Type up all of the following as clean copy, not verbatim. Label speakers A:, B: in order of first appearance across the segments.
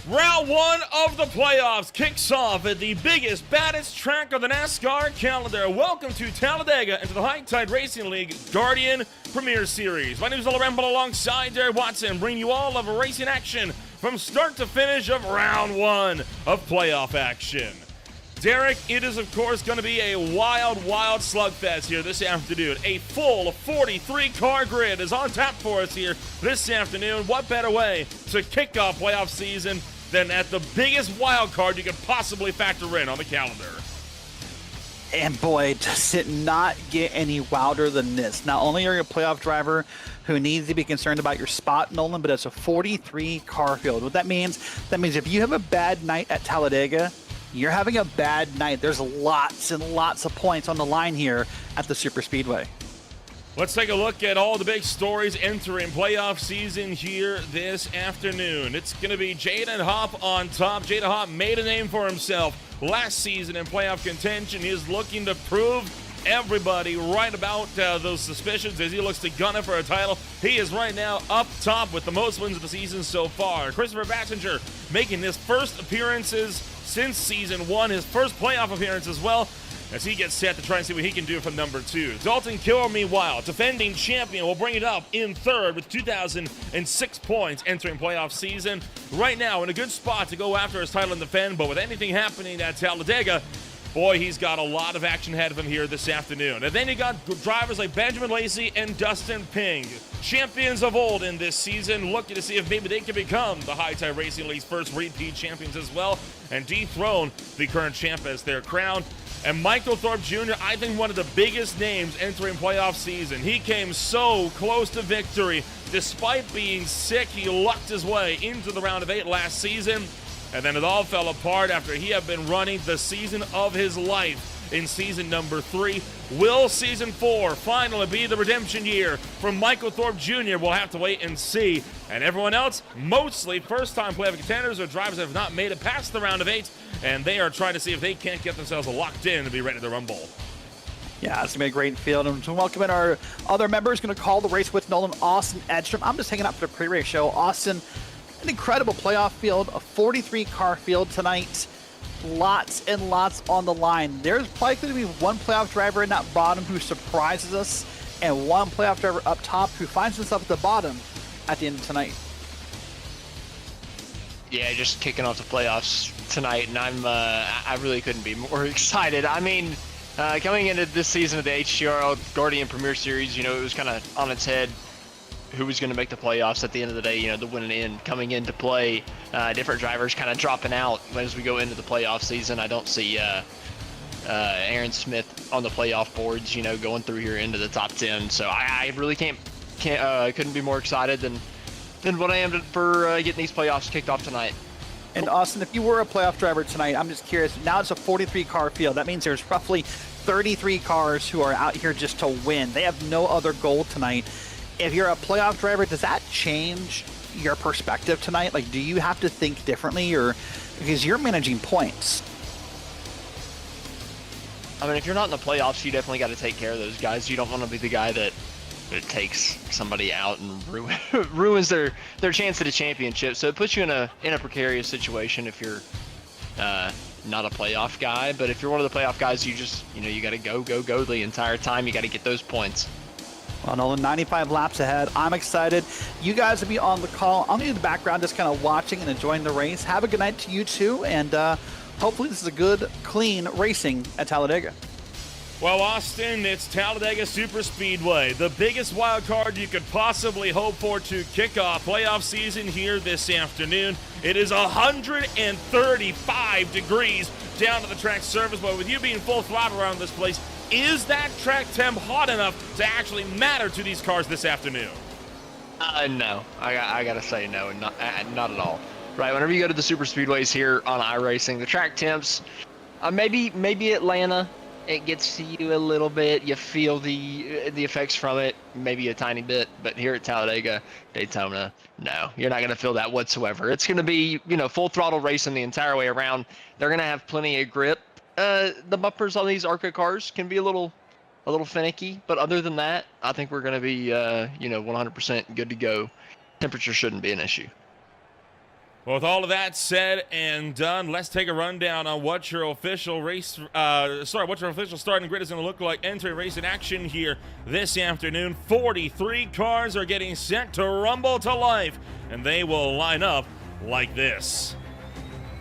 A: Round one of the playoffs kicks off at the biggest, baddest track of the NASCAR calendar. Welcome to Talladega and to the High Tide Racing League Guardian Premier Series. My name is Oliver Ramble alongside Derek Watson, bringing you all of racing action from start to finish of round one of playoff action. Derek, it is of course going to be a wild slugfest here this afternoon. A full 43-car grid is on tap for us here this afternoon. What better way to kick off playoff season than at the biggest wild card you could possibly factor in on the calendar?
B: And boy, does it not get any wilder than this. Not only are you a playoff driver who needs to be concerned about your spot, Nolan, but it's a 43-car field. What that means if you have a bad night at Talladega, you're having a bad night. There's lots and lots of points on the line here at the Superspeedway.
A: Let's take a look at all the big stories entering playoff season here this afternoon. It's going to be Jaden Hopp on top. Jaden Hopp made a name for himself last season in playoff contention. He is looking to prove everybody right about those suspicions as he looks to gun it for a title. He is right now up top with the most wins of the season so far. Christopher Battinger making his first appearances since season one, his first playoff appearance as well, as he gets set to try and see what he can do from number two. Dalton Kill, meanwhile, defending champion, will bring it up in third with 2,006 points entering playoff season. Right now in a good spot to go after his title and defend, but with anything happening at Talladega, boy, he's got a lot of action ahead of him here this afternoon. And then you got drivers like Benjamin Lacey and Dustin Ping, champions of old in this season, looking to see if maybe they can become the High Tide Racing League's first repeat champions as well and dethrone the current champ as their crown. And Michael Thorpe Jr., I think one of the biggest names entering playoff season. He came so close to victory. Despite being sick, he lucked his way into the round of 8 last season. And then it all fell apart after he had been running the season of his life in season number 3. Will season 4 finally be the redemption year for Michael Thorpe Jr.? We'll have to wait and see. And everyone else, mostly first-time playoff contenders or drivers that have not made it past the round of 8, and they are trying to see if they can't get themselves locked in to be ready to rumble.
B: Yeah, it's going to be a great field. And to welcome in our other members, going to call the race with Nolan, Austin Edstrom. I'm just hanging out for the pre-race show. Austin, an incredible playoff field, a 43-car field tonight. Lots and lots on the line. There's probably going to be one playoff driver in that bottom who surprises us, and one playoff driver up top who finds himself at the bottom at the end of tonight.
C: Yeah, just kicking off the playoffs tonight, and I really couldn't be more excited. I mean, coming into this season of the HTRL Guardian Premier Series, it was kind of on its head who was going to make the playoffs at the end of the day. The winning end coming into play, different drivers kind of dropping out as we go into the playoff season. I don't see Aaron Smith on the playoff boards, going through here into the top 10. So I really couldn't be more excited than what I am for getting these playoffs kicked off tonight.
B: And Austin, if you were a playoff driver tonight, I'm just curious, now it's a 43-car field. That means there's roughly 33 cars who are out here just to win. They have no other goal tonight. If you're a playoff driver, does that change your perspective tonight? Like, do you have to think differently, or because you're managing points?
C: I mean, if you're not in the playoffs, you definitely got to take care of those guys. You don't want to be the guy that takes somebody out and ruins their chance at a championship. So it puts you in a precarious situation if you're not a playoff guy. But if you're one of the playoff guys, you just you got to go the entire time. You got to get those points.
B: Well, Nolan, 95 laps ahead. I'm excited. You guys will be on the call. I'm going to be in the background just kind of watching and enjoying the race. Have a good night to you too, and hopefully this is a good, clean racing at Talladega.
A: Well, Austin, it's Talladega Superspeedway, the biggest wild card you could possibly hope for to kick off playoff season here this afternoon. It is 135 degrees down to the track surface, but with you being full throttle around this place, is that track temp hot enough to actually matter to these cars this afternoon?
C: No. I gotta say no, not at all. Right, whenever you go to the super speedways here on iRacing, the track temps, maybe Atlanta, it gets to you a little bit. You feel the effects from it, maybe a tiny bit. But here at Talladega, Daytona, no, you're not gonna feel that whatsoever. It's gonna be full throttle racing the entire way around. They're gonna have plenty of grip. The bumpers on these ARCA cars can be a little finicky, but other than that, I think we're gonna be 100% good to go. Temperature shouldn't be an issue.
A: Well, with all of that said and done, let's take a rundown on what your official starting grid is going to look like entering racing action here this afternoon. 43 cars are getting set to rumble to life, and they will line up like this.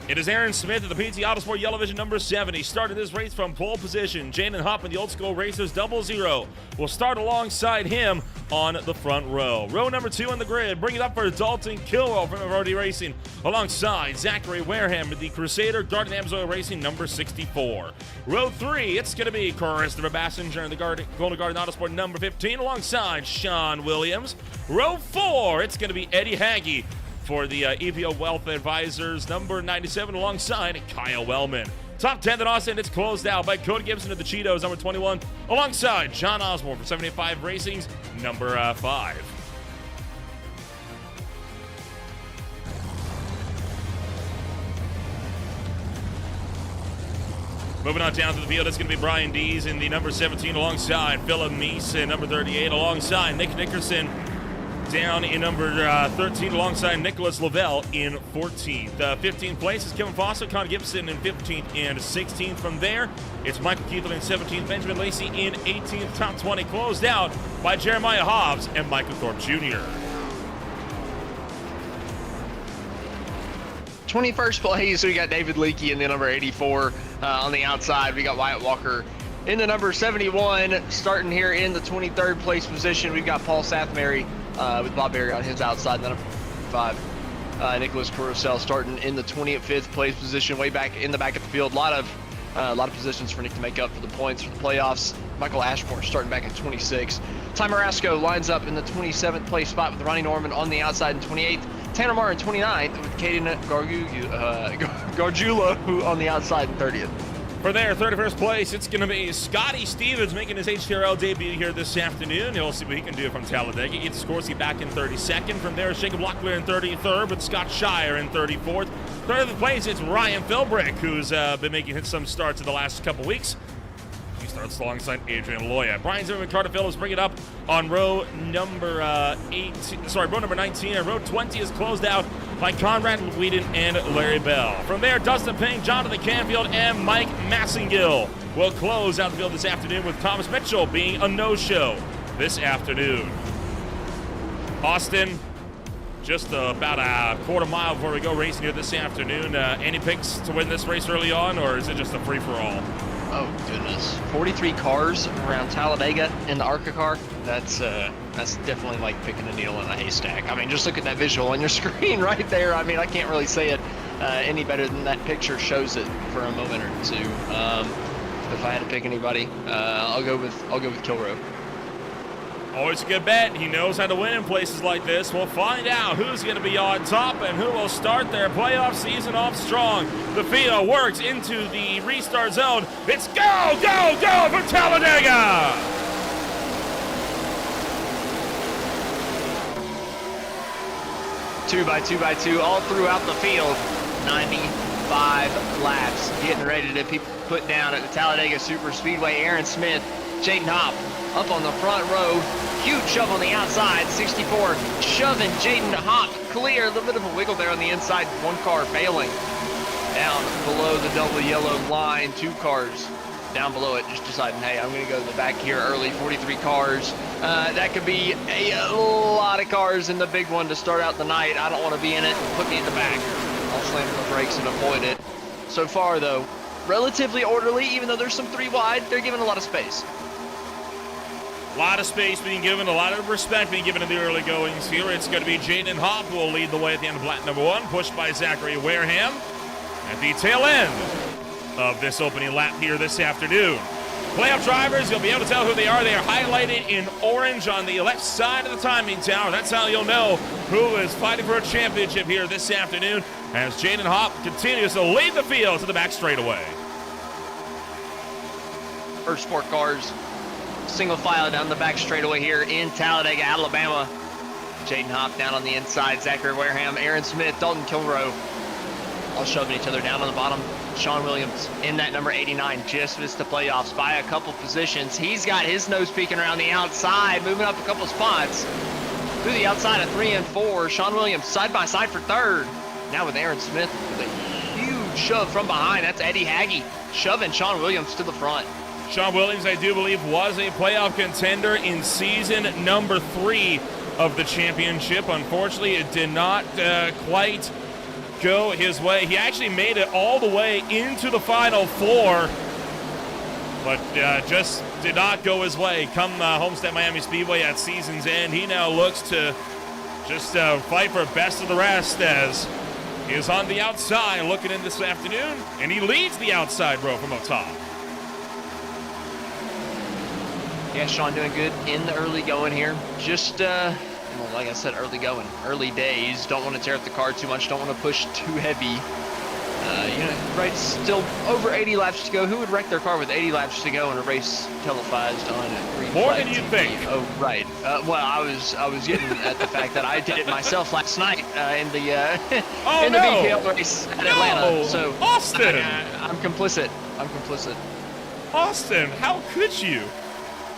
A: It is Aaron Smith of the PT Autosport Yellow Vision number 70, starting this race from pole position. Jaden Hopp and the Old School Racers 00 will start alongside him on the front row. Row number 2 on the grid, bring it up for Dalton Kilrow from Rody Racing, alongside Zachary Wareham of the Crusader Garden Amsoil Racing number 64. Row 3, it's going to be Christopher Bassinger in the Golden Garden Autosport number 15, alongside Sean Williams. Row 4, it's going to be Eddie Hagge for the EPO Wealth Advisors number 97, alongside Kyle Wellman. Top 10 at Austin, it's closed out by Cody Gibson of the Cheetos, number 21, alongside John Osborne for 75 Racing's number 5. Moving on down to the field, it's going to be Brian Dees in the number 17, alongside Philip Meese in number 38, alongside Nick Nickerson down in number 13, alongside Nicholas Lavelle in 14th. 15th place is Kevin Foster, Connor Gibson in 15th and 16th. From there, it's Michael Keithler in 17th, Benjamin Lacey in 18th. Top 20 closed out by Jeremiah Hobbs and Michael Thorpe Jr.
C: 21st place, we got David Leakey in the number 84. On the outside, we got Wyatt Walker in the number 71. Starting here in the 23rd place position, we've got Paul Sathmary with Bob Berry on his outside, the number 5. Nicholas Carousel starting in the 25th place position, way back in the back of the field. A lot of positions for Nick to make up for the points for the playoffs. Michael Ashmore starting back at 26. Ty Marasco lines up in the 27th place spot with Ronnie Norman on the outside in 28th. Tanner Marr in 29th with Caden Gargiulo on the outside in 30th.
A: For their 31st place, it's going to be Scotty Stevens making his HTRL debut here this afternoon. He'll see what he can do from Talladega. Gets Scorsese back in 32nd. From there, Jacob Locklear in 33rd, with Scott Shire in 34th. 30th place, it's Ryan Philbrick, who's been making some starts in the last couple weeks. He starts alongside Adrian Loya. Brian Zimmerman, Carter Phillips bring it up on row number 19. And row 20 is closed out by Conrad Whedon and Larry Bell. From there, Dustin Payne, Jonathan Canfield, and Mike Massengill will close out the field this afternoon, with Thomas Mitchell being a no-show this afternoon. Austin, just about a quarter mile before we go racing here this afternoon. Any picks to win this race early on, or is it just a free-for-all?
C: Oh, goodness. 43 cars around Talladega in the ARCA car. That's definitely like picking a needle in a haystack. I mean, just look at that visual on your screen right there. I mean, I can't really say it any better than that picture shows it for a moment or two. If I had to pick anybody, I'll go with Kilrow.
A: Always a good bet. He knows how to win in places like this. We'll find out who's going to be on top and who will start their playoff season off strong. The field works into the restart zone. It's go, go, go for Talladega!
C: Two by two all throughout the field. 95 laps. Getting ready to be put down at the Talladega Superspeedway. Aaron Smith, Jaden Hopp up on the front row. Huge shove on the outside. 64 shoving Jaden Hopp clear. A little bit of a wiggle there on the inside. One car failing. Down below the double yellow line. 2 cars down below it just deciding, hey, I'm going to go to the back here early. 43 cars. That could be a lot of cars in the big one to start out the night. I don't want to be in it. Put me in the back. I'll slam the brakes and avoid it. So far, though, relatively orderly, even though there's some 3 wide. They're given a lot of space.
A: A lot of space being given, a lot of respect being given in the early goings here. It's going to be Jaden Hopp who will lead the way at the end of lap number 1, pushed by Zachary Wareham at the tail end of this opening lap here this afternoon. Playoff drivers, you'll be able to tell who they are. They are highlighted in orange on the left side of the timing tower. That's how you'll know who is fighting for a championship here this afternoon, as Jaden Hopp continues to lead the field to the back straightaway.
C: First 4 cars single file down the back straightaway here in Talladega, Alabama. Jaden Hopp down on the inside, Zachary Wareham, Aaron Smith, Dalton Kilrow, all shoving each other down on the bottom. Sean Williams in that number 89, just missed the playoffs by a couple positions. He's got his nose peeking around the outside, moving up a couple spots. Through the outside of 3 and 4, Sean Williams side by side for 3rd. now with Aaron Smith with a huge shove from behind. That's Eddie Haggy shoving Sean Williams to the front.
A: Sean Williams, I do believe, was a playoff contender in season number 3 of the championship. Unfortunately, it did not quite go his way. He actually made it all the way into the Final Four, but just did not go his way. Come Homestead Miami Speedway at season's end, he now looks to just fight for best of the rest as he is on the outside looking in this afternoon, and he leads the outside row from up top.
C: Yeah, Sean doing good in the early going here. Just, well, like I said, early going, early days. Don't want to tear up the car too much. Don't want to push too heavy. Right, still over 80 laps to go. Who would wreck their car with 80 laps to go in a race televised on a green
A: More
C: flag
A: than you
C: TV?
A: think.
C: Oh, right. Well, I was getting at the fact that I did it myself last night in the
A: Oh,
C: in the
A: no.
C: VPL race at
A: No.
C: Atlanta. So
A: Austin.
C: I'm complicit. I'm complicit.
A: Austin, how could you?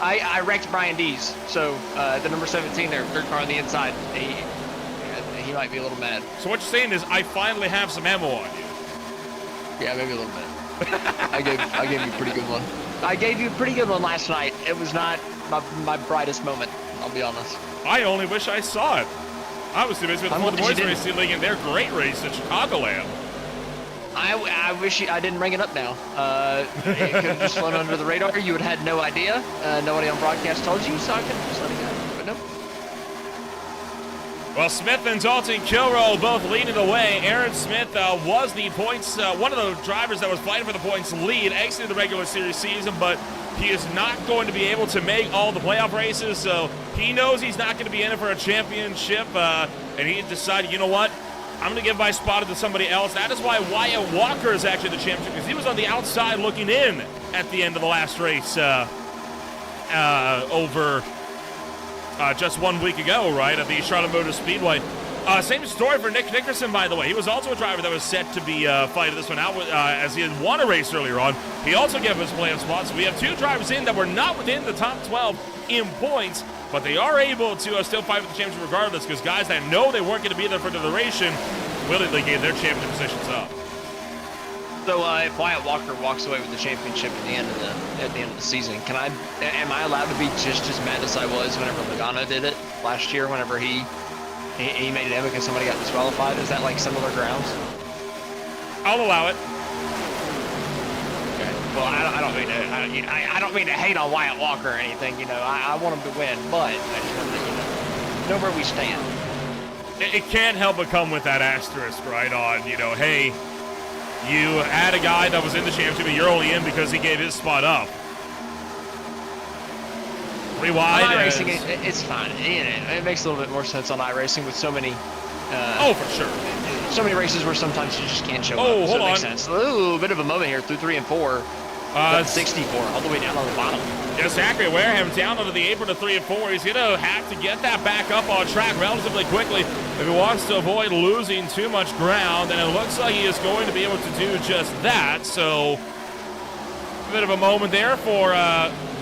C: I wrecked Brian Dees, so the number 17 there, third car on the inside. He might be a little mad.
A: So what you're saying is I finally have some ammo on you.
C: Yeah, maybe a little bit. I gave you a pretty good one. I gave you a pretty good one last night. It was not my brightest moment, I'll be honest.
A: I only wish I saw it. I was too busy with the
C: glad you
A: Boys
C: didn't.
A: Racing League and their great race at Chicagoland.
C: I wish I didn't bring it up now. It could have just flown under the radar. You would have had no idea. Nobody on broadcast told you, so I could have just let it go. But no.
A: Well, Smith and Dalton Kilroe both leading the way. Aaron Smith was the points, one of the drivers that was fighting for the points lead, exiting the regular series season, but he is not going to be able to make all the playoff races, so he knows he's not going to be in it for a championship, and he decided, you know what? I'm going to give my spot to somebody else. That is why Wyatt Walker is actually the championship, because he was on the outside looking in at the end of the last race over just 1 week ago, right, at the Charlotte Motor Speedway. Same story for Nick Nickerson, by the way. He was also a driver that was set to be fighting this one out as he had won a race earlier on. He also gave his playoff spots. So we have 2 drivers in that were not within the top 12 in points, but they are able to still fight for the championship regardless, because guys that know they weren't going to be there for the duration willingly gave their championship positions up.
C: So if Wyatt Walker walks away with the championship at the end of the season, am I allowed to be just as mad as I was whenever Logano did it last year? Whenever he made it in because somebody got disqualified, is that like similar grounds?
A: I'll allow it.
C: Okay. Well, I don't mean to hate on Wyatt Walker or anything. I want him to win, but I just want to know where we stand.
A: It can't help but come with that asterisk, right, on, hey, you had a guy that was in the championship, and you're only in because he gave his spot up. Rewind.
C: On iRacing, it's fine. It makes a little bit more sense on iRacing with so many.
A: For sure.
C: So many races where sometimes you just can't show up.
A: Hold
C: so it makes
A: on.
C: sense. Ooh, bit of a moment here through 3 and 4. 64, all the way down on the bottom.
A: Yes, Zachary Wareham down onto the apron to 3 and 4. He's going to have to get that back up on track relatively quickly if he wants to avoid losing too much ground, and it looks like he is going to be able to do just that. So, a bit of a moment there for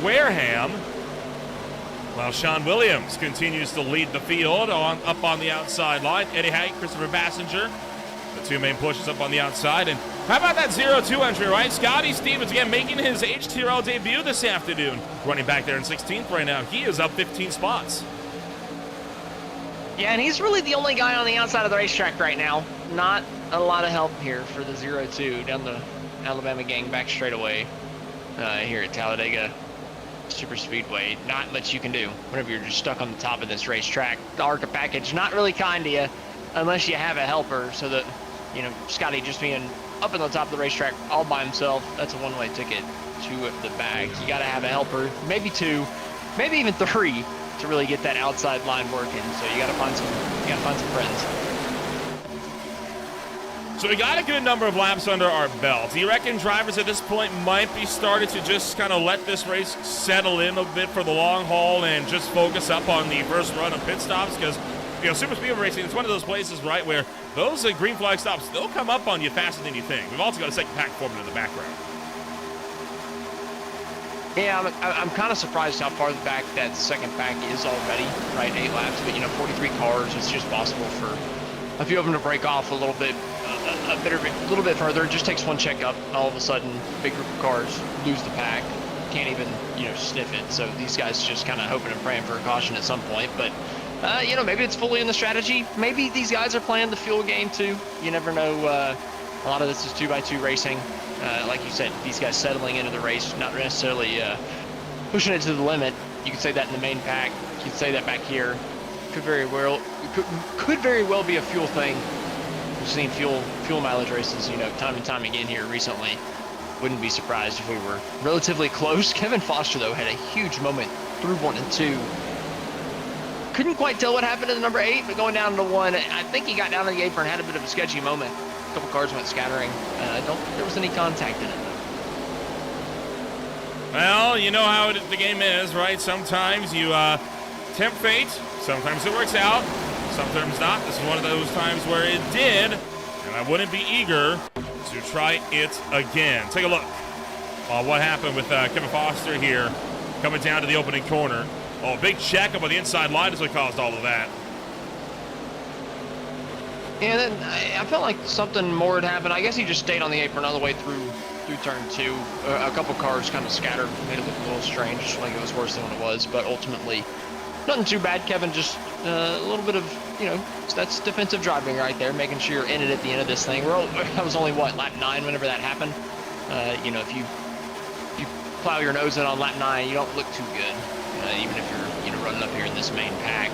A: Wareham. While Sean Williams continues to lead the field up on the outside line. Eddie Haig, Christopher Bassinger, the 2 main pushes up on the outside. And how about that 0-2 entry, right? Scotty Stevens, again, making his HTRL debut this afternoon. Running back there in 16th right now. He is up 15 spots.
C: Yeah, and he's really the only guy on the outside of the racetrack right now. Not a lot of help here for the 0-2 down the Alabama gang back straightaway here at Talladega Superspeedway. Not much you can do whenever you're just stuck on the top of this racetrack. The ARCA package, not really kind to you unless you have a helper, so that, Scotty just being up on the top of the racetrack all by himself, that's a one-way ticket to the bag. You got to have a helper, maybe 2, maybe even 3 to really get that outside line working. So you got to find some friends.
A: So we got a good number of laps under our belt. Do you reckon drivers at this point might be starting to just kind of let this race settle in a bit for the long haul and just focus up on the first run of pit stops? Because, Super Speedway racing, it's one of those places, right, where those green flag stops, they'll come up on you faster than you think. We've also got a second pack forming in the background.
C: Yeah, I'm kind of surprised how far back that second pack is already, right? 8 laps, but 43 cars, it's just possible for a few of them to break off a little bit, a little bit further. It just takes one checkup. All of a sudden, big group of cars lose the pack. Can't even, sniff it. So these guys just kind of hoping and praying for a caution at some point. But, maybe it's fully in the strategy. Maybe these guys are playing the fuel game too. You never know. A lot of this is 2x2 racing. Like you said, these guys settling into the race, not necessarily pushing it to the limit. You could say that in the main pack. You could say that back here. Could very well be a fuel thing. We've seen fuel mileage races, time and time again here recently. Wouldn't be surprised if we were relatively close. Kevin Foster, though, had a huge moment through 1 and 2. Couldn't quite tell what happened in the number 8, but going down to 1, I think he got down to the apron and had a bit of a sketchy moment. A couple cars went scattering. I don't think there was any contact in it.
A: Well, you know how the game is, right? Sometimes you tempt fate. Sometimes it works out. Sometimes not. This is one of those times where it did, and I wouldn't be eager to try it again. Take a look on what happened with Kevin Foster here coming down to the opening corner. Oh, big check up on the inside line is what caused all of that.
C: And then I felt like something more had happened. I guess he just stayed on the apron all the way through turn 2. A couple cars kind of scattered, made it look a little strange, like it was worse than what it was. But ultimately, nothing too bad. Kevin just a little bit of, that's defensive driving right there, making sure you're in it at the end of this thing. That was only, lap 9 whenever that happened. If you plow your nose in on lap 9, you don't look too good, even if you're running up here in this main pack.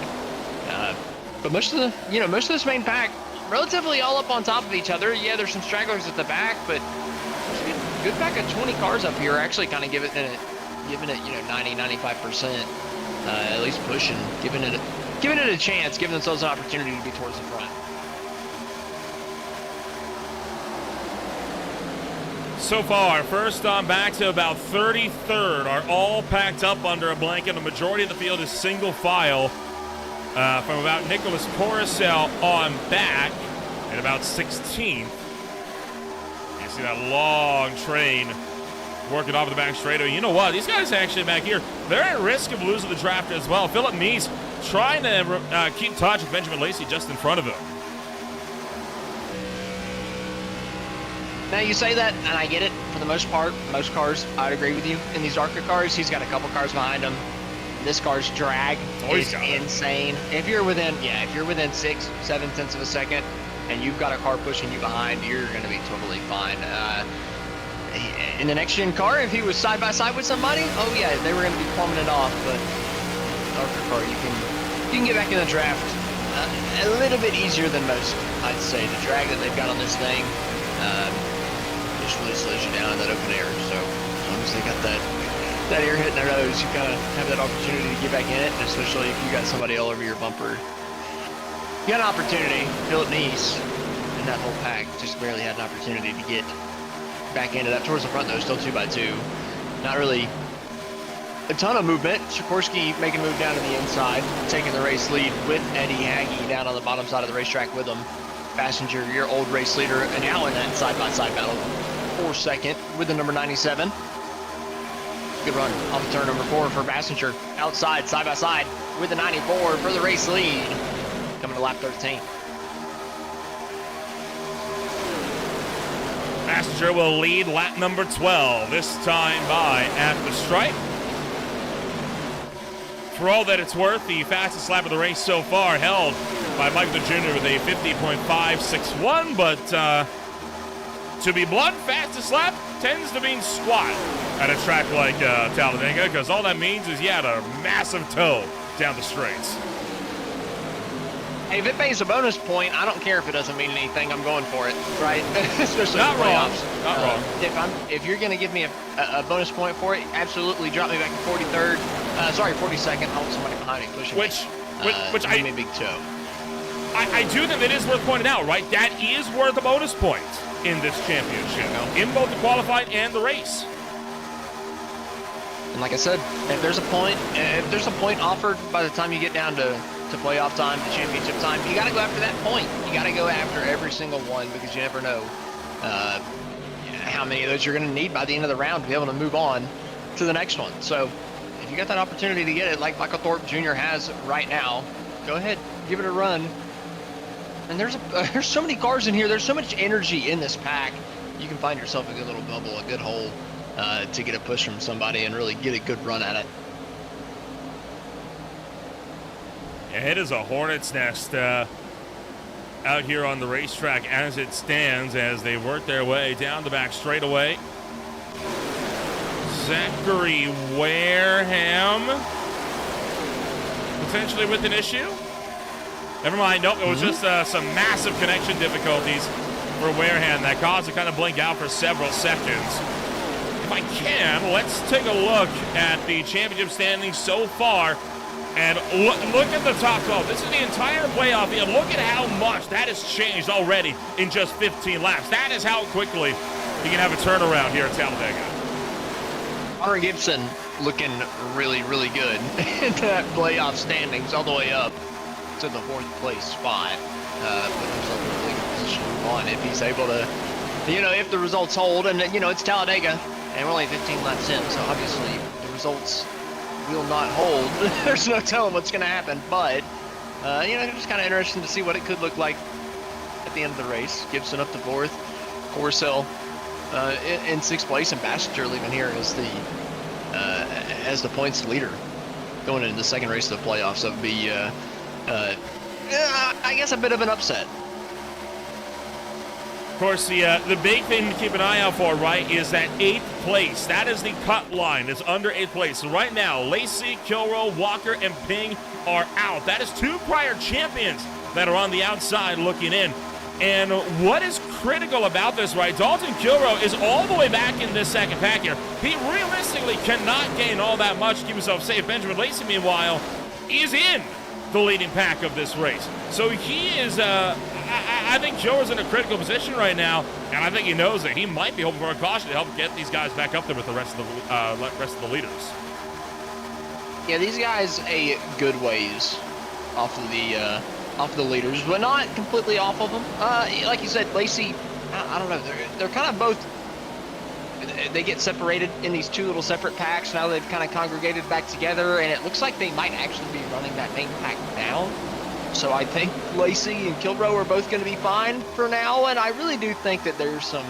C: But most of this main pack, relatively all up on top of each other. Yeah, there's some stragglers at the back, but there's a good pack of 20 cars up here actually kind of giving it 90-95%, at least pushing, giving it a chance, giving themselves an opportunity to be towards the front.
A: So far, first on back to about 33rd are all packed up under a blanket. The majority of the field is single file from about Nicholas Coruscant on back at about 16th. You see that long train working off of the back straightaway. You know what? These guys actually back here, they're at risk of losing the draft as well. Philip Neese trying to keep touch with Benjamin Lacey just in front of him.
C: Now, you say that, and I get it. For the most part, most cars, I'd agree with you. In these ARCA cars, he's got a couple cars behind him. This car's drag is insane. If you're within 6-7 tenths of a second, and you've got a car pushing you behind, you're going to be totally fine. In the next gen car, if he was side by side with somebody, oh yeah, they were going to be plummeting off. But ARCA car, you can get back in the draft a little bit easier than most, I'd say. The drag that they've got on this thing just really slows you down in that open air. So as long as they got that air hitting their nose, you kind of have that opportunity to get back in it, and especially if you got somebody all over your bumper. You got an opportunity. Philip Neese in that whole pack just barely had an opportunity to get back into that. Towards the front, though, still 2x2. Not really a ton of movement. Sikorsky making a move down to the inside, taking the race lead with Eddie Hagee down on the bottom side of the racetrack with him. Passenger, your old race leader, and now in that side-by-side battle for second with the number 97. Good run off of turn number 4 for Passenger. Outside, side-by-side with the 94 for the race lead. Coming to lap 13.
A: Passenger will lead lap number 12, this time by at the stripe. For all that it's worth, the fastest lap of the race so far held by Michael Jr. with a 50.561, but to be blunt, fastest lap tends to mean squat at a track like Talladega, because all that means is you had a massive tow down the straights.
C: Hey, if it pays a bonus point, I don't care if it doesn't mean anything. I'm going for it, right? Especially
A: not
C: in the
A: wrong.
C: playoffs.
A: Not wrong.
C: If you're going to give me a bonus point for it, absolutely drop me back to 43rd. 42nd. I want somebody behind me pushing
A: Which
C: give me a big toe.
A: I do think it is worth pointing out, right? That is worth a bonus point in this championship, in both the qualified and the race.
C: And like I said, if there's a point offered by the time you get down to playoff time, to championship time, you got to go after that point. You got to go after every single one, because you never know how many of those you're going to need by the end of the round to be able to move on to the next one. So if you got that opportunity to get it like Michael Thorpe Jr. has right now, go ahead, give it a run. And there's so many cars in here. There's so much energy in this pack. You can find yourself a good little bubble, a good hole to get a push from somebody and really get a good run at it.
A: Yeah, it is a hornet's nest out here on the racetrack as it stands, as they work their way down the back straightaway. Zachary Wareham potentially with an issue. Never mind. Nope, it was just some massive connection difficulties for Wareham that caused it kind of blink out for several seconds. If I can, let's take a look at the championship standings so far. And look at the top 12. This is the entire playoff field. Look at how much that has changed already in just 15 laps. That is how quickly you can have a turnaround here at Talladega.
C: Connor Gibson looking really, really good in that playoff standings all the way up to the 4th place spot. Put himself in a really good position on if he's able to, if the results hold. And, it's Talladega, and we're only 15 laps in, so obviously the results will not hold. There's no telling what's going to happen, but just kind of interesting to see what it could look like at the end of the race. Gibson up to 4th, Corcel in 6th place, and Bassinger leaving here as the points leader going into the second race of the playoffs. So it'd be I guess a bit of an upset.
A: Of course, the big thing to keep an eye out for, right, is that 8th place. That is the cut line. It's under 8th place. So right now, Lacey, Kilroe, Walker, and Ping are out. That is 2 prior champions that are on the outside looking in. And what is critical about this, right, Dalton Kilroe is all the way back in this second pack here. He realistically cannot gain all that much to keep himself safe. Benjamin Lacey, meanwhile, is in the leading pack of this race. So he is, I think Kilroe's in a critical position right now, and I think he knows that he might be hoping for a caution to help get these guys back up there with the rest of the leaders.
C: Yeah, these guys a good ways off of the leaders, but not completely off of them. Like you said, Lacey, I don't know, they're kind of both, they get separated in these 2 little separate packs. Now they've kind of congregated back together, and it looks like they might actually be running that main pack down. So I think Lacey and Kilroe are both going to be fine for now, and I really do think that there's some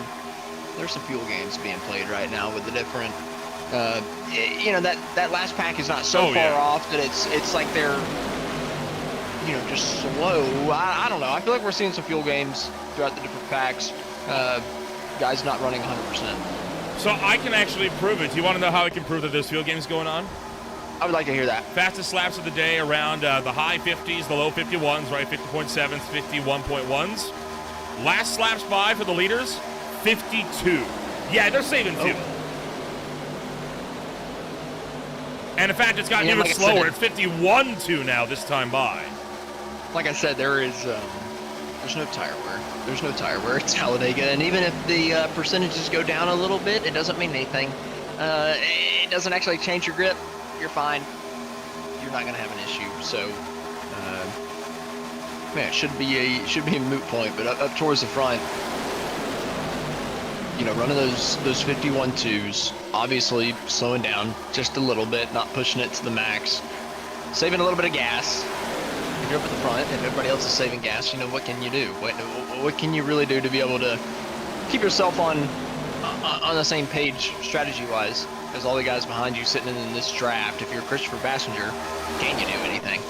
C: fuel games being played right now with the different, that last pack is not so far off that it's like they're, just slow. I don't know. I feel like we're seeing some fuel games throughout the different packs. Guys not running 100%.
A: So I can actually prove it. Do you want to know how I can prove that there's field games going on?
C: I would like to hear that.
A: Fastest laps of the day around the high 50s, the low 51s, right? 50.7s, 51.1s. Last laps by for the leaders, 52. Yeah, they're saving fuel. And in fact, it's gotten even slower. It's 51.2 now this time by.
C: Like I said, there's no tire wear. There's no tire wear at Talladega, and even if the percentages go down a little bit, it doesn't mean anything. It doesn't actually change your grip. You're fine. You're not going to have an issue. So, it should be a moot point. But up towards the front, running those 51.2s, obviously slowing down just a little bit, not pushing it to the max, saving a little bit of gas. If you're up at the front and everybody else is saving gas, what can you do? What can you really do to be able to keep yourself on the same page strategy-wise as all the guys behind you sitting in this draft? If you're Christopher Bassinger, can you do anything?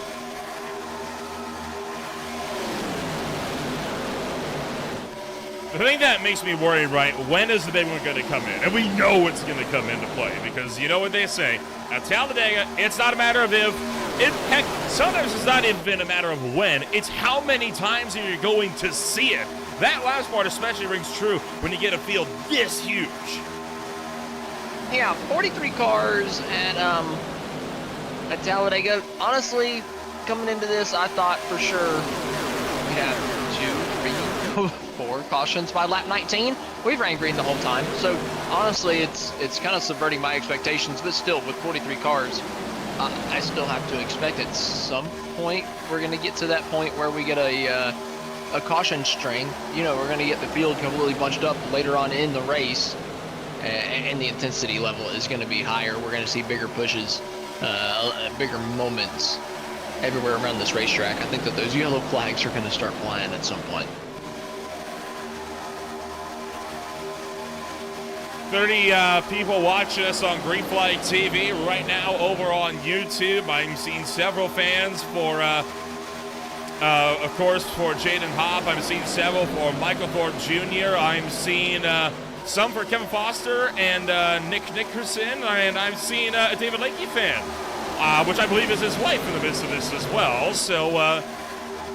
A: The thing that makes me worried, right, when is the big one going to come in? And we know it's going to come into play because you know what they say. At Talladega, it's not a matter of if. Heck, sometimes it's not even a matter of when. It's how many times are you going to see it. That last part especially rings true when you get a field this huge.
C: Yeah, 43 cars at Talladega. Honestly, coming into this, I thought for sure we'd have 2, 3, 4 cautions by lap 19. We've ran green the whole time, so honestly, it's kind of subverting my expectations. But still, with 43 cars, I still have to expect at some point we're going to get to that point where we get a caution string. We're going to get the field completely bunched up later on in the race, and the intensity level is going to be higher. We're going to see bigger pushes, bigger moments everywhere around this racetrack. I think that those yellow flags are going to start flying at some point.
A: 30 people watching us on Green Flag TV right now over on YouTube. I'm seeing several fans for, of course, for Jaden Hopp. I'm seeing several for Michael Thorpe Jr. I'm seeing some for Kevin Foster and Nick Nickerson. And I'm seeing a David Lakey fan, which I believe is his wife in the midst of this as well. So,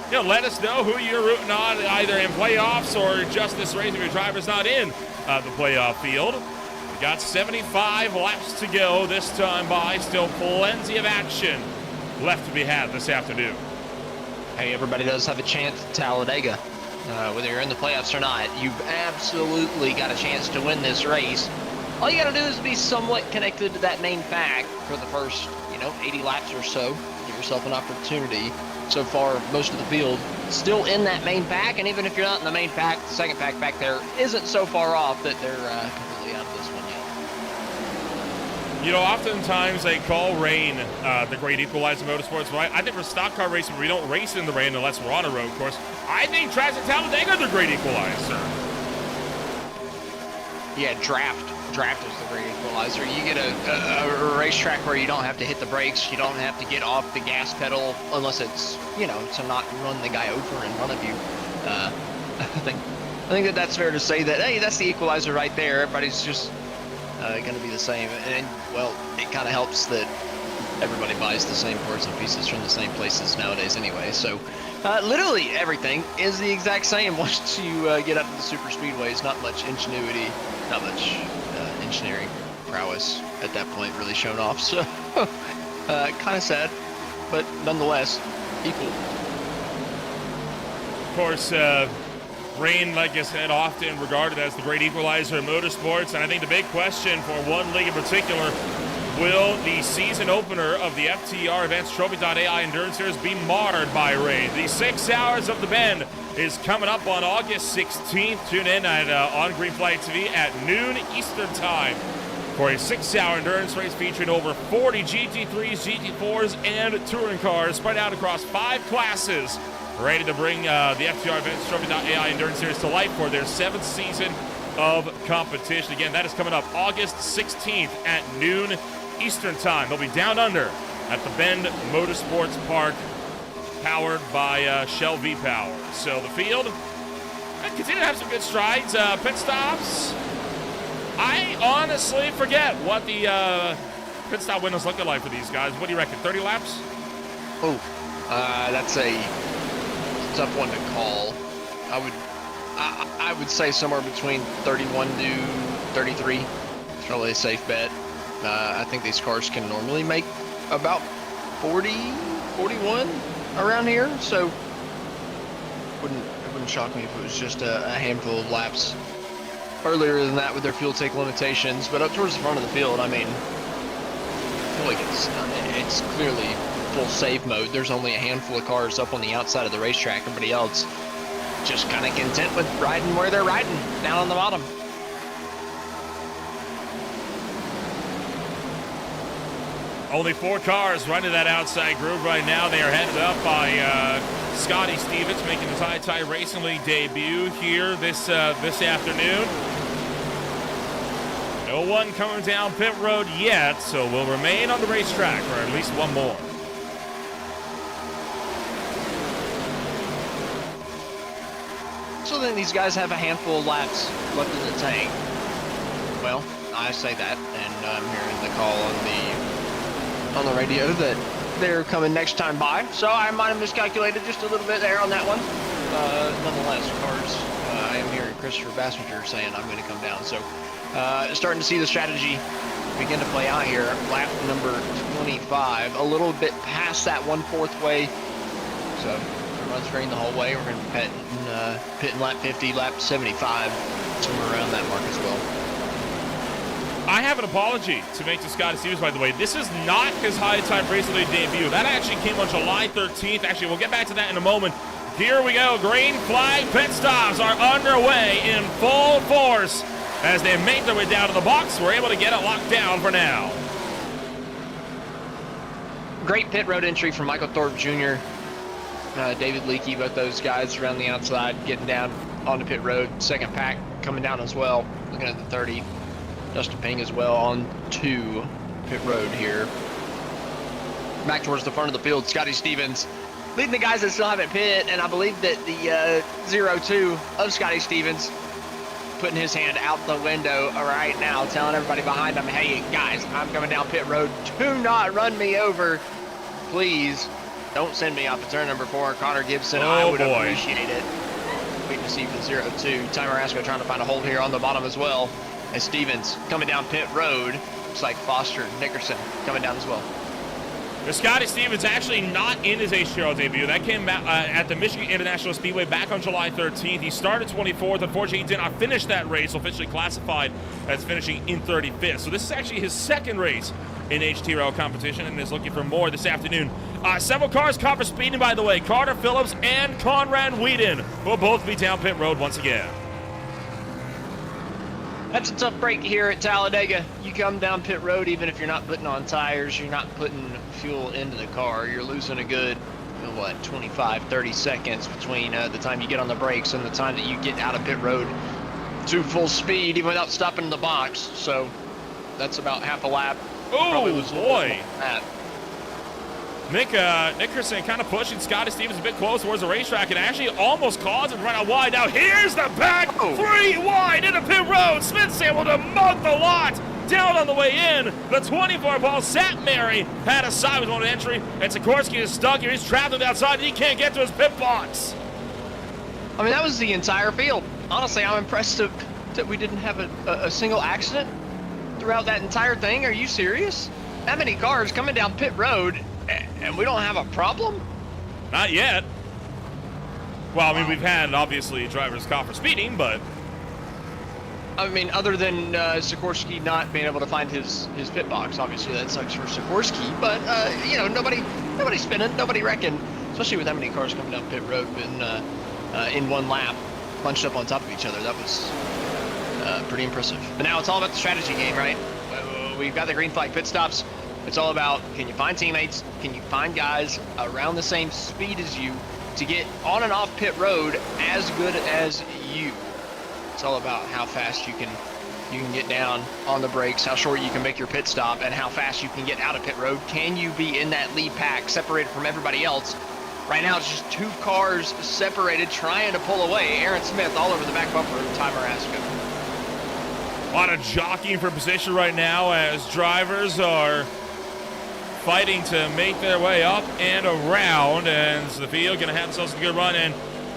A: let us know who you're rooting on, either in playoffs or just this race if your driver's not in the playoff field. We got 75 laps to go this time by. Still plenty of action left to be had this afternoon.
C: Hey, everybody does have a chance at Talladega. Whether you're in the playoffs or not, you've absolutely got a chance to win this race. All you got to do is be somewhat connected to that main pack for the first, 80 laps or so. Give yourself an opportunity. So far, most of the field still in that main pack, and even if you're not in the main pack, the second pack back there isn't so far off that they're completely out of this one yet.
A: Oftentimes they call rain the great equalizer motorsports, but I think for stock car racing, we don't race in the rain unless we're on a road course. I think tracks at Talladega are the great equalizer.
C: Yeah, draft is the great equalizer. You get a racetrack where you don't have to hit the brakes, you don't have to get off the gas pedal unless it's, to not run the guy over in front of you. I think that's fair to say that, hey, that's the equalizer right there. Everybody's just going to be the same. And, well, it kind of helps that everybody buys the same parts and pieces from the same places nowadays anyway. So, literally everything is the exact same once you get up to the Superspeedways. Not much ingenuity, not much engineering prowess at that point really shown off. So, kind of sad, but nonetheless, equal.
A: Of course, rain, like I said, often regarded as the great equalizer in motorsports. And I think the big question for one league in particular, will the season opener of the FTR Events Trophy.ai Endurance Series be marred by rain? The 6 hours of the Bend is coming up on August 16th. Tune in at on Green Flag TV at noon Eastern Time for a 6-hour endurance race featuring over 40 GT3s, GT4s, and touring cars spread out across 5 classes, ready to bring the FTR Events Trophy.ai Endurance Series to life for their 7th season of competition. Again, that is coming up August 16th at noon Eastern Time. They'll be down under at the Bend Motorsports Park, powered by Shell V-Power. So the field continue to have some good strides. Pit stops. I honestly forget what the pit stop windows looking like for these guys. What do you reckon? 30 laps?
C: Oh, that's a tough one to call. I would say somewhere between 31 to 33. It's probably a safe bet. I think these cars can normally make about 40, 41 around here, so it wouldn't shock me if it was just a handful of laps earlier than that with their fuel tank limitations. But up towards the front of the field, I mean, I feel like it's clearly full save mode. There's only a handful of cars up on the outside of the racetrack. Everybody else just kind of content with riding where they're riding, down on the bottom.
A: Only 4 cars running that outside groove right now. They are headed up by Scotty Stevens, making his High Racing League debut here this afternoon. No one coming down pit road yet, so we'll remain on the racetrack for at least one more.
C: So then these guys have a handful of laps left in the tank. Well, I say that, and I'm hearing the call on the radio that they're coming next time by. So I might have miscalculated just a little bit there on that one. Nonetheless, cars, I am hearing Christopher Bassinger saying I'm going to come down. So starting to see the strategy begin to play out here. Lap number 25, a little bit past that 1/4 way. So everyone's green the whole way. We're going to be pitting lap 50, lap 75, somewhere around that mark as well.
A: I have an apology to make to Scotty Stevens, by the way. This is not his high-time Racing League debut. That actually came on July 13th. Actually, we'll get back to that in a moment. Here we go. Green flag pit stops are underway in full force as they make their way down to the box. We're able to get it locked down for now.
C: Great pit road entry from Michael Thorpe Jr., David Leakey, both those guys around the outside, getting down onto pit road. Second pack coming down as well, looking at the 30. Dustin Ping as well on 2 pit road here. Back towards the front of the field, Scotty Stevens leading the guys that still haven't pit, and I believe that the 0-2 of Scotty Stevens putting his hand out the window right now, telling everybody behind him, hey guys, I'm coming down pit road, do not run me over, please. Don't send me off of turn number 4. Connor Gibson, I would appreciate it. Waiting to see for the 0-2. Ty Marasco trying to find a hold here on the bottom as well. As Stevens coming down pit road. Looks like Foster Nickerson coming down as well.
A: Scotty Stevens actually not in his HTRL debut. That came out at the Michigan International Speedway back on July 13th. He started 24th. Unfortunately, he did not finish that race, officially classified as finishing in 35th. So this is actually his second race in HTRL competition and is looking for more this afternoon. Several cars caught for speeding, by the way. Carter Phillips and Conrad Whedon will both be down pit road once again.
C: That's a tough break here at Talladega. You come down pit road, even if you're not putting on tires, you're not putting fuel into the car, you're losing a good, 25, 30 seconds between the time you get on the brakes and the time that you get out of pit road to full speed, even without stopping in the box. So that's about half a lap.
A: Oh, boy. Nickerson kind of pushing Scotty Stevens a bit close towards the racetrack and actually almost caused him to run out wide. Now here's the back, 3 wide into pit road. Smith's able to mug the lot down on the way in. The 24 ball Sat Mary had a sideways one entry, and Sikorsky is stuck here. He's trapped on the outside and he can't get to his pit box.
C: I mean, that was the entire field. Honestly, I'm impressed that we didn't have a single accident throughout that entire thing. Are you serious? That many cars coming down pit road and we don't have a problem?
A: Not yet. Well, I mean, we've had, obviously, drivers caught for speeding, but...
C: I mean, other than Sikorsky not being able to find his pit box, obviously that sucks for Sikorsky, but, nobody spinning, nobody wrecking, especially with that many cars coming down pit road in one lap, bunched up on top of each other. That was pretty impressive. But now it's all about the strategy game, right? We've got the green flag pit stops. It's all about, can you find teammates? Can you find guys around the same speed as you to get on and off pit road as good as you? It's all about how fast you can get down on the brakes, how short you can make your pit stop, and how fast you can get out of pit road. Can you be in that lead pack, separated from everybody else? Right now, it's just 2 cars separated, trying to pull away. Aaron Smith all over the back bumper of Ty Marasco.
A: A lot of jockeying for position right now as drivers are fighting to make their way up and around, and the field going to have themselves a good run, and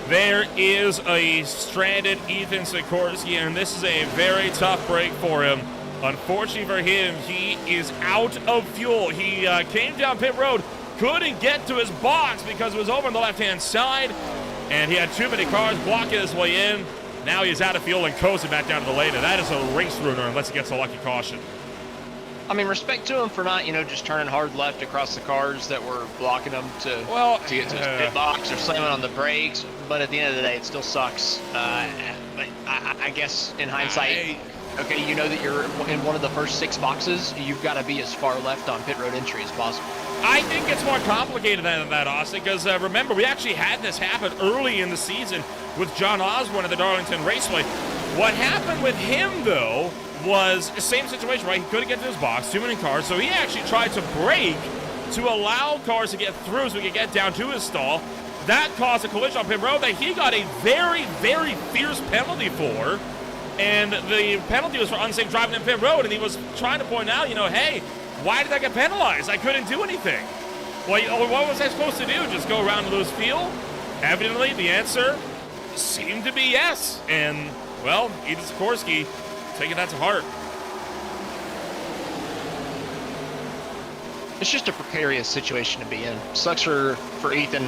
A: there is a stranded Ethan Sikorsky, and this is a very tough break for him. Unfortunately for him, he is out of fuel. He came down pit road, couldn't get to his box because it was over on the left-hand side, and he had too many cars blocking his way in. Now he's out of fuel and coasting back down to the lane, and that is a race ruiner unless he gets a lucky caution.
C: I mean, respect to him for not, just turning hard left across the cars that were blocking him to get to his pit box or slamming on the brakes. But at the end of the day, it still sucks. But I guess in hindsight, okay, you know that you're in one of the first 6 boxes. You've got to be as far left on pit road entry as possible.
A: I think it's more complicated than that, Austin, because remember, we actually had this happen early in the season with John Osborne at the Darlington Raceway. What happened with him, though, was the same situation, right? He couldn't get to his box, too many cars, so he actually tried to brake to allow cars to get through so he could get down to his stall. That caused a collision on pit road that he got a very, very fierce penalty for, and the penalty was for unsafe driving in pit road, and he was trying to point out, hey, why did I get penalized? I couldn't do anything. Well, what was I supposed to do? Just go around and lose fuel? Evidently, the answer seemed to be yes, and, well, Ethan Sikorsky taking that to heart.
C: It's just a precarious situation to be in. Sucks for Ethan,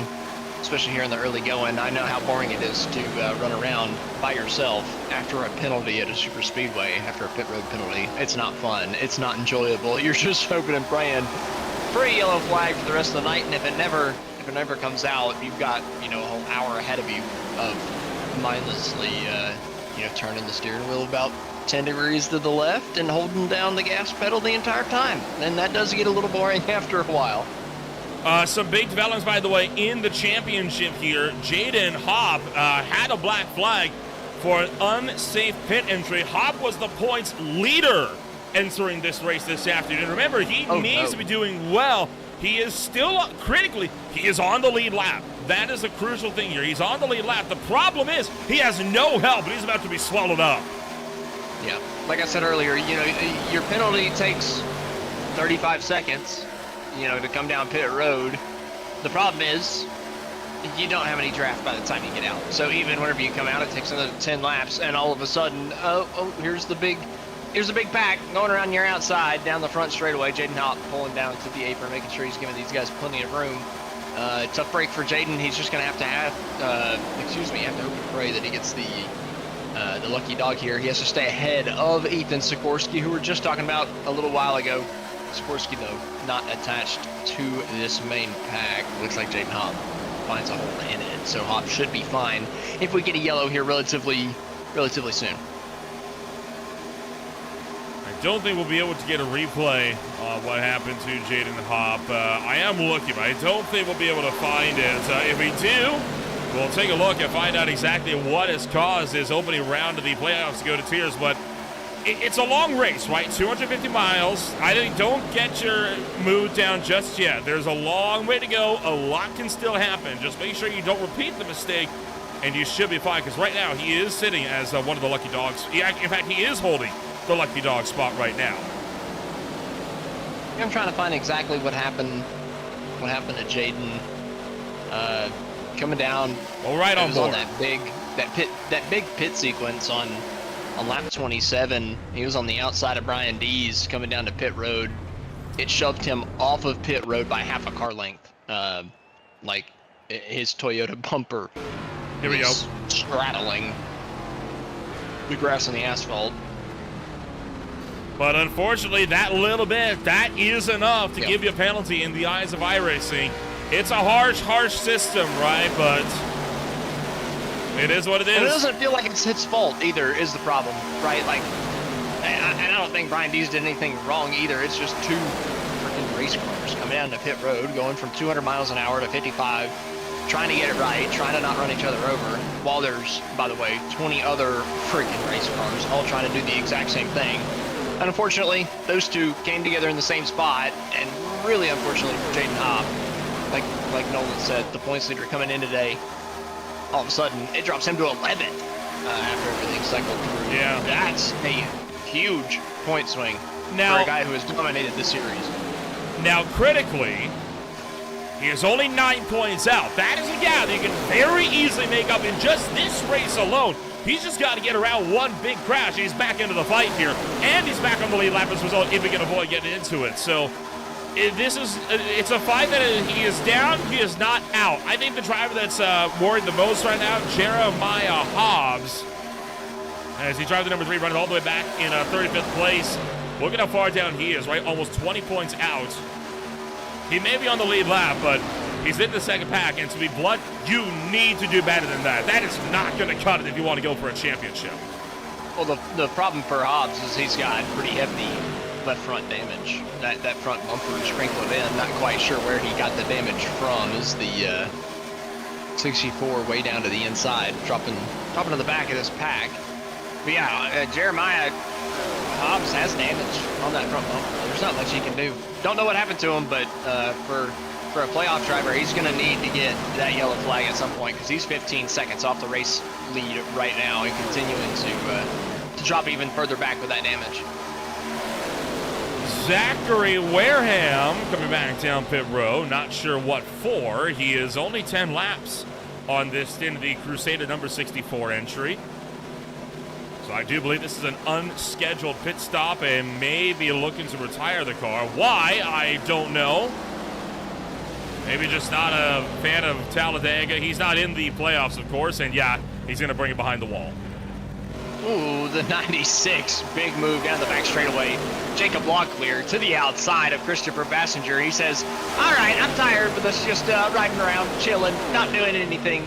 C: especially here in the early going. I know how boring it is to run around by yourself after a penalty at a super speedway, after a pit road penalty. It's not fun. It's not enjoyable. You're just hoping and praying for a yellow flag for the rest of the night, and if it never comes out, you've got a whole hour ahead of you of mindlessly turning the steering wheel about 10 degrees to the left and holding down the gas pedal the entire time. And that does get a little boring after a while.
A: Some big developments, by the way, in the championship here. Jaden Hopp had a black flag for an unsafe pit entry. Hopp was the points leader entering this race this afternoon. Remember, he needs to be doing well. He is still critically, he is on the lead lap. That is a crucial thing here. He's on the lead lap. The problem is he has no help, and he's about to be swallowed up.
C: Yeah, like I said earlier, you know, your penalty takes 35 seconds, you know, to come down pit road. The problem is you don't have any draft by the time you get out. So even whenever you come out, it takes another 10 laps, and all of a sudden, here's the big pack going around your outside down the front straightaway. Jaden Hopp pulling down to the apron, making sure he's giving these guys plenty of room. Tough break for Jaden. He's just going to have to hope and pray that he gets the lucky dog here. He has to stay ahead of Ethan Sikorsky, who we were just talking about a little while ago. Sikorsky, though, not attached to this main pack. Looks like Jaden Hopp finds a hole in it, so Hopp should be fine if we get a yellow here relatively soon.
A: I don't think we'll be able to get a replay of what happened to Jaden Hopp. I am looking, but I don't think we'll be able to find it. If we do, we'll take a look and find out exactly what has caused this opening round of the playoffs to go to tears. But it's a long race, right? 250 miles. I think don't get your mood down just yet. There's a long way to go. A lot can still happen. Just make sure you don't repeat the mistake, and you should be fine, because right now he is sitting as one of the lucky dogs. In fact, he is holding the lucky dog spot right now.
C: I'm trying to find exactly what happened to Jaden coming down.
A: Well, right on board.
C: On that big pit sequence on lap 27. He was on the outside of Brian Dees coming down to pit road. It shoved him off of pit road by half a car length. Like his Toyota bumper.
A: Here we go.
C: Straddling the grass and the asphalt.
A: But unfortunately, that little bit, that is enough to give you a penalty in the eyes of iRacing. It's a harsh system, right? But it is what it is.
C: And it doesn't feel like it's his fault either, is the problem, right? Like, and I don't think Brian Dees did anything wrong either. It's just two freaking race cars coming down the pit road, going from 200 miles an hour to 55, trying to get it right, trying to not run each other over, while there's, by the way, 20 other freaking race cars all trying to do the exact same thing. And unfortunately, those two came together in the same spot, and really unfortunately for Jaden Hopp, like Nolan said, the points leader coming in today, all of a sudden, it drops him to 11 after everything cycled through.
A: Yeah.
C: That's a huge point swing
A: now,
C: for a guy who has dominated the series.
A: Now, critically, he is only 9 points out. That is a gap that you can very easily make up in just this race alone. He's just got to get around one big crash. He's back into the fight here, and he's back on the lead lap as a result if he can avoid getting into it. So it's a fight that he is down, he is not out. I think the driver that's worried the most right now, Jeremiah Hobbs, as he drives the number 3, running all the way back in 35th place. Look at how far down he is, right? Almost 20 points out. He may be on the lead lap, but he's in the second pack, and to be blunt, you need to do better than that. That is not going to cut it if you want to go for a championship.
C: Well, the problem for Hobbs is he's got pretty heavy left front damage. That front bumper is sprinkled in. Not quite sure where he got the damage from. Is the 64 way down to the inside, dropping to the back of this pack. But yeah, Jeremiah Hobbs has damage on that front bumper. There's not much he can do. Don't know what happened to him, but for a playoff driver, he's going to need to get that yellow flag at some point, because he's 15 seconds off the race lead right now and continuing to drop even further back with that damage.
A: Zachary Wareham coming back down pit road. Not sure what for. He is only 10 laps on this stint of the Crusader number 64 entry. So I do believe this is an unscheduled pit stop and may be looking to retire the car. Why? I don't know. Maybe just not a fan of Talladega. He's not in the playoffs, of course, and yeah, he's going to bring it behind the wall.
C: Ooh, the 96, big move down the back straightaway. Jacob Locklear to the outside of Christopher Bassinger. He says, all right, I'm tired, but let's just riding around, chilling, not doing anything.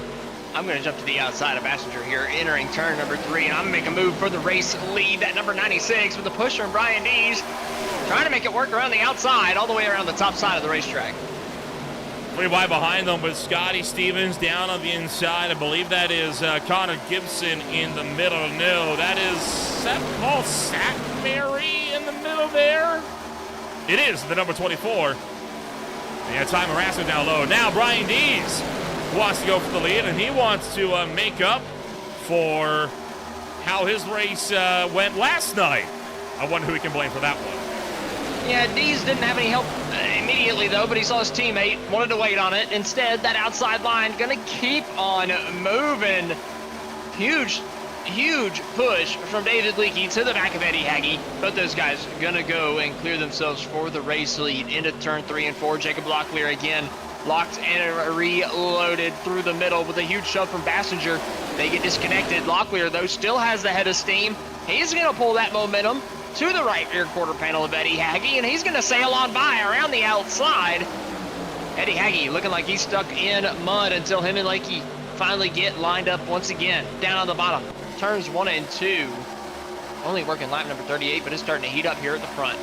C: I'm going to jump to the outside of Bassinger here, entering turn number 3, and I'm going to make a move for the race lead. That number 96 with the push from Brian Dees, trying to make it work around the outside, all the way around the top side of the racetrack.
A: 3 wide behind them with Scotty Stevens down on the inside. I believe that is Connor Gibson in the middle. No, that is Paul Sackberry in the middle there. It is the number 24. Yeah, time harassment down low. Now Brian Dees wants to go for the lead, and he wants to make up for how his race went last night. I wonder who he can blame for that one.
C: Yeah, Dees didn't have any help immediately, though, but he saw his teammate, wanted to wait on it. Instead, that outside line going to keep on moving. Huge push from David Leakey to the back of Eddie Hagge. Both those guys going to go and clear themselves for the race lead into turn 3 and 4. Jacob Locklear again locked and reloaded through the middle with a huge shove from Bassinger. They get disconnected. Locklear, though, still has the head of steam. He's going to pull that momentum to the right rear quarter panel of Eddie Hagge, and he's going to sail on by around the outside. Eddie Hagge looking like he's stuck in mud until him and Lakey finally get lined up once again. Down on the bottom, turns 1 and 2. Only working lap number 38, but it's starting to heat up here at the front.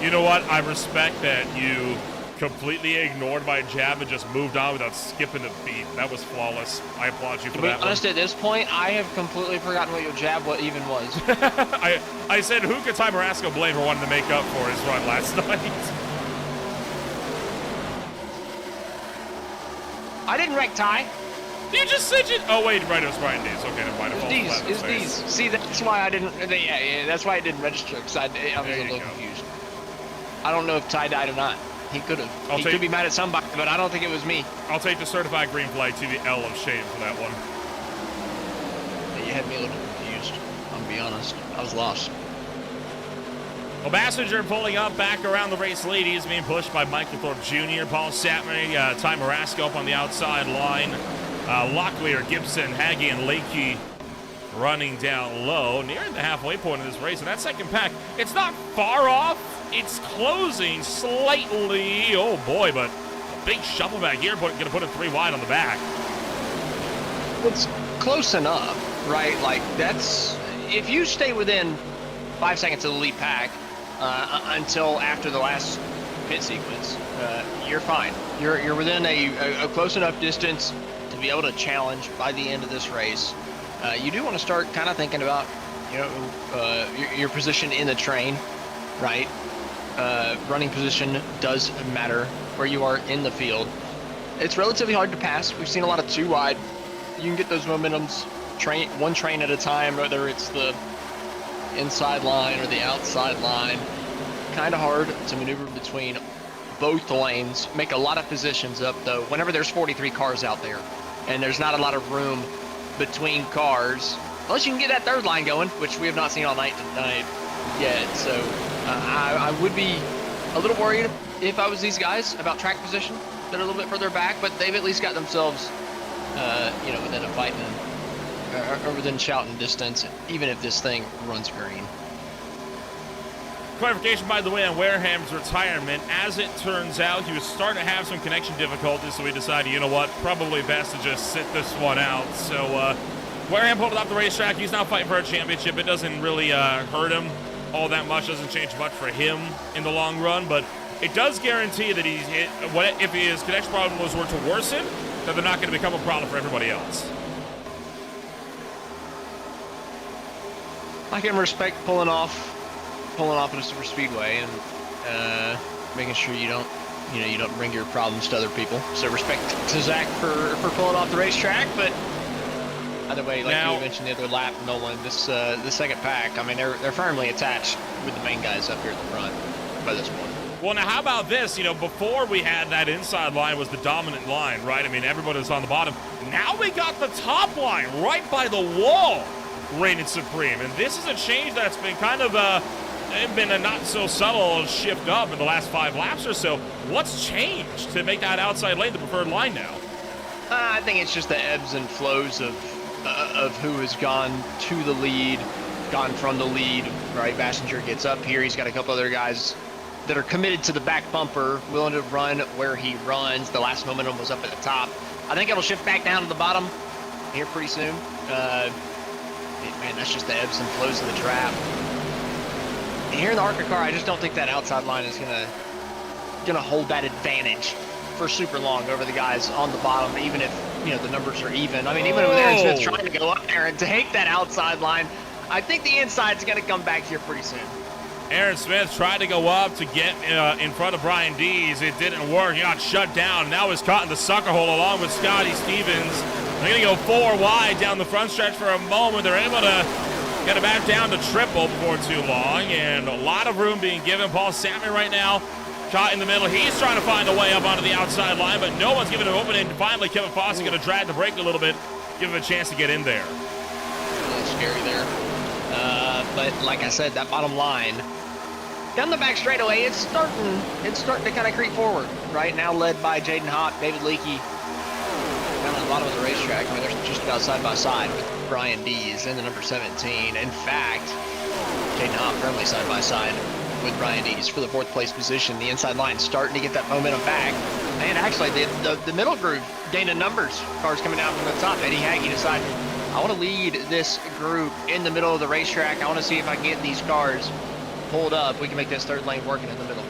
A: You know what? I respect that you completely ignored my jab and just moved on without skipping a beat. That was flawless. I applaud you for that.
C: Honestly, at this point, I have completely forgotten what your jab even was.
A: I said, who could Ty Marasco blame for wanting to make up for his run last night?
C: I didn't wreck Ty.
A: You just said you. Oh wait, right, it was Brian Dees. Okay, never mind.
C: It's Dees. See, that's why I didn't. Yeah, that's why I didn't register, because I was a little confused. I don't know if Ty died or not. He could have. He could be mad at somebody, but I don't think it was me.
A: I'll take the certified green flag to the L of shame for that one.
C: Yeah, you had me a little confused. I'm gonna be honest. I was lost.
A: Well, Bassinger pulling up back around the race lead. He's being pushed by Michael Thorpe Jr., Paul Satmary, Ty Marasco up on the outside line. Locklear, Gibson, Hagge, and Lakey running down low, nearing the halfway point of this race. And that second pack, it's not far off. It's closing slightly. Oh boy, but a big shovel back here, going to put it 3 wide on the back.
C: It's close enough, right? Like, that's, if you stay within 5 seconds of the lead pack until after the last pit sequence, you're fine. You're within a close enough distance to be able to challenge by the end of this race. You do want to start kind of thinking about, you know, your position in the train, right? Running position does matter where you are in the field. It's relatively hard to pass. We've seen a lot of 2 wide. You can get those momentums one train at a time, whether it's the inside line or the outside line. Kind of hard to maneuver between both lanes. Make a lot of positions up, though, whenever there's 43 cars out there and there's not a lot of room between cars, unless you can get that third line going, which we have not seen all night tonight yet. So I would be a little worried if I was these guys about track position. They're a little bit further back, but they've at least got themselves, you know, within a fighting or within shouting distance, even if this thing runs green.
A: Clarification, by the way, on Wareham's retirement. As it turns out, he was starting to have some connection difficulties, so we decided, you know what, probably best to just sit this one out. So Wareham pulled it off the racetrack. He's now fighting for a championship. It doesn't really hurt him all that much. Doesn't change much for him in the long run, but it does guarantee that if his connection problems were to worsen, that they're not going to become a problem for everybody else.
C: I can respect pulling off at a super speedway and making sure you don't bring your problems to other people. So respect to Zach for pulling off the racetrack, but either way, like you mentioned the other lap, Nolan, the second pack, I mean, they're firmly attached with the main guys up here at the front by this point.
A: Well, now how about this? You know, before we had that inside line was the dominant line, right? I mean, everybody was on the bottom. Now we got the top line right by the wall reigning supreme. And this is a change that's been kind of been a not so subtle shift up in the last 5 laps or so. What's changed to make that outside lane the preferred line now?
C: I think it's just the ebbs and flows of who has gone to the lead, gone from the lead, right? Bassinger gets up here. He's got a couple other guys that are committed to the back bumper, willing to run where he runs. The last momentum was up at the top. I think it'll shift back down to the bottom here pretty soon. Man, that's just the ebbs and flows of the trap. And here in the ARCA car, I just don't think that outside line is gonna hold that advantage for super long over the guys on the bottom, even if, you know, the numbers are even. I mean, even with Aaron Smith trying to go up there and take that outside line, I think the inside's going to come back here pretty soon.
A: Aaron Smith tried to go up to get in front of Brian Dees. It didn't work. He got shut down. Now he's caught in the sucker hole along with Scotty Stevens. They're going to go 4 wide down the front stretch for a moment. They're able to get it back down to triple before too long, and a lot of room being given. Paul Sammon right now caught in the middle. He's trying to find a way up onto the outside line, but no one's giving him open, and finally Kevin Foster going to drag the brake a little bit, give him a chance to get in there.
C: Really scary there. But like I said, that bottom line, down the back straightaway, it's starting to kind of creep forward. Right now led by Jaden Hott, David Leakey. Down at the bottom of the racetrack, I mean, they're just about side by side with Brian Dees in the number 17. In fact, Jaden Hott firmly side by side with Brian Dees for the 4th place position. The inside line starting to get that momentum back. And actually, the middle group gained a numbers. Cars coming down from the top. Eddie Hagge decided, I want to lead this group in the middle of the racetrack. I want to see if I can get these cars pulled up. We can make this 3rd lane working in the middle.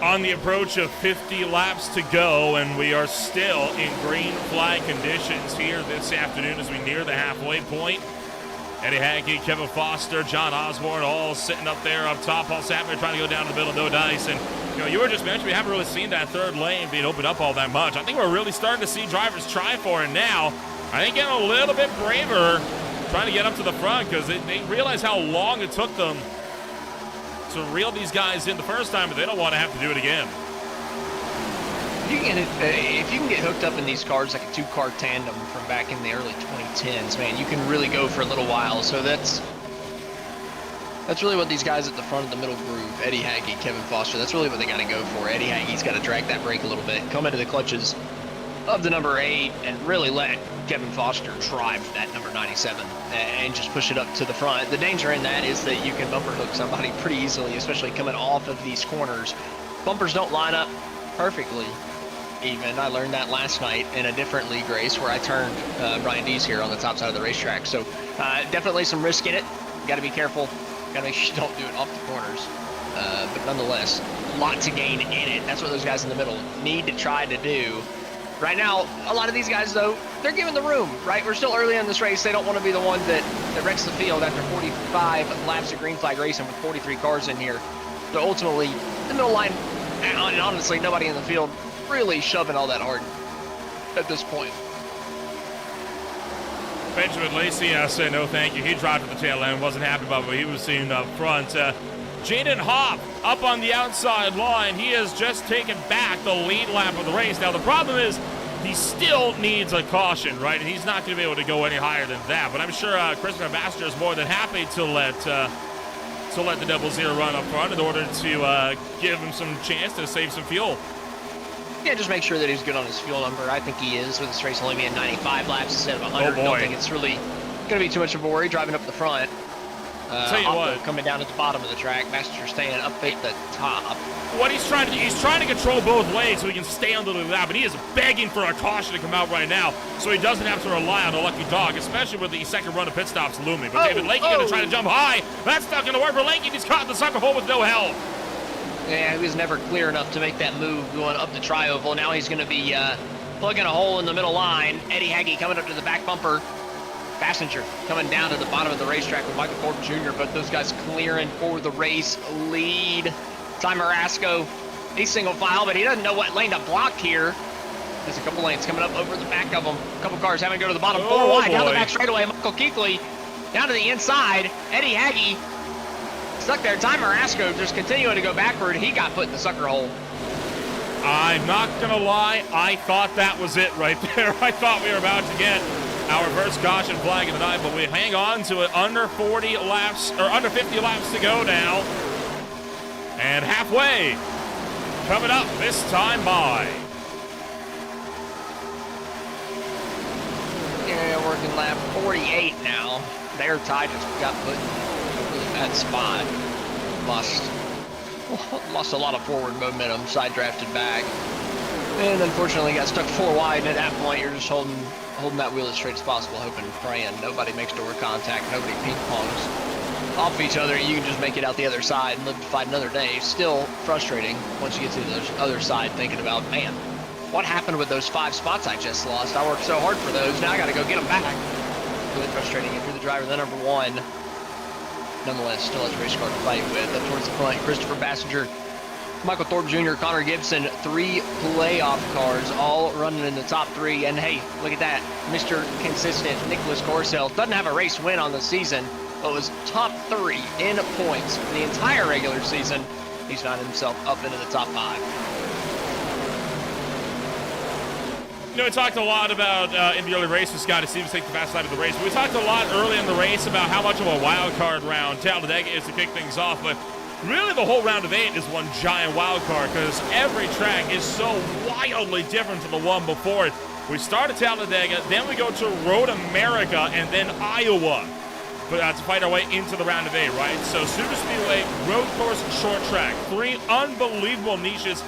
A: On the approach of 50 laps to go, and we are still in green flag conditions here this afternoon as we near the halfway point. Eddie Hagge, Kevin Foster, John Osborne, all sitting up there up top. Paul Sappner trying to go down to the middle, no dice. And you know, you were just mentioning we haven't really seen that 3rd lane being opened up all that much. I think we're really starting to see drivers try for it now. I think getting a little bit braver, trying to get up to the front, because they realize how long it took them to reel these guys in the first time, but they don't want to have to do it again.
C: If you can get hooked up in these cars like a 2-car tandem from back in the early 2010s, man, you can really go for a little while. So that's really what these guys at the front of the middle groove, Eddie Hagge, Kevin Foster, that's really what they got to go for. Eddie Hagge's got to drag that brake a little bit, come into the clutches of the number 8, and really let Kevin Foster drive that number 97 and just push it up to the front. The danger in that is that you can bumper hook somebody pretty easily, especially coming off of these corners. Bumpers don't line up perfectly even. I learned that last night in a different league race where I turned Brian Dees here on the top side of the racetrack. So definitely some risk in it. Got to be careful. Got to make sure you don't do it off the corners. But nonetheless, a lot to gain in it. That's what those guys in the middle need to try to do. Right now, a lot of these guys, though, they're given the room, right? We're still early in this race. They don't want to be the one that wrecks the field after 45 laps of green flag racing with 43 cars in here. So ultimately, the middle line, and honestly, nobody in the field really shoving all that hard at this point.
A: Benjamin Lacey said no thank you. He dropped at the tail end, wasn't happy about what he was seeing up front. Jaden Hopp up on the outside line. He has just taken back the lead lap of the race. Now the problem is he still needs a caution, right? And he's not going to be able to go any higher than that. But I'm sure Chris Ambassador is more than happy to let the Double Zero run up front in order to give him some chance to save some fuel.
C: Yeah, just make sure that he's good on his fuel number. I think he is, with this race only being 95 laps instead of 100.
A: Oh boy.
C: I don't think it's really going to be too much of a worry driving up the front.
A: Tell you what,
C: coming down at the bottom of the track, Master staying up at the top.
A: What he's trying to do, he's trying to control both legs so he can stay under the lap, but he is begging for a caution to come out right now so he doesn't have to rely on a lucky dog, especially with the second run of pit stops looming. But David Lakey going to try to jump high. That's not going to work for Lakey. He's caught in the sucker hole with no help.
C: Yeah, he was never clear enough to make that move going up the tri-oval. Now he's going to be plugging a hole in the middle line. Eddie Hagge coming up to the back bumper. Passenger coming down to the bottom of the racetrack with Michael Ford Jr., but those guys clearing for the race lead. Ty Marasco, he's single file, but he doesn't know what lane to block here. There's a couple lanes coming up over the back of them. A couple cars having to go to the bottom. 4 wide, down the back straightaway. Michael Keekly down to the inside. Eddie Hagge stuck there. Ty Marasco just continuing to go backward. He got put in the sucker hole.
A: I'm not going to lie. I thought that was it right there. I thought we were about to get our first caution flag of the night, but we hang on to it. Under 40 laps, or under 50 laps to go now. And halfway, coming up this time by.
C: Yeah, working lap 48 now. There, Ty just got put in a really bad spot. Lost a lot of forward momentum, side drafted back. And unfortunately got stuck 4 wide, and at that point you're just holding that wheel as straight as possible, hoping, praying nobody makes door contact, nobody ping pongs off each other, and you can just make it out the other side and live to fight another day. Still frustrating once you get to the other side, thinking about, man, what happened with those 5 spots I just lost? I worked so hard for those. Now I got to go get them back. Really frustrating. If you're the driver, the number 1. Nonetheless, still has a race car to fight with. Up towards the front, Christopher Bassinger, Michael Thorpe Jr., Connor Gibson, 3 playoff cars, all running in the top 3. And hey, look at that. Mr. Consistent, Nicholas Corcel, doesn't have a race win on the season, but was top 3 in points for the entire regular season. He's found himself up into the top 5.
A: You know, we talked a lot about in the early races, Scott, it seems to take the fast side of the race. But we talked a lot early in the race about how much of a wild card round Talladega is to kick things off. But really, the whole round of 8 is one giant wild card because every track is so wildly different from the one before it. We start at Talladega, then we go to Road America, and then Iowa. But to fight our way into the round of 8, right? So Superspeedway, road course, short track. 3 unbelievable niches.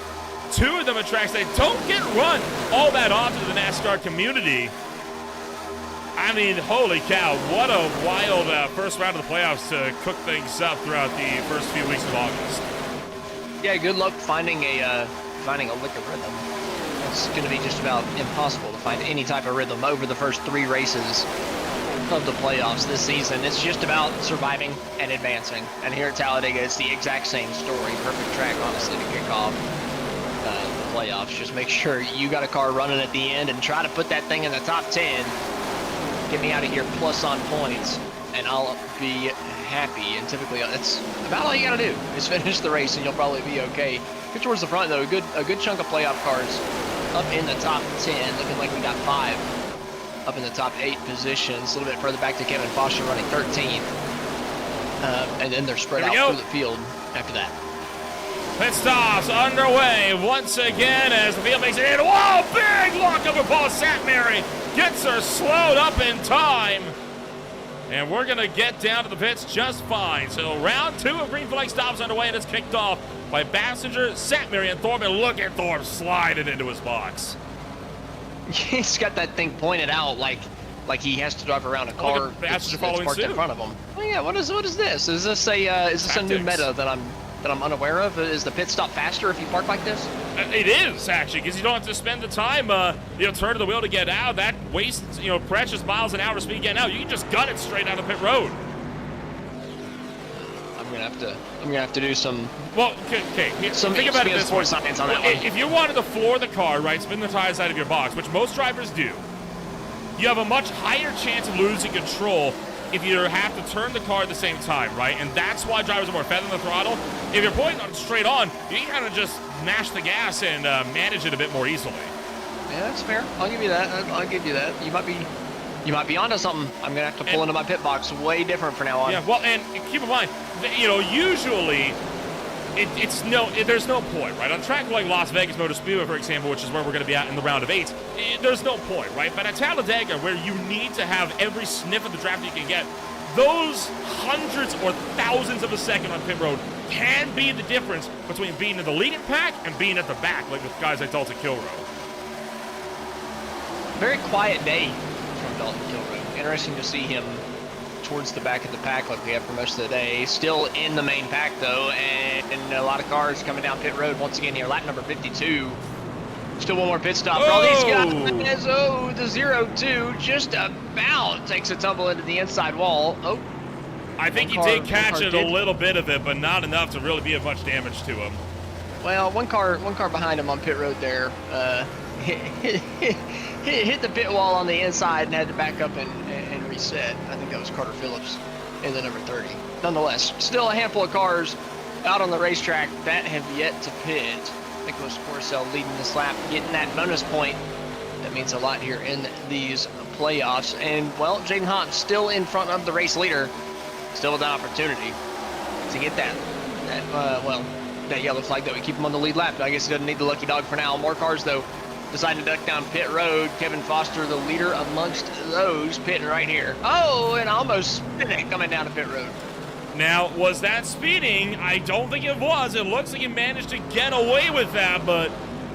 A: 2 of them are tracks that don't get run all that often to the NASCAR community. I mean, holy cow, what a wild first round of the playoffs to cook things up throughout the first few weeks of August.
C: Yeah, good luck finding a lick of rhythm. It's going to be just about impossible to find any type of rhythm over the first 3 races of the playoffs this season. It's just about surviving and advancing. And here at Talladega, it's the exact same story. Perfect track, honestly, to kick off the playoffs. Just make sure you got a car running at the end and try to put that thing in the top 10. Get me out of here plus on points, and I'll be happy. And typically, that's about all you got to do is finish the race, and you'll probably be okay. Get towards the front, though. A good chunk of playoff cars up in the top 10. Looking like we got 5 up in the top 8 positions. A little bit further back to Kevin Foster running 13th. And then they're spread out through the field after that.
A: Pit stops underway once again as the field makes it in. Whoa, big lockup of Paul Satmary. Gets her slowed up in time. And we're going to get down to the pits just fine. So round 2 of green flag stops underway, and it's kicked off by Bassinger, Satmary, and Thorpe. And look at Thorpe sliding into his box.
C: He's got that thing pointed out like he has to drive around a car that's parked in front of him. Oh yeah, what is this? Is this a new meta that I'm unaware of? Is the pit stop faster if you park like this?
A: It is, actually, because you don't have to spend the time, turn to the wheel to get out. That wastes, precious miles an hour speed getting out. You can just gut it straight out of pit road.
C: I'm gonna have to do some.
A: Well, okay. Think about it this way.
C: Science on that one.
A: If you wanted to floor the car, right, spin the tires out of your box, which most drivers do, you have a much higher chance of losing control if you have to turn the car at the same time, right? And that's why drivers are more fed on the throttle. If you're pointing on straight on, you can kind of just mash the gas and manage it a bit more easily.
C: Yeah, that's fair. I'll give you that. You might be onto something. I'm gonna have to pull into my pit box way different from now on.
A: Yeah, well, and keep in mind, usually there's no point, right? On a track like Las Vegas Motor Speedway, for example, which is where we're going to be at in the round of 8, there's no point, right? But at Talladega, where you need to have every sniff of the draft you can get, those hundreds or thousands of a second on pit road can be the difference between being in the leading pack and being at the back, like with guys like Dalton Kilrow.
C: Very quiet day from Dalton Kilrow. Interesting to see him towards the back of the pack like we have for most of the day. Still in the main pack, though, and a lot of cars coming down pit road once again here. Lap number 52. Still one more pit stop for all these guys. Oh, the 0-2 just about takes a tumble into the inside wall. Oh,
A: I think he did catch it, a little bit of it, but not enough to really be of much damage to him.
C: Well, one car behind him on pit road there hit the pit wall on the inside and had to back up and reset. I think that was Carter Phillips in the number 30. Nonetheless, still a handful of cars out on the racetrack that have yet to pit. Nicholas Corcel leading this lap, getting that bonus point. That means a lot here in these playoffs. And, well, Jaden Hahn still in front of the race leader, still with an opportunity to get that yellow flag that we keep him on the lead lap. I guess he doesn't need the lucky dog for now. More cars, though, decide to duck down pit road. Kevin Foster, the leader amongst those, pitting right here. Oh, and almost spinning coming down to pit road.
A: Now, was that speeding? I don't think it was. It looks like he managed to get away with that, but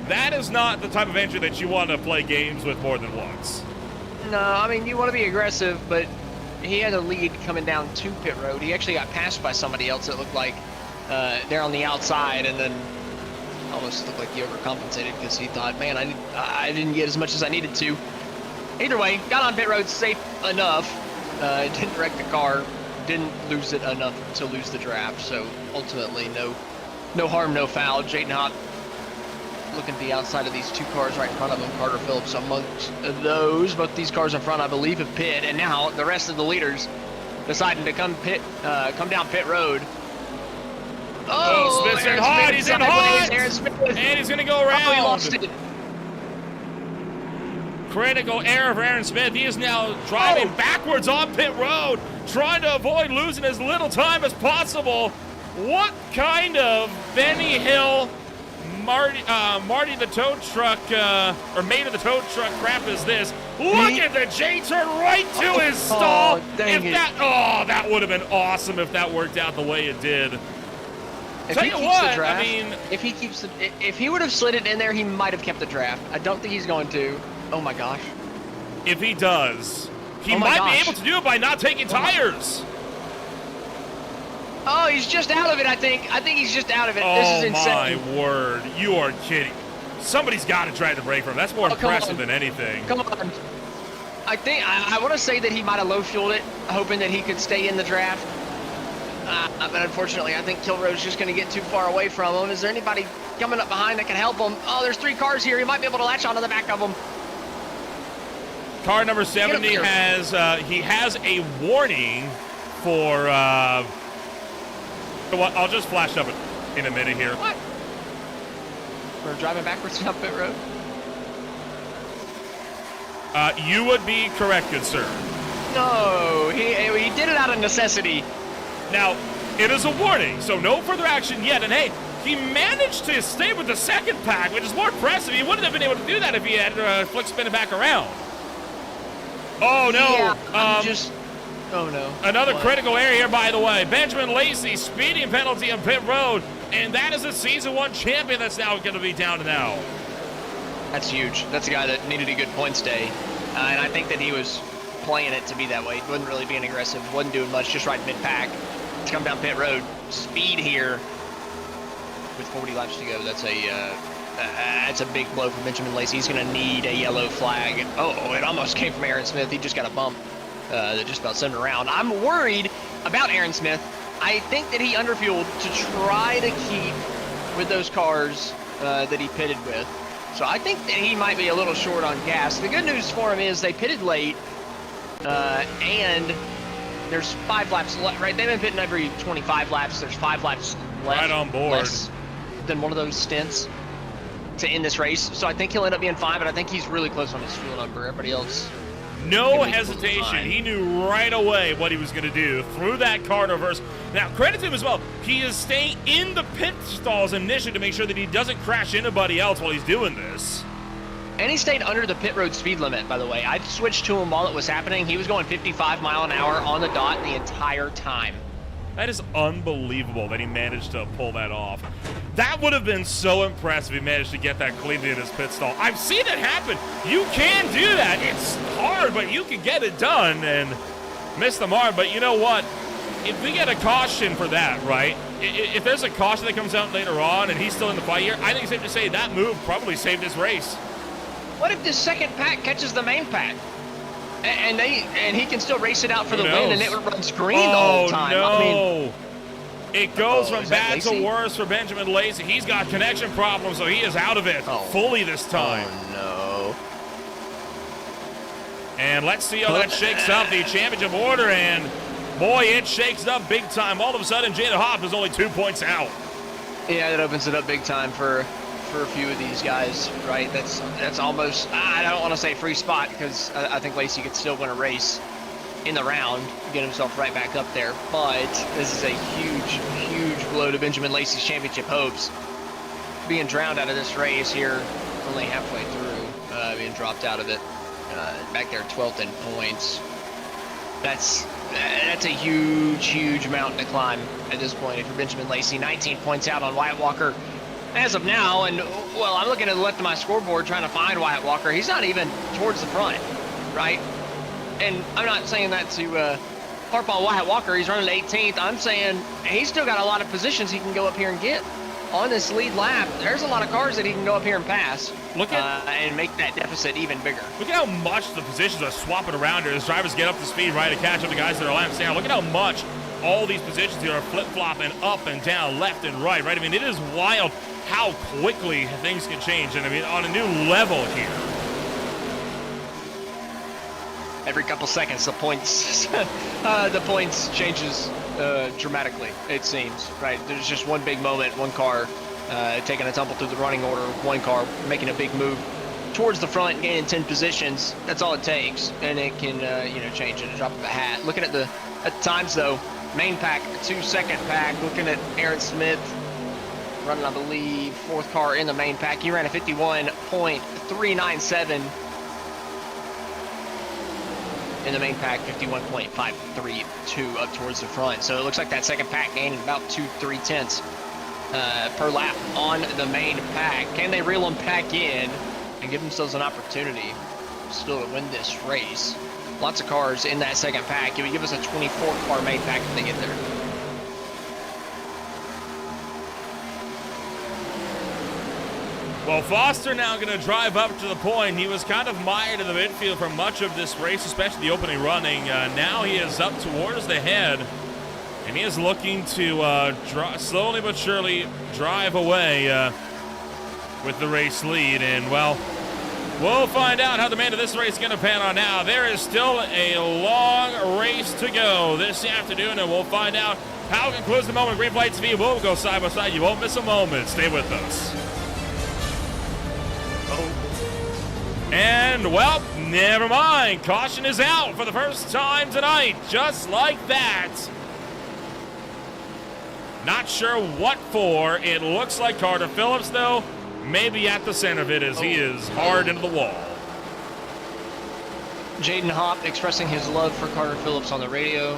A: that is not the type of entry that you want to play games with more than once.
C: No, I mean, you want to be aggressive, but he had a lead coming down to pit road. He actually got passed by somebody else, it looked like, there on the outside, and then almost looked like he overcompensated because he thought, man, I didn't get as much as I needed to. Either way, got on pit road safe enough. Didn't wreck the car, didn't lose it enough to lose the draft. So ultimately, no harm, no foul. Jaden Hop looking at the outside of these two cars right in front of him. Carter Phillips amongst those. Both these cars in front, I believe, have pit, and now the rest of the leaders deciding to come down pit road.
A: Oh, Smith's in hot. He's in hot.
C: Aaron Smith.
A: And he's going to go around.
C: Oh, he lost it.
A: Critical error for Aaron Smith. He is now driving backwards on pit road, trying to avoid losing as little time as possible. What kind of Benny Hill, Marty the tow truck, or mate of the tow truck crap is this? Look at the J-turn right to his stall. That would have been awesome if that worked out the way it did.
C: If
A: Tell
C: he
A: you
C: keeps
A: what,
C: the draft,
A: I mean,
C: if he would have slid it in there, he might have kept the draft. I don't think he's going to. Oh my gosh.
A: If he does, he might be able to do it by not taking tires.
C: Oh, he's just out of it, I think. I think he's just out of it.
A: Oh,
C: this is insane.
A: my word. You are kidding. Somebody's got to try to brake for him. That's more impressive than anything.
C: Come on. I think I want to say that he might have low-fueled it, hoping that he could stay in the draft. But unfortunately, I think Kilroe's just going to get too far away from him. Is there anybody coming up behind that can help him? Oh, there's 3 cars here. He might be able to latch onto the back of them.
A: Car number 70 has he has a warning for. I'll just flash up in a minute here.
C: What? We're driving backwards down pit road.
A: You would be correct, good sir.
C: No, he did it out of necessity.
A: Now, it is a warning, so no further action yet. And hey, he managed to stay with the second pack, which is more impressive. He wouldn't have been able to do that if he had flick spin it back around. Oh no!
C: Yeah, oh no!
A: Another critical error here, by the way. Benjamin Lacey, speeding penalty on pit road, and that is a Season 1 champion that's now going to be down and out.
C: That's huge. That's a guy that needed a good points day, and I think that he was playing it to be that way. He wasn't really being aggressive, wasn't doing much, just right mid-pack. To come down pit road, speed here with 40 laps to go. That's a big blow for Benjamin Lacey. He's going to need a yellow flag. Oh, it almost came from Aaron Smith. He just got a bump that just about sent him around. I'm worried about Aaron Smith. I think that he underfueled to try to keep with those cars that he pitted with. So I think that he might be a little short on gas. The good news for him is they pitted late, and there's 5 laps left, right? They've been pitting every 25 laps. There's 5 laps left.
A: Right on board.
C: Less than one of those stints to end this race. So I think he'll end up being fine, but I think he's really close on his fuel number. Everybody else.
A: No hesitation. He knew right away what he was going to do. Threw that car in reverse. Now, credit to him as well. He is staying in the pit stalls initially to make sure that he doesn't crash anybody else while he's doing this.
C: And he stayed under the pit road speed limit, by the way. I switched to him while it was happening. He was going 55 mile an hour on the dot the entire time.
A: That is unbelievable that he managed to pull that off. That would have been so impressive if he managed to get that cleaned in his pit stall. I've seen it happen. You can do that. It's hard, but you can get it done and miss the mark. But you know what? If we get a caution for that, right? If there's a caution that comes out later on and he's still in the fight here, I think it's safe to say that move probably saved his race.
C: What if the second pack catches the main pack? And he can still race it out for the win, and it runs green the whole time.
A: No.
C: I mean,
A: it goes from bad to worse for Benjamin Lacey. He's got connection problems, so he is out of it fully this time.
C: Oh,
A: no. And let's see how that shakes up the championship order, and boy, it shakes up big time. All of a sudden, Jaden Hop is only 2 points out.
C: Yeah, that opens it up big time for a few of these guys, right? That's almost, I don't want to say free spot, because I think Lacey could still win a race in the round, get himself right back up there. But this is a huge blow to Benjamin Lacey's championship hopes. Being drowned out of this race here, only halfway through, being dropped out of it. Back there 12th in points. That's a huge mountain to climb at this point. If you're Benjamin Lacey, 19 points out on Wyatt Walker as of now, and well, I'm looking at the left of my scoreboard trying to find Wyatt Walker. He's not even towards the front, right? And I'm not saying that to Harpaul Wyatt Walker, he's running 18th. I'm saying he's still got a lot of positions he can go up here and get on this lead lap. There's a lot of cars that he can go up here and pass.
A: Look at
C: and make that deficit even bigger.
A: Look at how much the positions are swapping around here as drivers get up to speed, right, to catch up to guys that are laps down. Look at how much all these positions here are flip-flopping up and down, left and right? I mean, it is wild how quickly things can change, and I mean, on a new level here.
C: Every couple seconds, the points changes dramatically, it seems, right? There's just one big moment, one car taking a tumble through the running order, one car making a big move towards the front, gaining 10 positions. That's all it takes, and it can change in a drop of a hat. Looking at the times though, main pack, 2-second pack. Looking at Aaron Smith running, I believe, 4th car in the main pack. He ran a 51.397 in the main pack, 51.532 up towards the front. So it looks like that second pack gaining about 2-3 tenths per lap on the main pack. Can they reel them back in and give themselves an opportunity still to win this race? Lots of cars in that second pack. It would give us a 24-car main pack if they get there.
A: Well, Foster now going to drive up to the point. He was kind of mired in the midfield for much of this race, especially the opening running. Now he is up towards the head, and he is looking to slowly but surely drive away with the race lead. And, well, we'll find out how the man of this race is going to pan on now. There is still a long race to go this afternoon, and we'll find out how it concludes the moment. Green Flag TV will go side by side. You won't miss a moment. Stay with us. And, well, never mind. Caution is out for the first time tonight, just like that. Not sure what for. It looks like Carter Phillips, though, maybe at the center of it as he is hard into the wall.
C: Jaden Hopp expressing his love for Carter Phillips on the radio.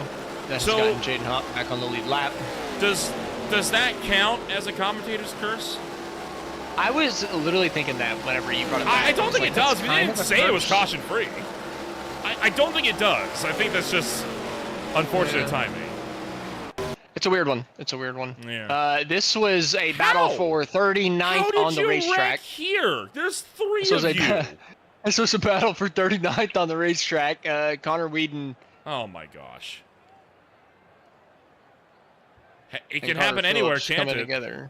C: That's gotten Jaden Hopp back on the lead lap.
A: Does that count as a commentator's curse?
C: I was literally thinking that whenever you brought it back.
A: I don't think it does. We didn't say it was
C: curse.
A: caution-free. I don't think it does. I think that's just unfortunate timing.
C: It's a weird one. It's a weird one.
A: Yeah.
C: This was a battle for 39th on the racetrack.
A: Here? There's three of you.
C: This was a battle for 39th on the racetrack. Connor Whedon.
A: Oh my gosh. It can happen anywhere, can't it?
C: Together.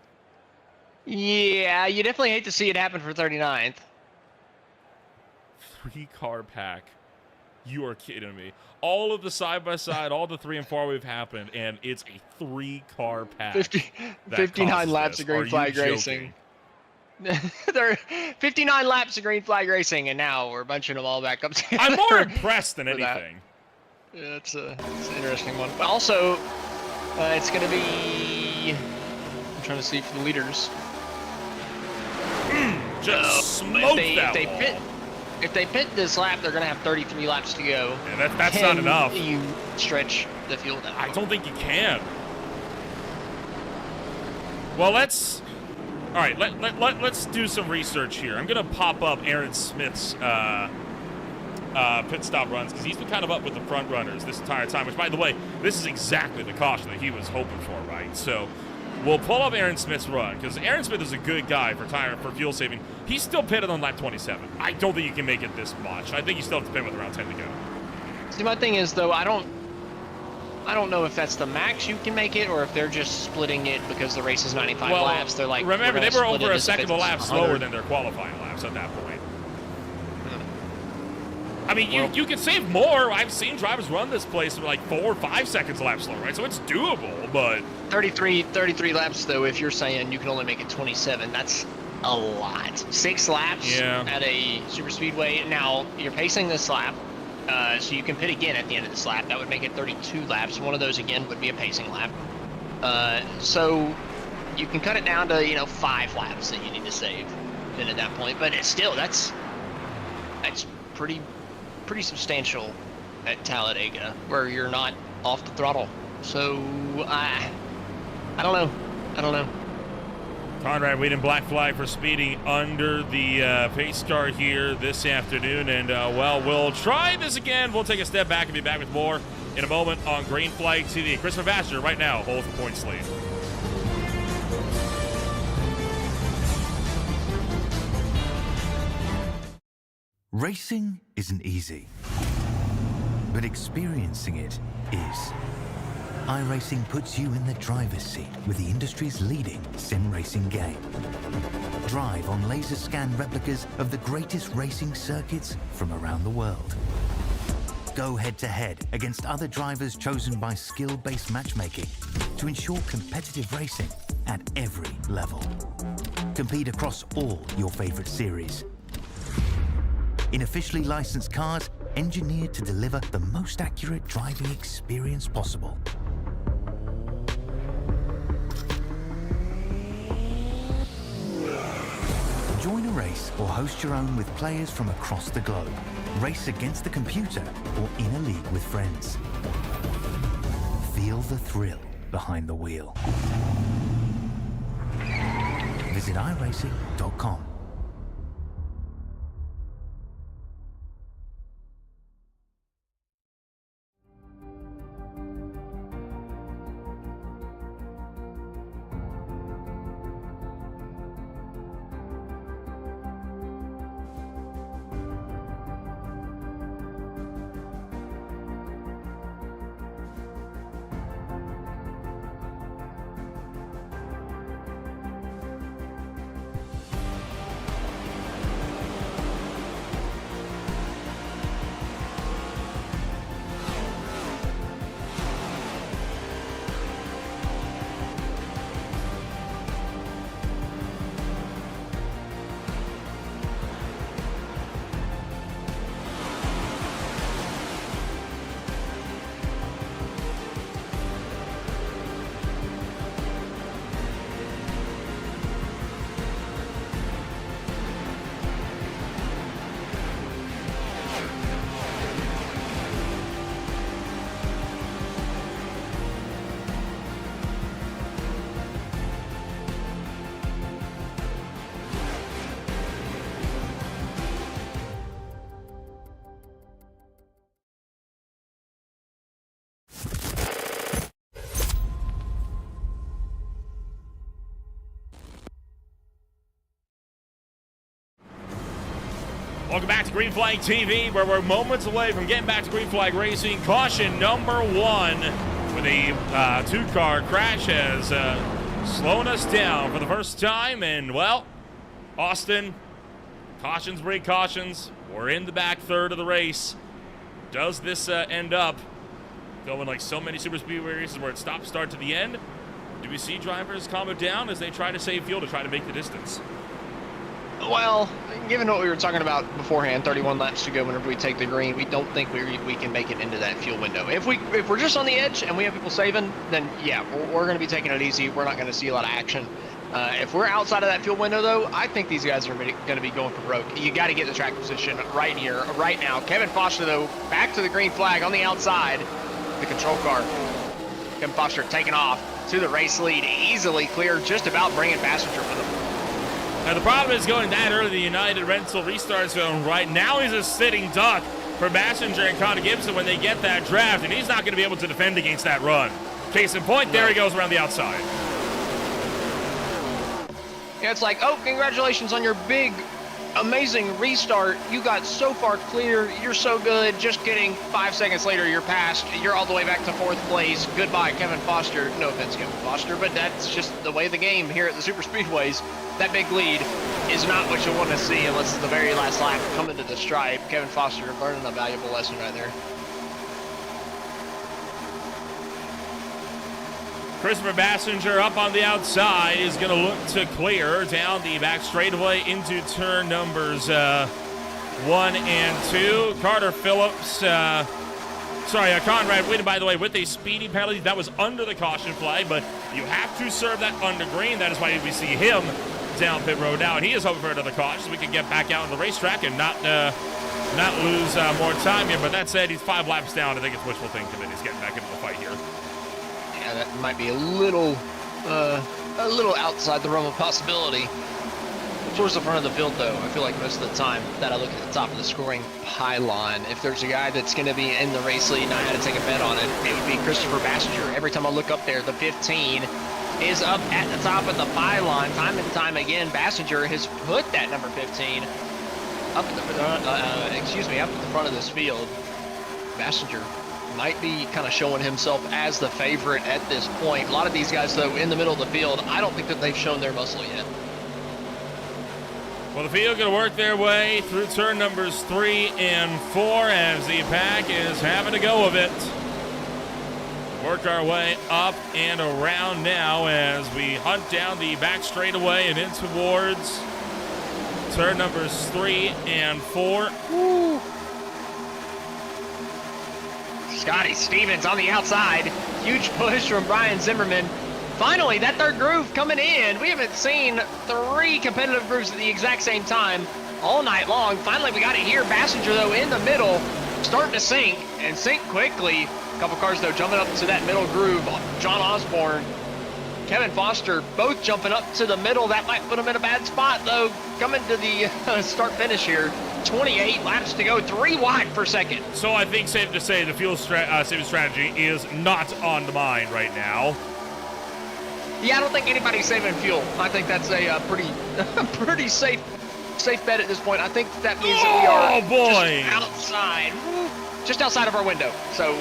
C: Yeah, you definitely hate to see it happen for 39th.
A: 3-car pack. You are kidding me. All of the side-by-side, all the 3 and 4 we've happened, and it's a 3-car pack.
C: 59 laps of green flag racing. There are 59 laps of green flag racing, and now we're bunching them all back up together.
A: I'm more impressed than anything.
C: Yeah, it's an interesting one. But also, it's going to be... I'm trying to see for the leaders.
A: Just smoke that wall.
C: If they pit this lap, they're going to have 33 laps to go.
A: Yeah, that's not enough.
C: You stretch the field out.
A: I don't think you can. Well, let's... All right, let's do some research here. I'm going to pop up Aaron Smith's pit stop runs because he's been kind of up with the front runners this entire time, which, by the way, this is exactly the caution that he was hoping for, right? So we'll pull up Aaron Smith's run because Aaron Smith is a good guy for fuel saving. He's still pitted on lap 27. I don't think you can make it this much. I think you still have to pit with around 10 to go.
C: See, my thing is, though, I don't know if that's the max you can make it or if they're just splitting it because the race is 95 laps. They're like,
A: remember, they were over a second of a lap
C: 100.
A: slower than their qualifying laps at that point. I mean, you can save more. I've seen drivers run this place like 4 or 5 seconds a lap slower, right? So it's doable, but... 33
C: laps, though, if you're saying you can only make it 27, that's a lot. 6 laps at a super speedway. Now, you're pacing this lap, so you can pit again at the end of this lap. That would make it 32 laps. One of those, again, would be a pacing lap. So you can cut it down to, 5 laps that you need to save then at that point. But it's still, that's pretty substantial at Talladega, where you're not off the throttle. So I don't know.
A: Conrad Whedon black flag for speeding under the pace car here this afternoon, and well, we'll try this again. We'll take a step back and be back with more in a moment on Green Flag TV. Christopher Vasher right now holds the points lead.
D: Racing isn't easy, but experiencing it is. iRacing puts you in the driver's seat with the industry's leading sim racing game. Drive on laser scan replicas of the greatest racing circuits from around the world. Go head-to-head against other drivers chosen by skill-based matchmaking to ensure competitive racing at every level. Compete across all your favorite series. In officially licensed cars, engineered to deliver the most accurate driving experience possible. Join a race or host your own with players from across the globe. Race against the computer or in a league with friends. Feel the thrill behind the wheel. Visit iRacing.com.
A: Welcome back to Green Flag TV, where we're moments away from getting back to Green Flag Racing. Caution number 1 with a two-car crash has slowing us down for the first time. And, well, Austin, cautions breed cautions. We're in the back third of the race. Does this end up going like so many Superspeedway races where it stops, start to the end? Do we see drivers calm it down as they try to save fuel to try to make the distance?
C: Well, given what we were talking about beforehand, 31 laps to go whenever we take the green, we don't think we can make it into that fuel window. If we're just on the edge and we have people saving, then yeah, we're going to be taking it easy. We're not going to see a lot of action. If we're outside of that fuel window, though, I think these guys are going to be going for broke. You got to get the track position right here, right now. Kevin Foster, though, back to the green flag on the outside. The control car. Kevin Foster taking off to the race lead, easily clear, just about bringing passenger with him.
A: Now, the problem is going that early, the United Rental restart zone right now. He's a sitting duck for Bassinger and Connor Gibson when they get that draft, and he's not going to be able to defend against that run. Case in point, there he goes around the outside.
C: Yeah, it's like, oh, congratulations on your big, amazing restart. You got so far clear. You're so good. Just kidding. 5 seconds later, you're passed. You're all the way back to 4th place. Goodbye, Kevin Foster. No offense, Kevin Foster, but that's just the way of the game here at the Superspeedways. That big lead is not what you want to see unless it's the very last lap coming to the stripe. Kevin Foster learning a valuable lesson right there.
A: Christopher Bassinger up on the outside is going to look to clear down the back straightaway into turn numbers 1 and 2. Carter Phillips, Conrad Whitten, by the way, with a speeding penalty. That was under the caution flag, but you have to serve that under green. That is why we see him down pit road now, and he is hoping for another caution so we can get back out on the racetrack and not lose more time here. But that said, he's 5 laps down. I think it's wishful thinking that he's getting back into the fight here.
C: Yeah, that might be a little outside the realm of possibility. towards the front of the field, though, I feel like most of the time that I look at the top of the scoring pylon, if there's a guy that's going to be in the race lead and I had to take a bet on it, it would be Christopher Bassinger. Every time I look up there, the 15 is up at the top of the pylon. Time and time again, Bassinger has put that number 15 up at the up at the front of this field. Bassinger might be kind of showing himself as the favorite at this point. A lot of these guys, though, in the middle of the field, I don't think that they've shown their muscle yet.
A: Well, the field going to work their way through turn numbers 3 and 4 as the pack is having a go of it. Work our way up and around now as we hunt down the back straightaway and in towards turn numbers 3 and 4.
C: Woo. Scotty Stevens on the outside. Huge push from Brian Zimmerman. Finally, that third groove coming in. We haven't seen 3 competitive grooves at the exact same time all night long. Finally, we got it here. Bassinger, though, in the middle, starting to sink, and sink quickly. A couple cars, though, jumping up to that middle groove. John Osborne, Kevin Foster, both jumping up to the middle. That might put them in a bad spot, though, coming to the start-finish here. 28 laps to go, 3 wide per second.
A: So I think safe to say the fuel saving strategy is not on the mind right now.
C: Yeah, I don't think anybody's saving fuel. I think that's a pretty safe bet at this point. I think that means that we are just outside of our window. So,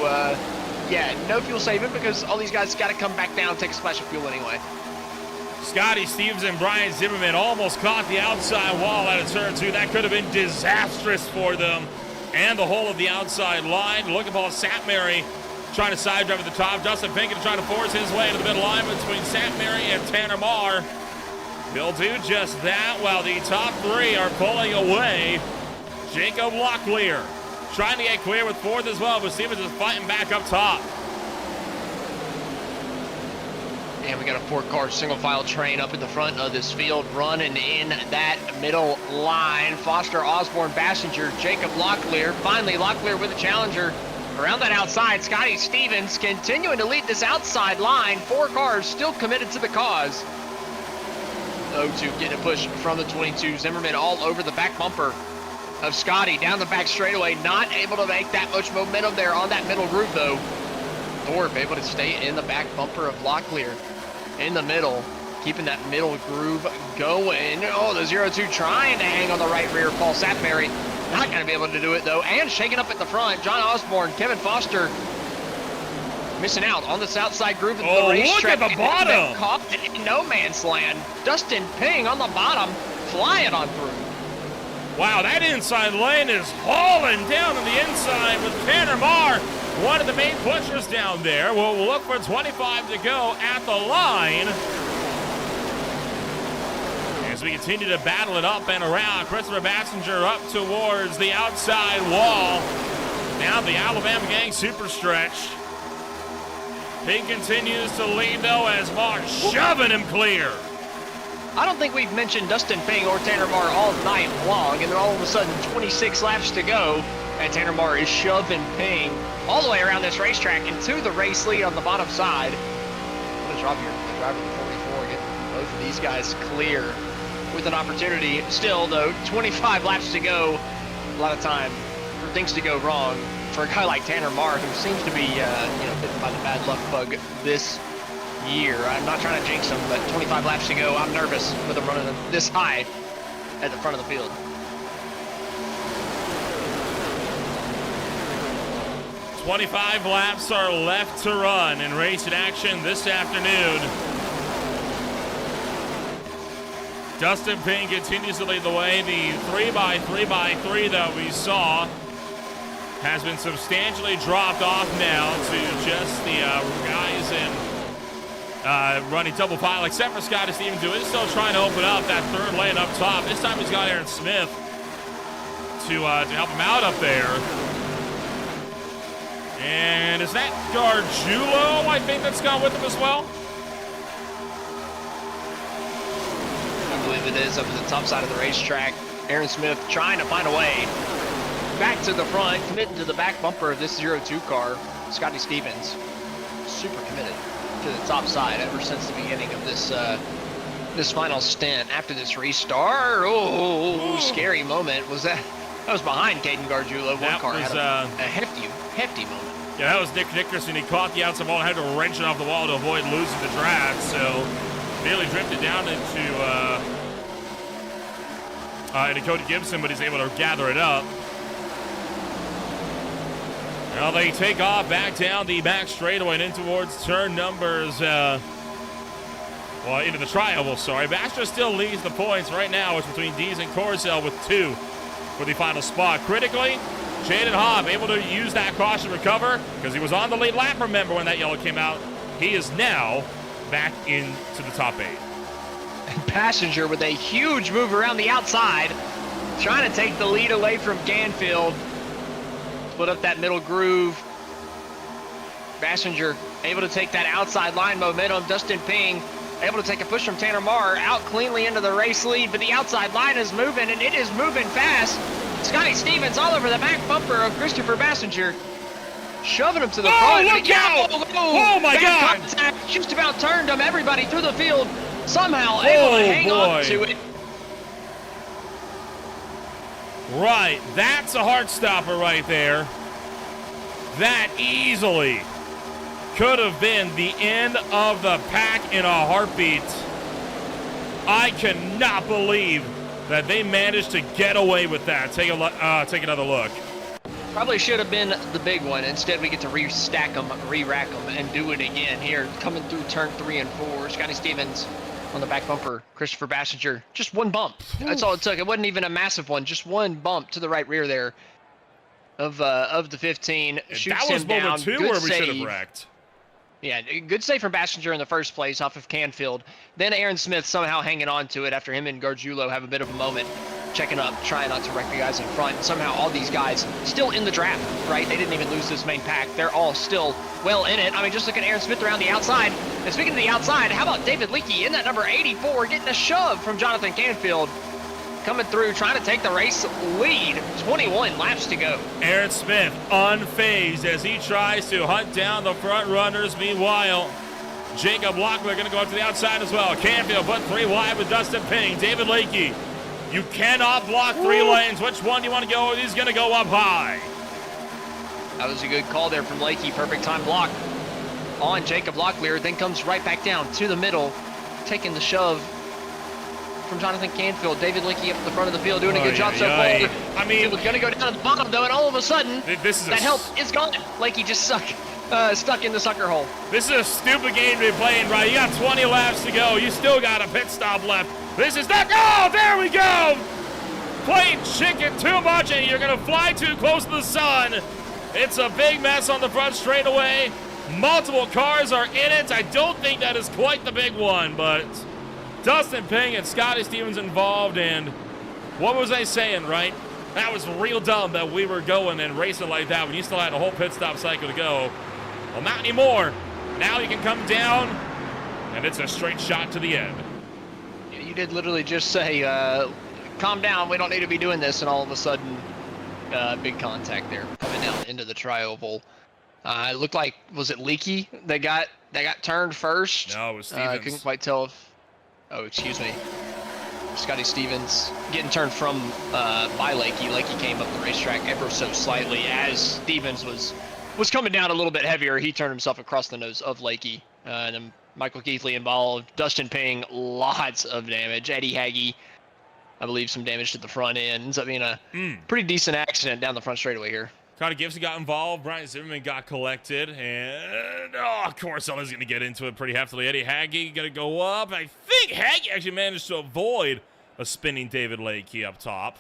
C: yeah, no fuel saving because all these guys got to come back down and take a splash of fuel anyway.
A: Scotty Stevens and Brian Zimmerman almost caught the outside wall out of turn 2. That could have been disastrous for them and the whole of the outside line. Look at Paul Satmary trying to side drive at the top. Dustin Pinkett trying to force his way into the middle line between Satmary and Tanner Marr. He'll do just that while the top 3 are pulling away. Jacob Locklear trying to get clear with 4th as well, but Stevens is fighting back up top.
C: And we got a 4-car single file train up at the front of this field running in that middle line. Foster, Osborne, Bassinger, Jacob Locklear. Finally, Locklear with a challenger around that outside. Scotty Stevens continuing to lead this outside line. 4 cars still committed to the cause. 0-2 getting a push from the 22. Zimmerman all over the back bumper of Scotty down the back straightaway. Not able to make that much momentum there on that middle groove, though. Thorpe able to stay in the back bumper of Locklear in the middle, keeping that middle groove going. Oh, the 0-2 trying to hang on the right rear. Paul Satmary not going to be able to do it, though, and shaking up at the front. John Osborne, Kevin Foster missing out on this outside groove of the racetrack.
A: Look at the bottom.
C: Caught in no man's land. Dustin Ping on the bottom, flying on through.
A: Wow, that inside lane is hauling down on the inside with Tanner Marr, one of the main pushers down there. We'll look for 25 to go at the line. As we continue to battle it up and around, Christopher Bassinger up towards the outside wall. Now the Alabama gang super stretch. He continues to lead, though, as Marr shoving him clear.
C: I don't think we've mentioned Dustin Ping or Tanner Marr all night long, and then all of a sudden 26 laps to go, and Tanner Marr is shoving Ping all the way around this racetrack into the race lead on the bottom side. What a job here, the driver of the 44, getting both of these guys clear with an opportunity. Still, though, 25 laps to go. A lot of time for things to go wrong for a guy like Tanner Marr, who seems to be bitten by the bad luck bug this year. I'm not trying to jinx him, but 25 laps to go. I'm nervous with him running this high at the front of the field.
A: "25 laps are left to run in race in action this afternoon. Dustin Ping continues to lead the way. The 3x3x3 that we saw has been substantially dropped off now to just the guys in running double file, except for Scotty Stevens, who is still trying to open up that third lane up top. This time he's got Aaron Smith to help him out up there. And is that Gargiulo, I think, that's gone with him as well?
C: I believe it is up at the top side of the racetrack. Aaron Smith trying to find a way back to the front, committing to the back bumper of this 0-2 car. Scotty Stevens, super committed to the top side ever since the beginning of this this final stint after this restart. Oh, scary moment. Was that was behind Caden Gargiulo. One car had a hefty moment.
A: Yeah, that was Nick Nickerson. He caught the outside wall and had to wrench it off the wall to avoid losing the draft. So nearly drifted down into Cody Gibson, but he's able to gather it up. Now they take off back down the back straightaway and in towards turn numbers, into the tri-oval, sorry. Bastra still leads the points right now. It's between Dees and Corcel with 2 for the final spot. Critically, Jaden Hobb able to use that caution recover because he was on the lead lap, remember, when that yellow came out. He is now back into the top 8.
C: And Passenger with a huge move around the outside, trying to take the lead away from Canfield. Split up that middle groove. Passenger able to take that outside line momentum. Dustin Ping able to take a push from Tanner Marr out cleanly into the race lead, but the outside line is moving, and it is moving fast. Scotty Stevens all over the back bumper of Christopher Passenger, shoving him to the front.
A: Look out! Oh my God!
C: Contact, just about turned him. Everybody through the field, somehow able to hang on to it.
A: Right, that's a heart stopper right there. That easily could have been the end of the pack in a heartbeat. I cannot believe that they managed to get away with that. Take another look.
C: Probably should have been the big one. Instead, we get to re-stack them, re-rack them, and do it again here. Coming through turn 3 and 4. Scotty Stevens on the back bumper. Christopher Passenger, just one bump. That's all it took. It wasn't even a massive one. Just one bump to the right rear there of the 15. Shoots
A: that was
C: him down.
A: moment 2
C: Good
A: where we
C: save.
A: should have wrecked.
C: Yeah, good save from Passenger in the first place off of Canfield. Then Aaron Smith somehow hanging on to it after him and Gargiulo have a bit of a moment. Checking up, trying not to wreck the guys in front. Somehow all these guys still in the draft, right? They didn't even lose this main pack. They're all still well in it. I mean, just look at Aaron Smith around the outside. And speaking of the outside, how about David Leakey in that number 84 getting a shove from Jonathan Canfield? Coming through, trying to take the race lead. 21 laps to go.
A: Aaron Smith unfazed as he tries to hunt down the front runners. Meanwhile, Jacob Locklear going to go up to the outside as well. Canfield put 3 wide with Dustin Ping. David Leakey, you cannot block 3 lanes. Which one do you want to go with? He's going to go up high.
C: That was a good call there from Leakey. Perfect time block on Jacob Locklear. Then comes right back down to the middle, taking the shove from Jonathan Canfield. David Leakey up the front of the field doing a good job so far. I mean, it's going to go down to the bottom though, and all of a sudden, that help is gone. Leakey just stuck in the sucker hole.
A: This is a stupid game to be playing, right? You got 20 laps to go. You still got a pit stop left. This is not. Oh, there we go. Playing chicken too much, and you're going to fly too close to the sun. It's a big mess on the front straightaway. Multiple cars are in it. I don't think that is quite the big one, but Dustin Ping and Scotty Stevens involved, and what was I saying, right? That was real dumb that we were going and racing like that when you still had a whole pit stop cycle to go. Well, not anymore. Now you can come down, and it's a straight shot to the end.
C: Yeah, you did literally just say, calm down, we don't need to be doing this, and all of a sudden, big contact there coming down into the tri-oval. It looked like, was it Leakey that got turned first?
A: No, it was Stevens.
C: I couldn't quite tell if, oh, excuse me. Scotty Stevens getting turned from by Leakey. Leakey came up the racetrack ever so slightly as Stevens was coming down a little bit heavier. He turned himself across the nose of Leakey. And then Michael Keithley involved. Dustin Ping, lots of damage. Eddie Hagee, I believe some damage to the front end. Ends up being a pretty decent accident down the front straightaway here.
A: Connor Gibson got involved. Brian Zimmerman got collected. And, of course, Ella's going to get into it pretty heftily. Eddie Hagee going to go up. I think Hagee actually managed to avoid a spinning David Leakey up top.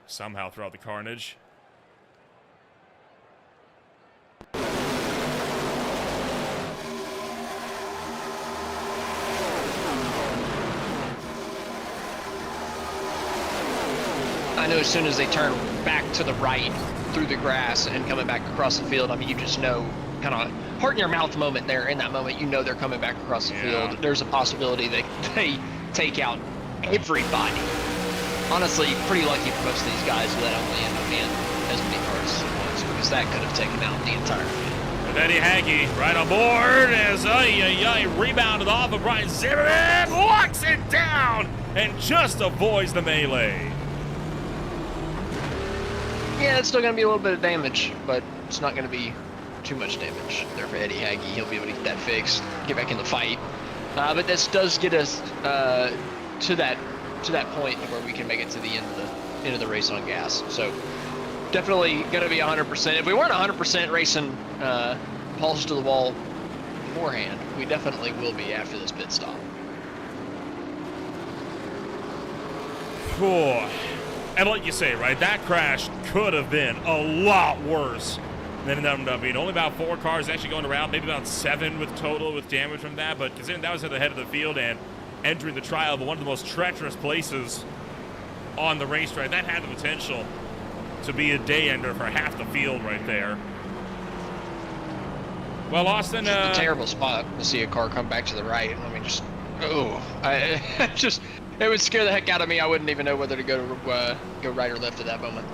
A: Somehow throughout the carnage.
C: I know as soon as they turn back to the right through the grass and coming back across the field, I mean, you just know, kind of heart in your mouth moment there. In that moment, you know they're coming back across the field. There's a possibility that they take out everybody. Honestly, pretty lucky for most of these guys that only end up being as many cars as it was, because that could have taken out the entire field.
A: Eddie Hagee right on board as rebounded off of Brian Zimmerman, locks it down, and just avoids the melee.
C: Yeah, it's still going to be a little bit of damage, but it's not going to be too much damage there for Eddie Hagee. He'll be able to get that fixed, get back in the fight. But this does get us to that point where we can make it to the end of the race on gas. So definitely going to be 100%. If we weren't 100% racing balls to the wall beforehand, we definitely will be after this pit stop.
A: Cool. And like you say, right, that crash could have been a lot worse than it ended up being. Only about 4 cars actually going around, maybe about 7 with total with damage from that. But considering that was at the head of the field and entering the trial, but one of the most treacherous places on the racetrack, that had the potential to be a day ender for half the field right there. Well, Austin,
C: just a terrible spot to see a car come back to the right. I mean, just it would scare the heck out of me. I wouldn't even know whether to go right or left at that moment.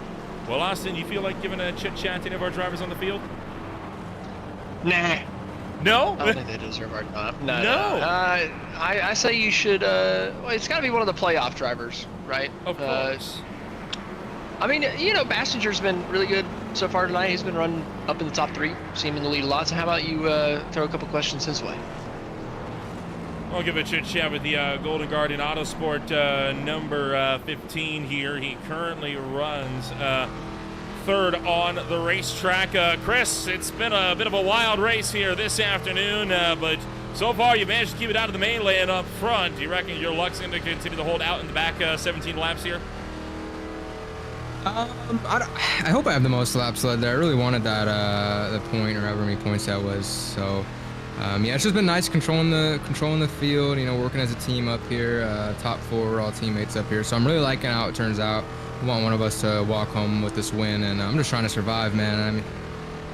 A: Well, Austin, you feel like giving a chit-chat to any of our drivers on the field?
C: Nah.
A: No?
C: I don't think they deserve our time. No. I say you should. Well, it's got to be one of the playoff drivers, right?
A: Of course.
C: I mean, you know, Bassinger's been really good so far tonight. He's been running up in the top 3. See him in the lead a lot. So how about you throw a couple questions his way?
A: I'll give a chit chat with the Golden Guardian Autosport number 15 here. He currently runs 3rd on the racetrack. Chris, it's been a bit of a wild race here this afternoon, but so far you managed to keep it out of the main lane up front. Do you reckon your luck's going to continue to hold out in the back 17 laps here?
E: I hope I have the most laps led there. I really wanted that the point or however many points that was. So yeah, it's just been nice controlling the field. You know, working as a team up here. Top 4, we're all teammates up here. So I'm really liking how it turns out. I want one of us to walk home with this win, and I'm just trying to survive, man. I mean,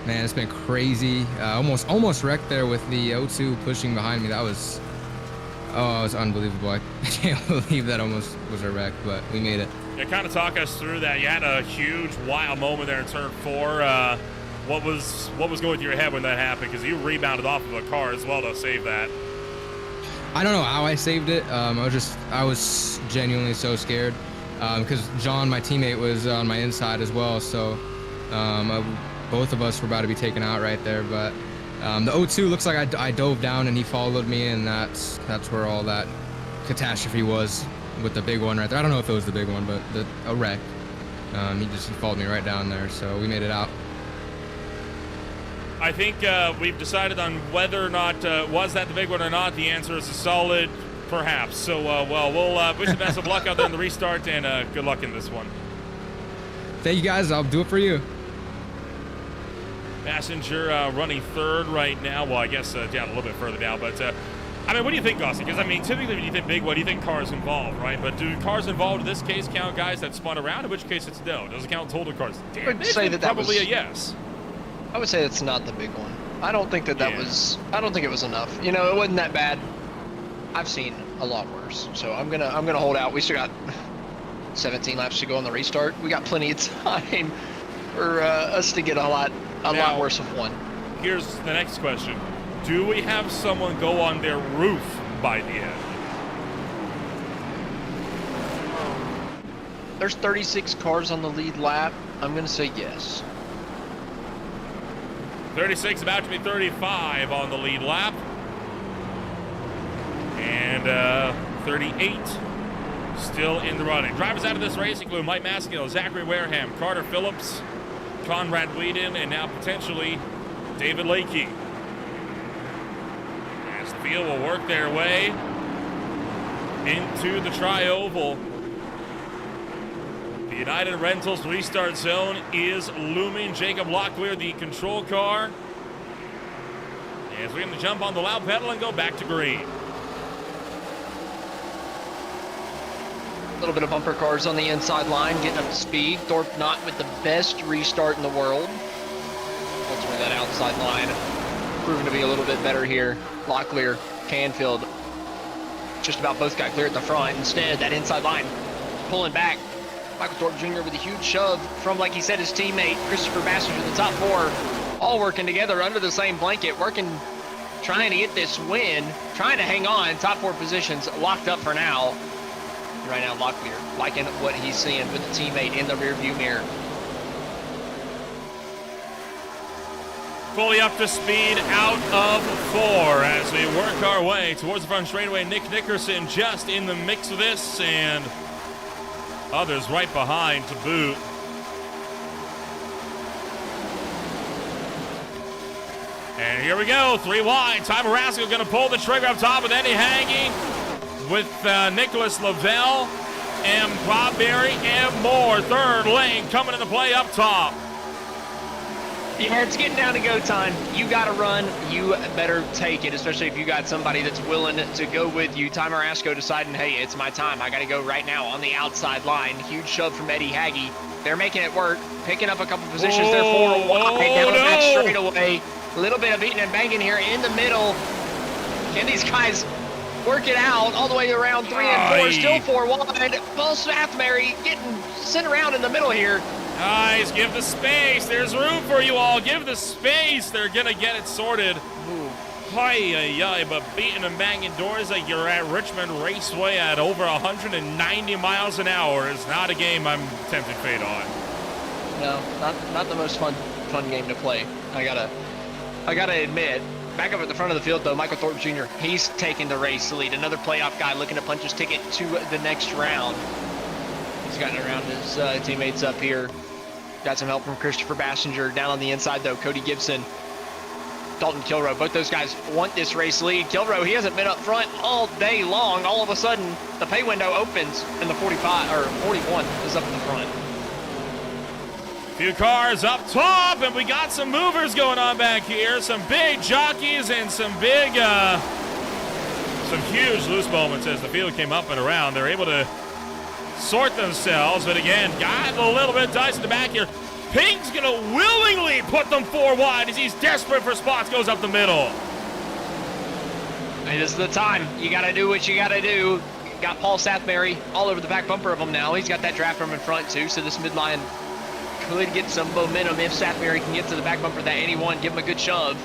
E: man, it's been crazy. Almost wrecked there with the O2 pushing behind me. That was, it was unbelievable. I can't believe that almost was a wreck, but we made it.
A: Yeah, kind of talk us through that. You had a huge, wild moment there in turn 4. What was going through your head when that happened? Because you rebounded off of a car as well to save that.
E: I don't know how I saved it. I was genuinely so scared because John, my teammate, was on my inside as well. So both of us were about to be taken out right there. But the O2 looks like I dove down and he followed me, and that's where all that catastrophe was with the big one right there. I don't know if it was the big one, but a wreck. He followed me right down there, so we made it out.
A: I think we've decided on whether or not was that the big one or not. The answer is a solid perhaps. So, well, we'll wish the best of luck out there in the restart, and good luck in this one.
E: Thank you, guys. I'll do it for you.
A: Bassinger running 3rd right now. Well, I guess down a little bit further down, but I mean, what do you think, Austin? Because, I mean, typically when you think big one, you think cars involved, right? But do cars involved in this case count guys that spun around, in which case it's no. Does it count total cars? Damn,
C: I would say that
A: probably
C: was
A: a yes.
C: I would say it's not the big one. I don't think that was. I don't think it was enough. You know, it wasn't that bad. I've seen a lot worse. So I'm gonna hold out. We still got 17 laps to go on the restart. We got plenty of time for us to get a lot worse of one.
A: Here's the next question: do we have someone go on their roof by the end?
C: There's 36 cars on the lead lap. I'm gonna say yes.
A: 36 about to be 35 on the lead lap. And 38 still in the running. Drivers out of this race include Mike Maskill, Zachary Wareham, Carter Phillips, Conrad Whedon, and now potentially David Lakey. As the field will work their way into the tri-oval. The United Rentals restart zone is looming. Jacob Locklear, the control car, as we're going to jump on the loud pedal and go back to green.
C: A little bit of bumper cars on the inside line, getting up to speed. Thorpe not with the best restart in the world. Ultimately, that outside line proving to be a little bit better here. Locklear, Canfield, just about both got clear at the front. Instead, that inside line pulling back. Michael Thorpe Jr. with a huge shove from, like he said, his teammate, Christopher Bassinger, the top 4. all working together under the same blanket, trying to get this win, trying to hang on. Top 4 positions locked up for now. Right now, Locklear liking what he's seeing with the teammate in the rearview mirror.
A: Fully up to speed out of 4 as we work our way towards the front straightaway. Nick Nickerson just in the mix of this, and others right behind to boot. And here we go, 3 wide. Ty Marasco going to pull the trigger up top with Eddie Hagee, with Nicholas Lavelle and Bob Berry and more. Third lane coming into play up top.
C: Yeah, it's getting down to go time. You got to run. You better take it, especially if you got somebody that's willing to go with you. Ty Marasco deciding, hey, it's my time. I got to go right now on the outside line. Huge shove from Eddie Hagee. They're making it work, picking up a couple positions. They're 4 wide down that straightaway. A little bit of beating and banging here in the middle. Can these guys work it out all the way around 3 and 4? Still 4 wide. Paul Strathmary getting sent around in the middle here.
A: Guys, give the space. There's room for you all. Give the space. They're going to get it sorted. But beating and banging doors like you're at Richmond Raceway at over 190 miles an hour is not a game I'm tempted fate on.
C: No, not the most fun game to play. I gotta admit. Back up at the front of the field, though, Michael Thorpe Jr., he's taking the race lead. Another playoff guy looking to punch his ticket to the next round. He's gotten around his teammates up here. Got some help from Christopher Bassinger. Down on the inside, though, Cody Gibson, Dalton Kilroe. Both those guys want this race lead. Kilroe, he hasn't been up front all day long. All of a sudden, the pay window opens, and the 45 or 41 is up in the front.
A: Few cars up top, and we got some movers going on back here. Some big jockeys and some big, some huge loose moments as the field came up and around. They're able to sort themselves, but again, got a little bit dicey in the back here. Pink's gonna willingly put them 4 wide as he's desperate for spots, goes up the middle.
C: Hey, this is the time. You gotta do what you gotta do. Got Paul Strathmary all over the back bumper of him now. He's got that draft from in front too, so this midline could get some momentum if Strathmary can get to the back bumper of that 81, give him a good shove.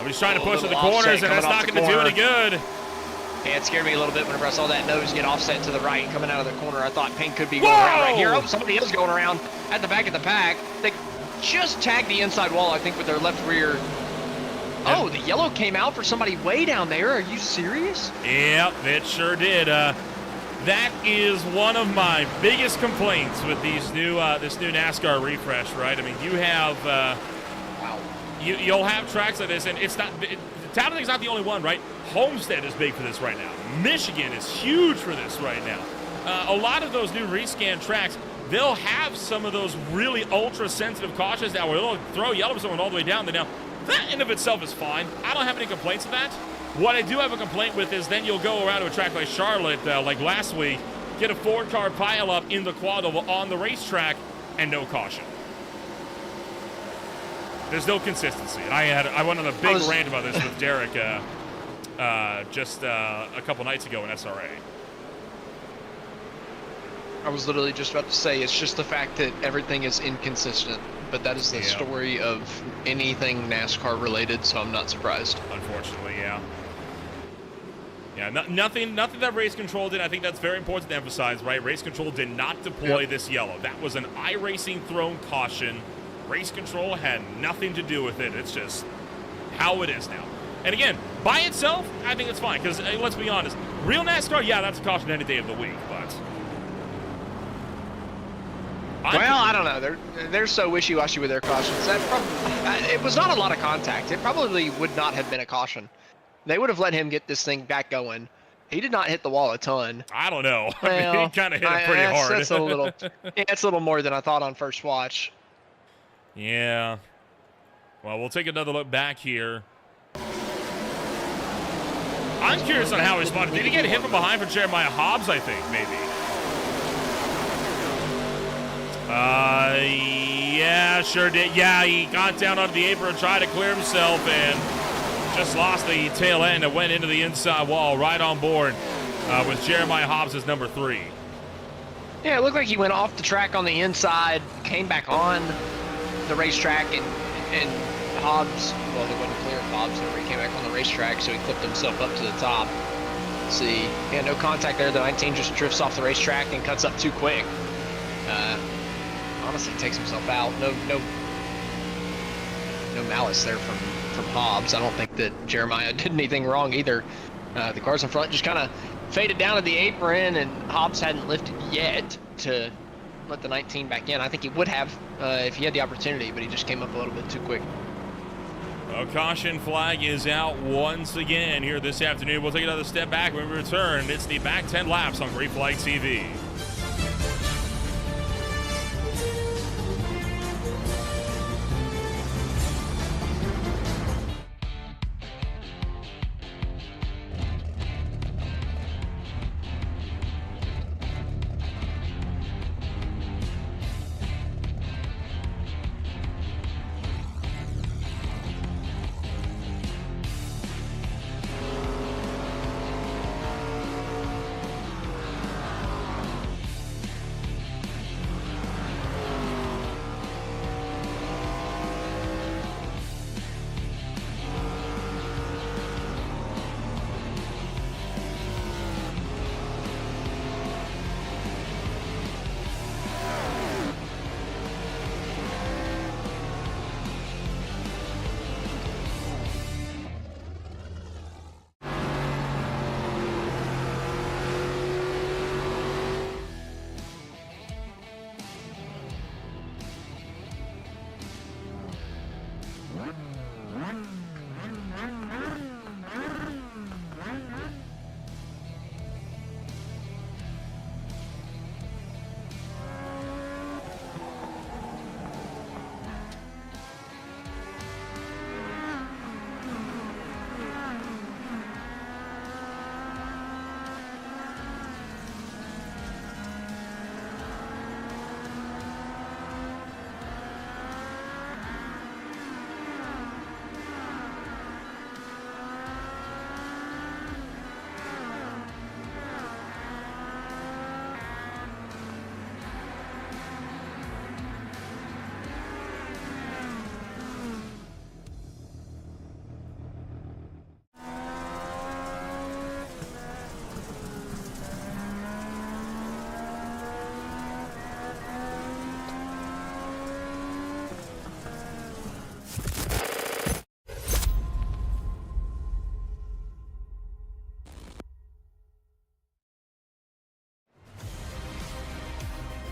A: He's trying to push to the corners, and that's not going to do any good.
C: Yeah, it scared me a little bit whenever I saw that nose get offset to the right coming out of the corner. I thought Payne could be going around right here. Oh, somebody else going around at the back of the pack. They just tagged the inside wall, I think, with their left rear. Oh, the yellow came out for somebody way down there. Are you serious?
A: Yep, it sure did. That is one of my biggest complaints with these new this new NASCAR refresh, right? I mean, you have you'll have tracks like this, and it's not. Talladega's not the only one, right? Homestead is big for this right now. Michigan is huge for this right now. A lot of those new rescan tracks, they'll have some of those really ultra-sensitive cautions now where they'll throw yellow for someone all the way down. Now, that in of itself is fine. I don't have any complaints with that. What I do have a complaint with is then you'll go around to a track like Charlotte, like last week, get a four-car pileup in the quad oval on the racetrack, and no caution. There's no consistency. And I went on a big rant about this with Derek just a couple nights ago in SRA.
C: I was literally just about to say, it's just the fact that everything is inconsistent. But that is the story of anything NASCAR related, so I'm not surprised.
A: Unfortunately, yeah. Yeah, nothing that Race Control did. I think that's very important to emphasize, right? Race Control did not deploy this yellow. That was an iRacing thrown caution. Race Control had nothing to do with it. It's just how it is now. And again, by itself, I think it's fine. Because let's be honest, real NASCAR, yeah, that's a caution any day of the week. But
C: well, I don't know. They're so wishy-washy with their cautions. It was not a lot of contact. It probably would not have been a caution. They would have let him get this thing back going. He did not hit the wall a ton.
A: I don't know.
C: Well,
A: I mean, he kind of hit it pretty hard.
C: That's a little. It's a little more than I thought on first watch.
A: Yeah. Well, we'll take another look back here. I'm curious on how he responded. Did he get hit from behind for Jeremiah Hobbs, I think, maybe? Yeah, sure did. Yeah, he got down onto the apron, tried to clear himself, and just lost the tail end and went into the inside wall right on board with Jeremiah Hobbs as number 3.
C: Yeah, it looked like he went off the track on the inside, came back on. the racetrack, and Hobbs, well, they wouldn't clear Hobbs whenever he came back on the racetrack, so he clipped himself up to the top. See, yeah, no contact there. The 19 just drifts off the racetrack and cuts up too quick. Honestly, takes himself out. No malice there from Hobbs. I don't think that Jeremiah did anything wrong either. The cars in front just kind of faded down to the apron, and Hobbs hadn't lifted yet to let the 19 back in. I think he would have if he had the opportunity, but he just came up a little bit too quick.
A: A caution flag is out once again here this afternoon. We'll take another step back when we return. It's the back 10 laps on Green Flag TV.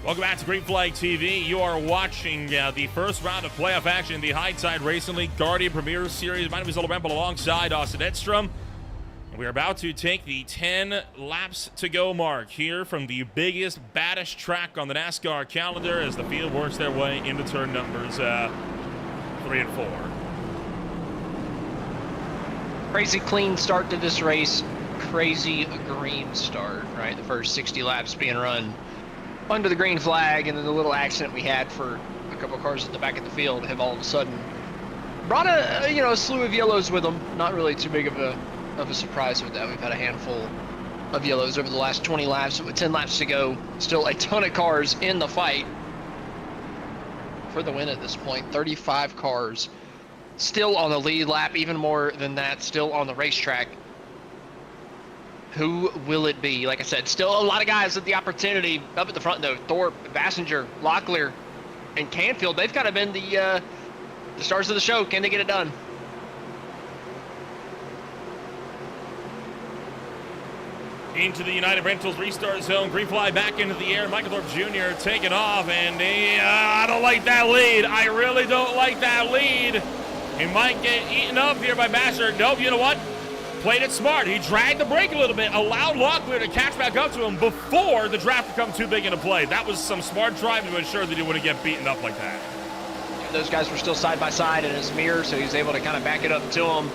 A: Welcome back to Green Flag TV. You are watching the first round of playoff action in the High-Tide Racing League Guardian Premier Series. My name is Little Ramble alongside Austin Edstrom. And we are about to take the 10 laps to go mark here from the biggest, baddest track on the NASCAR calendar as the field works their way into turn numbers 3 and 4.
C: Crazy clean start to this race. Crazy green start, right? The first 60 laps being run under the green flag, and then the little accident we had for a couple of cars at the back of the field have all of a sudden brought a slew of yellows with them. Not really too big of a surprise with that. We've had a handful of yellows over the last 20 laps, but with 10 laps to go, still a ton of cars in the fight for the win at this point. 35 cars still on the lead lap, even more than that, still on the racetrack. Who will it be? Like I said, still a lot of guys with the opportunity up at the front, though. Thorpe, Bassinger, Locklear, and Canfield, they've kind of been the stars of the show. Can they get it done?
A: Into the United Rentals restart zone. Green flag back into the air. Michael Thorpe Jr. taking off, and I don't like that lead. I really don't like that lead. He might get eaten up here by Bassinger. Nope, you know what? Played it smart. He dragged the brake a little bit, allowed Locklear to catch back up to him before the draft become too big into play. That was some smart driving to ensure that he wouldn't get beaten up like that.
C: Those guys were still side by side in his mirror, so he was able to kind of back it up to him.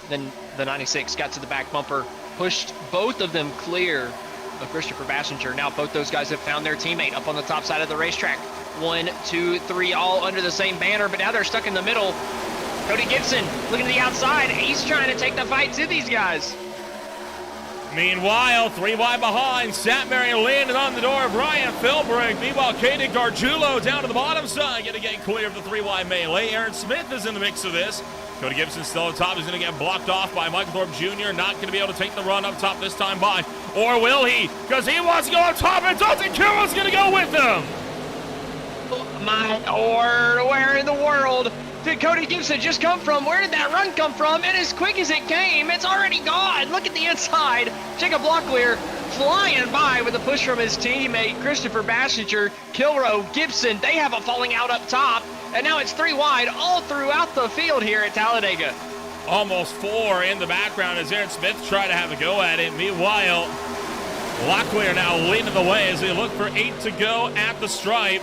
C: Then the 96 got to the back bumper, pushed both of them clear of Christopher Bassinger. Now both those guys have found their teammate up on the top side of the racetrack. 1, 2, 3, all under the same banner, but now they're stuck in the middle. Cody Gibson looking to the outside. He's trying to take the fight to these guys.
A: Meanwhile, 3 wide behind. Satmary landed on the door of Ryan Philbrick. Meanwhile, Kaden Gargiulo down to the bottom side, going to get clear of the 3 wide melee. Aaron Smith is in the mix of this. Cody Gibson still up top. He's going to get blocked off by Michael Thorpe Jr. Not going to be able to take the run up top this time by. Or will he? Because he wants to go up top, and Dalton Kiro's going to go with him.
C: My lord, where in the world did Cody Gibson just come from? Where did that run come from? And as quick as it came, it's already gone. Look at the inside. Jacob Locklear flying by with a push from his teammate, Christopher Bassinger, Kilroe, Gibson. They have a falling out up top. And now it's 3 wide all throughout the field here at Talladega.
A: Almost 4 in the background as Aaron Smith tried to have a go at it. Meanwhile, Locklear now leading the way as they look for 8 to go at the stripe.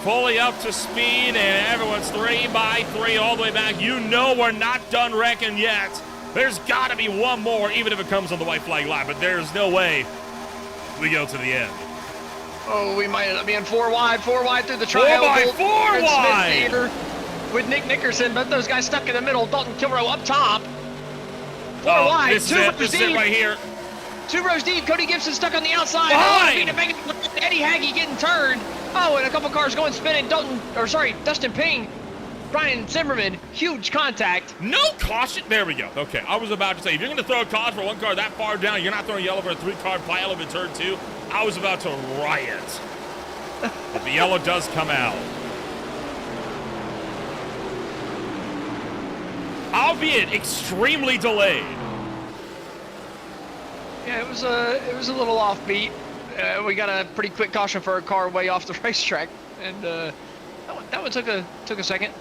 A: Fully up to speed, and everyone's 3 by 3 all the way back. You know we're not done wrecking yet. There's got to be one more, even if it comes on the white flag line, but there's no way we go to the end.
C: Oh, we might end up being 4 wide through the trial.
A: 4 by 4 wide!
C: Smith with Nick Nickerson, but those guys stuck in the middle. Dalton Kilroe up top. 4 wide,
A: this is it right here.
C: 2 rows deep. Cody Gibson stuck on the outside.
A: Behind!
C: Eddie Haggy getting turned. Oh, and a couple cars going spinning. Dustin Ping, Brian Zimmerman, huge contact.
A: No caution. There we go. Okay, I was about to say, if you're going to throw a caution for one car that far down, you're not throwing yellow for a 3-car pile in turn 2. I was about to riot. But the yellow does come out. Albeit extremely delayed.
C: Yeah, it was a little offbeat. We got a pretty quick caution for a car way off the racetrack, and that one took a second.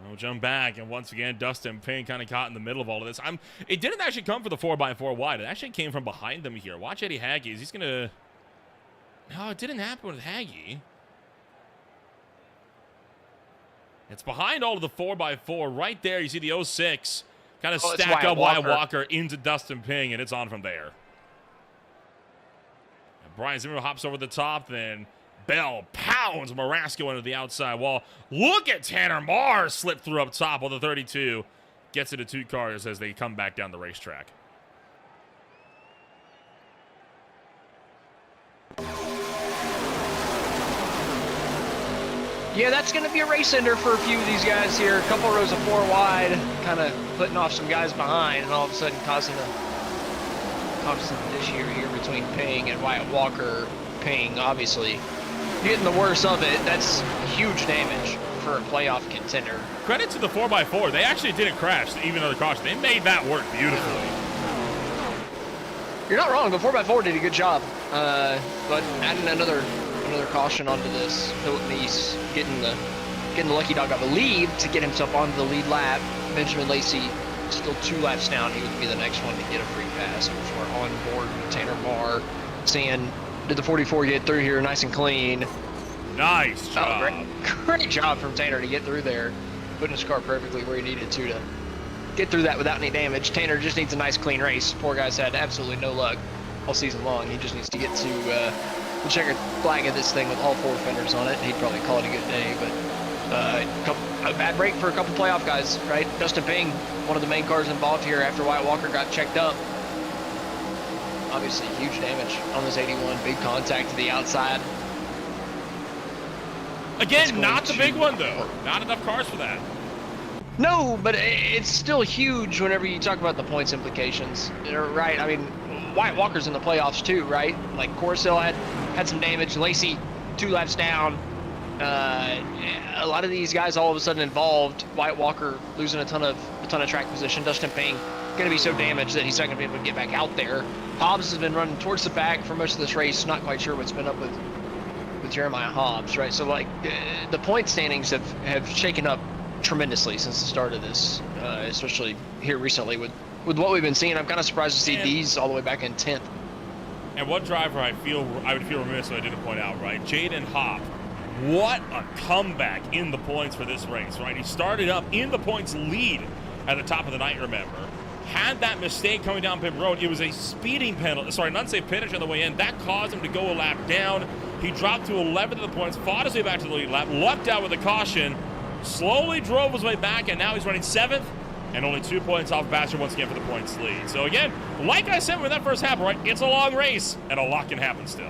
A: We'll jump back, and once again, Dustin Payne kind of caught in the middle of all of this. It didn't actually come for the 4x4 wide. It actually came from behind them here. Watch Eddie Haggy. He's going to... No, it didn't happen with Haggy. It's behind all of the 4x4. Right there, you see the 06 kind of stack up Wyatt Walker into Dustin Ping, and it's on from there. And Brian Zimmerman hops over the top, then Bell pounds Marasco into the outside wall. Look at Tanner Mars slip through up top while the 32 gets into 2 cars as they come back down the racetrack.
C: Yeah, that's going to be a race ender for a few of these guys here. A couple rows of 4 wide, kind of putting off some guys behind, and all of a sudden causing this year here between Ping and Wyatt Walker. Ping, obviously, getting the worst of it. That's huge damage for a playoff contender.
A: Credit to the 4x4. They actually didn't crash, even though the caution. They made that work beautifully.
C: You're not wrong. The 4x4 did a good job. But adding another caution onto this, Philip Meese getting the lucky dog, I believe, to get himself onto the lead lap. Benjamin Lacey still 2 laps down. He would be the next one to get a free pass. Which we're on board with Tanner Marr. Seeing, did the 44 get through here nice and clean?
A: Nice job.
C: Oh, great job from Tanner to get through there, putting his car perfectly where he needed to get through that without any damage. Tanner just needs a nice clean race. Poor guy's had absolutely no luck all season long. He just needs to get to the checkered flag of this thing with all 4 fenders on it. He'd probably call it a good day, but a bad break for a couple playoff guys, right? Dustin Ping, one of the main cars involved here after Wyatt Walker got checked up. Obviously, huge damage on this 81. Big contact to the outside.
A: Again, not the big one, though. Not enough cars for that.
C: No, but it's still huge whenever you talk about the points implications, right? I mean, Wyatt Walker's in the playoffs too, right? Like Corsill had some damage. Lacey 2 laps down. A lot of these guys all of a sudden involved. Wyatt Walker losing a ton of track position. Dustin Ping going to be so damaged that he's not going to be able to get back out there. Hobbs has been running towards the back for most of this race. Not quite sure what's been up with Jeremiah Hobbs, right? So like the point standings have shaken up tremendously since the start of this, especially here recently with what we've been seeing. I'm kind of surprised to see these all the way back in 10th.
A: And one driver I would feel remiss if I didn't point out, right? Jaden Hopp. What a comeback in the points for this race, right? He started up in the points lead at the top of the night, remember. had that mistake coming down pit road. It was a speeding penalty. Sorry, an unsafe penalty on the way in. That caused him to go a lap down. He dropped to 11th of the points, fought his way back to the lead lap, lucked out with a caution, slowly drove his way back, and now he's running 7th and only 2 points off Bastard once again for the points lead. So again, like I said when that first happened, right, it's a long race, and a lot can happen still.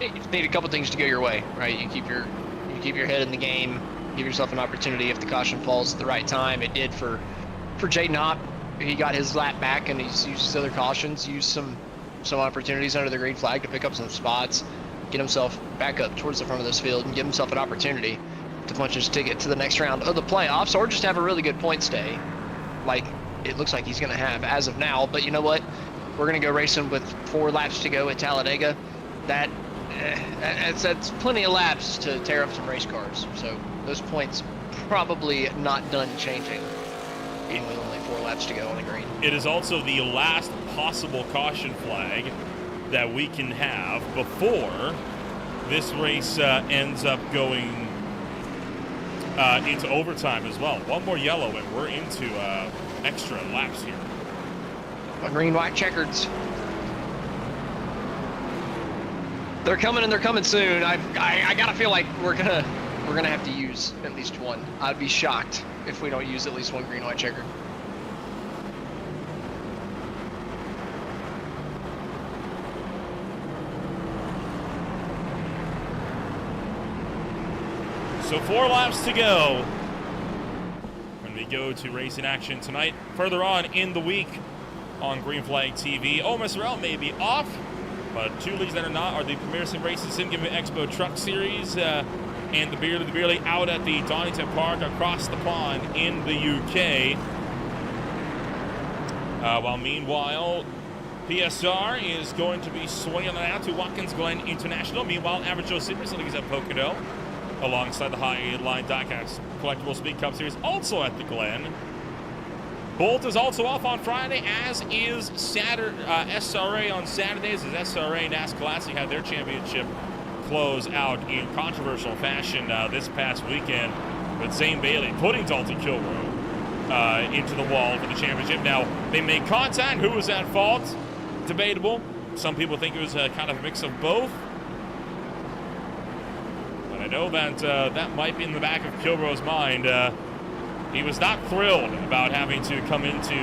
C: You need a couple things to go your way, right? You keep your head in the game, give yourself an opportunity if the caution falls at the right time. It did for Jaden Hopp. He got his lap back, and he's used his other cautions, used some opportunities under the green flag to pick up some spots, get himself back up towards the front of this field, and give himself an opportunity to punch his ticket to the next round of the playoffs, or just have a really good point stay, like it looks like he's going to have as of now. But you know what? We're going to go racing with 4 laps to go at Talladega. That's plenty of laps to tear up some race cars. So those points probably not done changing, even with only 4 laps to go on the green.
A: It is also the last possible caution flag that we can have before this race ends up going into overtime as well. One more yellow and we're into extra laps here.
C: Green, white, checkers. They're coming, and they're coming soon. I gotta feel like we're gonna have to use at least one. I'd be shocked if we don't use at least one green, white, checker.
A: So 4 laps to go when we go to racing action tonight. Further on in the week on Green Flag TV, OMSRL may be off, but 2 leagues that are not are the Premier Sim Racing Sim Cam Expo Truck Series and the Beard of the Beerley out at the Donington Park across the pond in the UK. While meanwhile, PSR is going to be swinging on out to Watkins Glen International. Meanwhile, Average Joe Super League is at Pocono, alongside the High Line Diecast Collectible Speed Cup Series, also at the Glen. Bolt is also off on Friday, as is SRA on Saturdays, as SRA NAS Classic had their championship close out in controversial fashion this past weekend, with Zane Bailey putting Dalton Kilroy into the wall for the championship. Now, they made contact. Who was at fault? Debatable. Some people think it was kind of a mix of both. I know that that might be in the back of Kilroy's mind. He was not thrilled about having to come into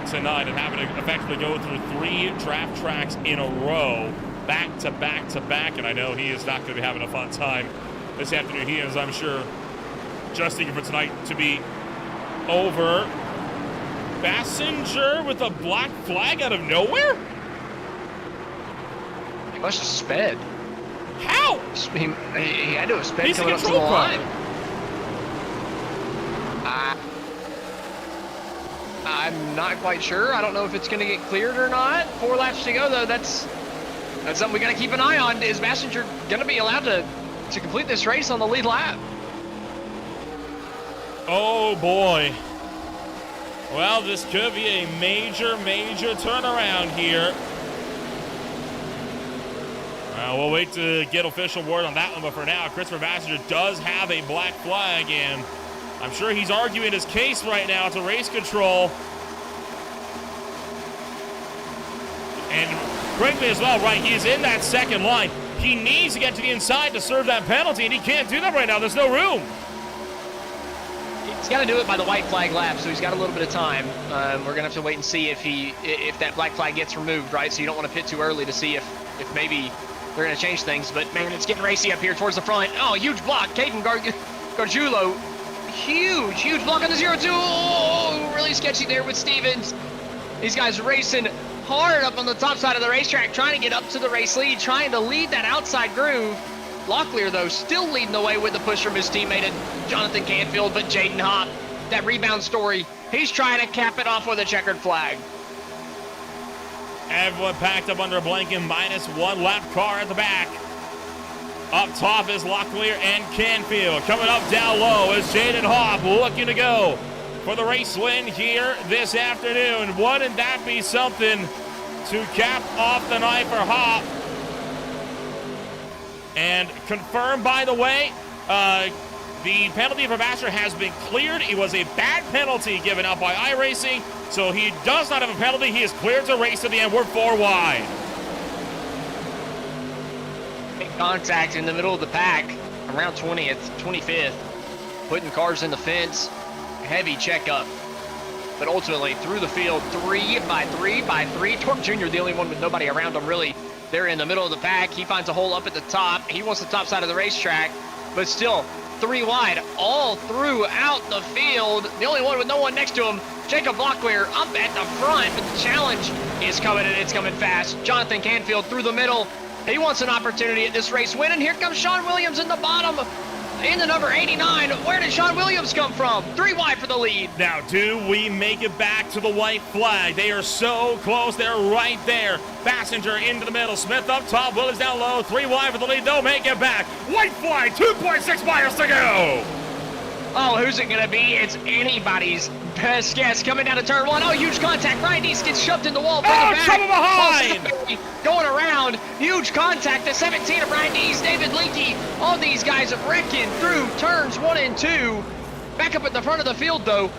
A: tonight and having to effectively go through 3 draft tracks in a row, back to back to back, and I know he is not going to be having a fun time this afternoon. He is, I'm sure, just thinking for tonight to be over. Passenger with a black flag out of nowhere?
C: He must have sped.
A: How?
C: He had to have sped
A: He's
C: coming
A: a
C: up to the
A: control car.
C: line. I'm not quite sure. I don't know if it's going to get cleared or not. 4 laps to go, though. That's something we got to keep an eye on. Is Messenger going to be allowed to complete this race on the lead lap?
A: Oh boy. Well, this could be a major turnaround here. We'll wait to get official word on that one, but for now, Christopher Passenger does have a black flag, and I'm sure he's arguing his case right now to race control. And quickly as well, right, he's in that second line. He needs to get to the inside to serve that penalty, and he can't do that right now. There's no room.
C: He's got to do it by the white flag lap, so he's got a little bit of time. We're going to have to wait and see if that black flag gets removed, right? So you don't want to pit too early to see if maybe they're going to change things. But, man, it's getting racy up here towards the front. Oh, huge block. Caden Gargiulo. Huge block on the 0-2. Oh, really sketchy there with Stevens. These guys racing hard up on the top side of the racetrack, trying to get up to the race lead, trying to lead that outside groove. Locklear, though, still leading the way with the push from his teammate Jonathan Canfield, but Jaden Hopp, that rebound story, he's trying to cap it off with a checkered flag.
A: Everyone packed up under a blanket, -1 lap car at the back. Up top is Locklear and Canfield. Coming up down low is Jaden Hopp looking to go for the race win here this afternoon. Wouldn't that be something to cap off the night for Hopp? And confirmed, by the way, The penalty for Basher has been cleared. It was a bad penalty given out by iRacing, so he does not have a penalty. He is cleared to race to the end. We're 4 wide.
C: Big contact in the middle of the pack, around 20th, 25th, putting cars in the fence. Heavy checkup. But ultimately, through the field, 3 by 3 by 3. Torque Jr., the only one with nobody around him, really. They're in the middle of the pack. He finds a hole up at the top. He wants the top side of the racetrack, but still 3 wide all throughout the field. The only one with no one next to him, Jacob Locklear, up at the front, but the challenge is coming, and it's coming fast. Jonathan Canfield through the middle. He wants an opportunity at this race win, and here comes Sean Williams in the bottom. In the number 89, where did Sean Williams come from? 3 wide for the lead.
A: Now, do we make it back to the white flag? They are so close. They're right there. Passenger into the middle. Smith up top. Williams down low. 3 wide for the lead. They'll make it back. White flag. 2.6 miles to go.
C: Oh, who's it going to be? It's anybody's best guess. Coming down to turn 1. Oh, huge contact. Ryan Deese gets shoved in the wall.
A: Oh, trouble behind.
C: Going around. Huge contact. The 17 of Ryan Deese. David Leakey. All these guys are wrecking through turns 1 and 2. Back up at the front of the field, though.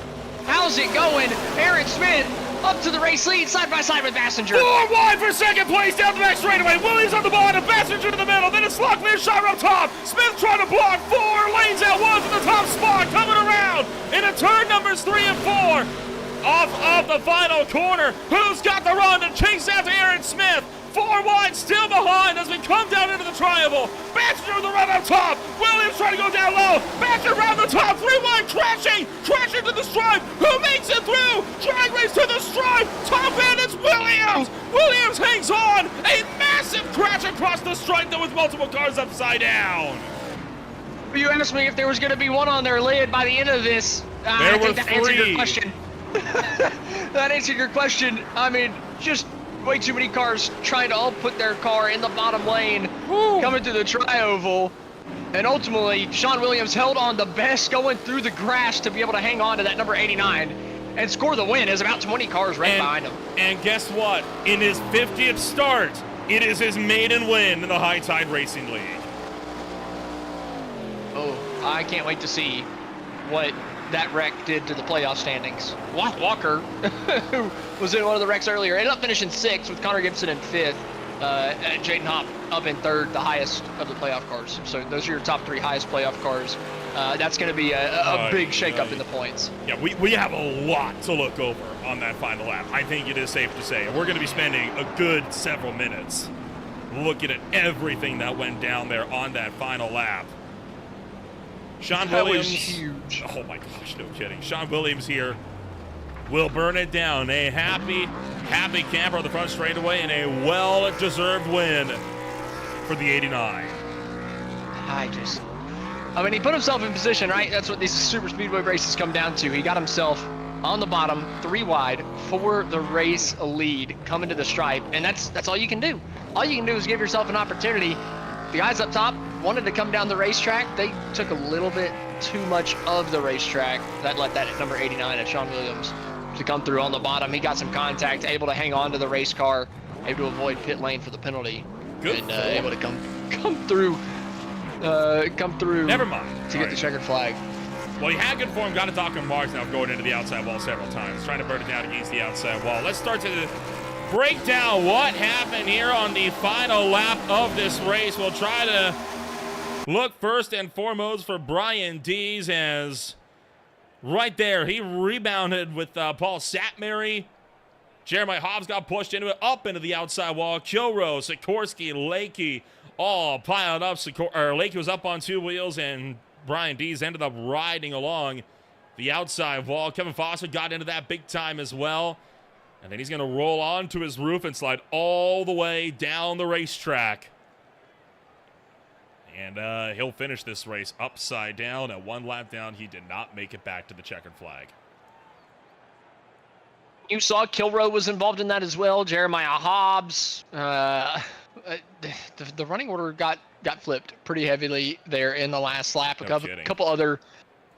C: How's it going? Aaron Smith up to the race lead, side by side with Passenger.
A: 4 wide for second place down the back straightaway. Williams on the bottom, Passenger to the middle. Then it's Locklear shot up top. Smith trying to block 4 lanes out. One's in the top spot, coming around into turn numbers 3 and 4. Off of the final corner. Who's got the run to chase after Aaron Smith? 4 wide, still behind as we come down into the triangle. Baxter with the run up top. Williams trying to go down low. Baxter around the top. 3 wide, crashing to the stripe. Who makes it through? Drag race to the stripe. Top end, it's Williams. Williams hangs on. A massive crash across the stripe, though, with multiple cars upside down.
C: You asked me if there was going to be one on their lid by the end of this. I think that answered your question. That answered your question. I mean, just way too many cars trying to all put their car in the bottom lane, coming through the tri-oval, and ultimately Sean Williams held on the best going through the grass to be able to hang on to that number 89 and score the win. As about 20 cars right behind him.
A: And guess what? In his 50th start, it is his maiden win in the High Tide Racing League.
C: Oh, I can't wait to see what that wreck did to the playoff standings. Walker, who was in one of the wrecks earlier, ended up finishing 6th with Connor Gibson in 5th. Jaden Hopp up in 3rd, the highest of the playoff cars. So those are your top 3 highest playoff cars. That's going to be a big shakeup in the points.
A: Yeah, we have a lot to look over on that final lap. I think it is safe to say. We're going to be spending a good several minutes looking at everything that went down there on that final lap. Sean Williams,
C: was huge.
A: Oh my gosh, no kidding. Sean Williams here will burn it down. A happy camper on the front straightaway and a well-deserved win for the 89.
C: I mean, he put himself in position, right? That's what these super speedway races come down to. He got himself on the bottom, 3 wide, for the race lead, coming to the stripe, and that's all you can do. All you can do is give yourself an opportunity. The guys up top wanted to come down the racetrack. They took a little bit too much of the racetrack. That let that number 89 of Sean Williams to come through on the bottom. He got some contact, able to hang on to the race car, able to avoid pit lane for the penalty.
A: Good.
C: And able to come through.
A: Never mind.
C: To get the checkered flag.
A: Well, he had good form. Got to talk on Marks now, going into the outside wall several times, trying to burn it down against the outside wall. Let's start to break down what happened here on the final lap of this race. We'll try to look first and foremost for Brian Dees, as right there he rebounded with Paul Satmary. Jeremiah Hobbs got pushed into it, up into the outside wall. Kilrow, Sikorsky, Lakey all piled up. Lakey was up on 2 wheels, and Brian Dees ended up riding along the outside wall. Kevin Foster got into that big time as well. And then he's going to roll onto his roof and slide all the way down the racetrack. And he'll finish this race upside down. At 1 lap down, he did not make it back to the checkered flag.
C: You saw Kilrow was involved in that as well. Jeremiah Hobbs. The running order got flipped pretty heavily there in the last lap. A couple other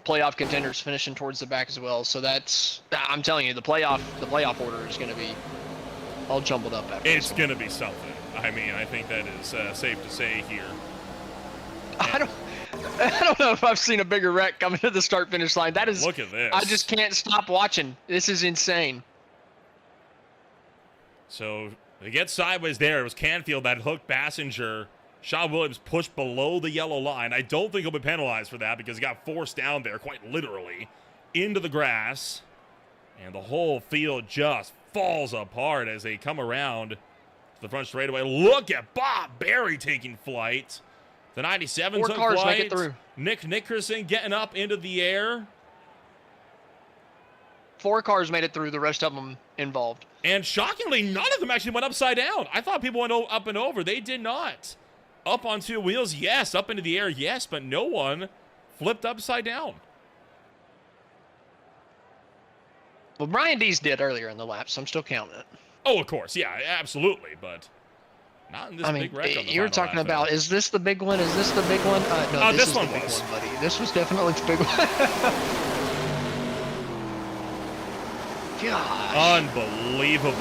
C: playoff contenders finishing towards the back as well. So that's, I'm telling you, the playoff order is going to be all jumbled up after
A: It's going to be something. I mean, I think that is safe to say here.
C: I don't know if I've seen a bigger wreck coming to the start-finish line. That is.
A: Look at this.
C: I just can't stop watching. This is insane.
A: So they get sideways there. It was Canfield that hooked Passenger. Sean Williams pushed below the yellow line. I don't think he'll be penalized for that because he got forced down there, quite literally, into the grass. And the whole field just falls apart as they come around to the front straightaway. Look at Bob Berry taking flight. The 97
C: 4
A: took
C: cars
A: flight.
C: make it through.
A: Nick Nickerson getting up into the air.
C: 4 cars made it through, the rest of them involved.
A: And shockingly, none of them actually went upside down. I thought people went up and over. They did not. Up on 2 wheels, yes. Up into the air, yes. But no one flipped upside down.
C: Well, Brian Dees did earlier in the lap, so I'm still counting it.
A: Oh, of course. Yeah, absolutely. But not in this big wreck on the
C: you're
A: final
C: talking
A: lap,
C: about, is this the big one? Is this the big one? No,
A: this
C: is
A: one
C: the big
A: was.
C: one, buddy. This was definitely the big one. Gosh.
A: Unbelievable.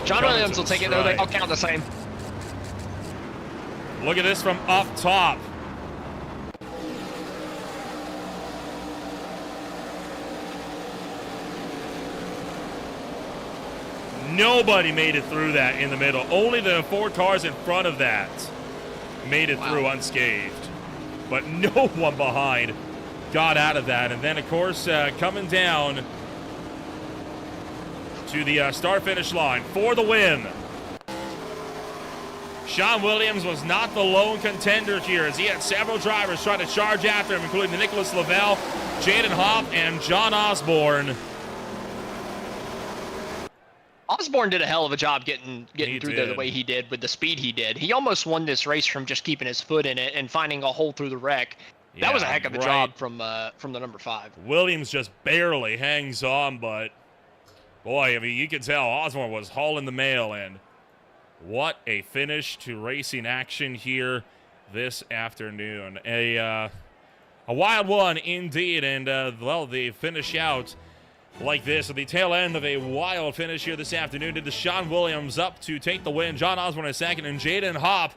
C: John
A: Coming
C: Williams
A: to
C: will
A: the
C: take it, though. They
A: stride.
C: all count the same.
A: Look at this from up top. Nobody made it through that in the middle. Only the 4 cars in front of that made it through unscathed. But no one behind got out of that. And then, of course, coming down to the start-finish line for the win. Sean Williams was not the lone contender here, as he had several drivers trying to charge after him, including Nicholas Lavelle, Jaden Hopp, and John Osborne.
C: Osborne did a hell of a job getting through there the
A: did.
C: way he did with the speed he did. He almost won this race from just keeping his foot in it and finding a hole through the wreck. That was a
A: Yeah,
C: heck of a
A: right.
C: job from the number 5.
A: Williams just barely hangs on, but boy, I mean, you can tell Osborne was hauling the mail, and what a finish to racing action here this afternoon. A wild one indeed, and well, they finish out like this at the tail end of a wild finish here this afternoon. Did the Sean Williams up to take the win, John Osborne in second, and Jaden Hopp,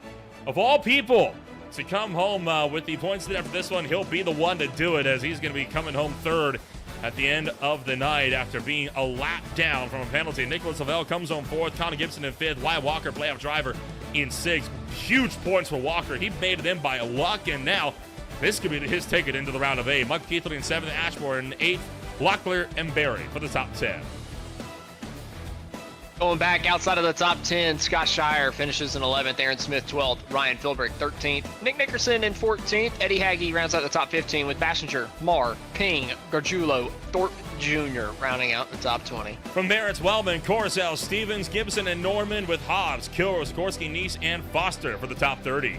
A: of all people, to come home with the points after this one. He'll be the one to do it, as he's going to be coming home third at the end of the night after being a lap down from a penalty. Nicholas Lavelle comes home fourth, Connor Gibson in fifth, Wyatt Walker, playoff driver, in sixth. Huge points for Walker. He made it in by luck, and now this could be his ticket into the round of 8. Mike Keithley in seventh, Ashmore in eighth, Locklear and Barry for the top 10.
C: Going back outside of the top 10, Scott Shire finishes in 11th, Aaron Smith 12th, Ryan Philbrick 13th, Nick Nickerson in 14th, Eddie Hagee rounds out the top 15 with Passenger, Marr, Ping, Gargiulo, Thorpe Jr. rounding out the top 20.
A: From there, it's Wellman, Coruscant, Stevens, Gibson, and Norman with Hobbs, Kilroy, Sikorsky, Neese, and Foster for the top 30.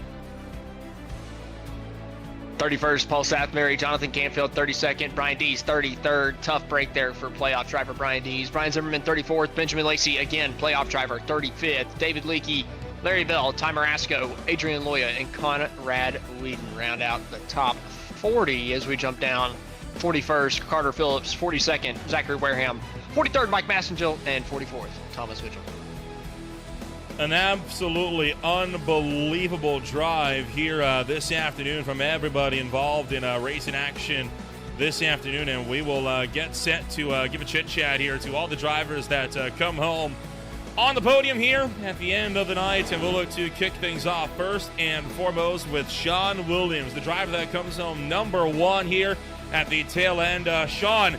C: 31st, Paul Southbury, Jonathan Canfield, 32nd, Brian Dees, 33rd. Tough break there for playoff driver Brian Dees. Brian Zimmerman, 34th. Benjamin Lacey, again, playoff driver, 35th. David Leakey, Larry Bell, Ty Marasco, Adrian Loya, and Conrad Whedon round out the top 40 as we jump down. 41st, Carter Phillips, 42nd, Zachary Wareham, 43rd, Mike Massengill, and 44th, Thomas Mitchell.
A: An absolutely unbelievable drive here this afternoon from everybody involved in racing action this afternoon, and we will get set to give a chit-chat here to all the drivers that come home on the podium here at the end of the night, and we'll look to kick things off first and foremost with Sean Williams, the driver that comes home number 1 here at the tail end. Sean,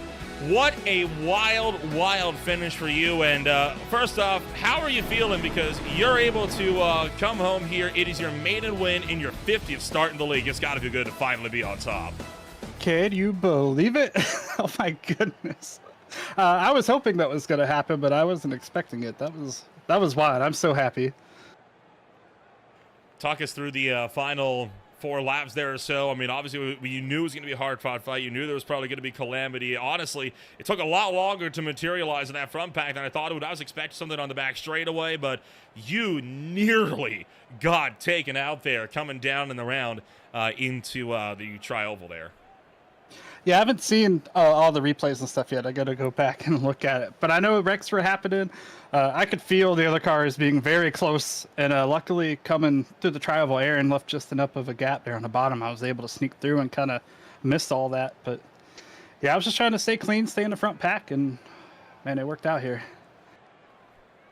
A: what a wild finish for you. And first off, how are you feeling? Because you're able to come home here. It is your maiden win in your 50th start in the league. It's got to feel good to finally be on top.
F: Can you believe it? Oh my goodness. I was hoping that was going to happen, but I wasn't expecting it. That was wild. I'm so happy.
A: Talk us through the final 4 laps there or so. I mean, obviously, you knew it was going to be a hard-fought fight. You knew there was probably going to be calamity. Honestly, it took a lot longer to materialize in that front pack than I thought it would. I was expecting something on the back straightaway, but you nearly got taken out there coming down in the round into the tri-oval there.
F: Yeah, I haven't seen all the replays and stuff yet. I got to go back and look at it. But I know wrecks were happening. I could feel the other cars being very close. And luckily, coming through the tri-oval, Aaron left just enough of a gap there on the bottom. I was able to sneak through and kind of missed all that. But yeah, I was just trying to stay clean, stay in the front pack, and man, it worked out here.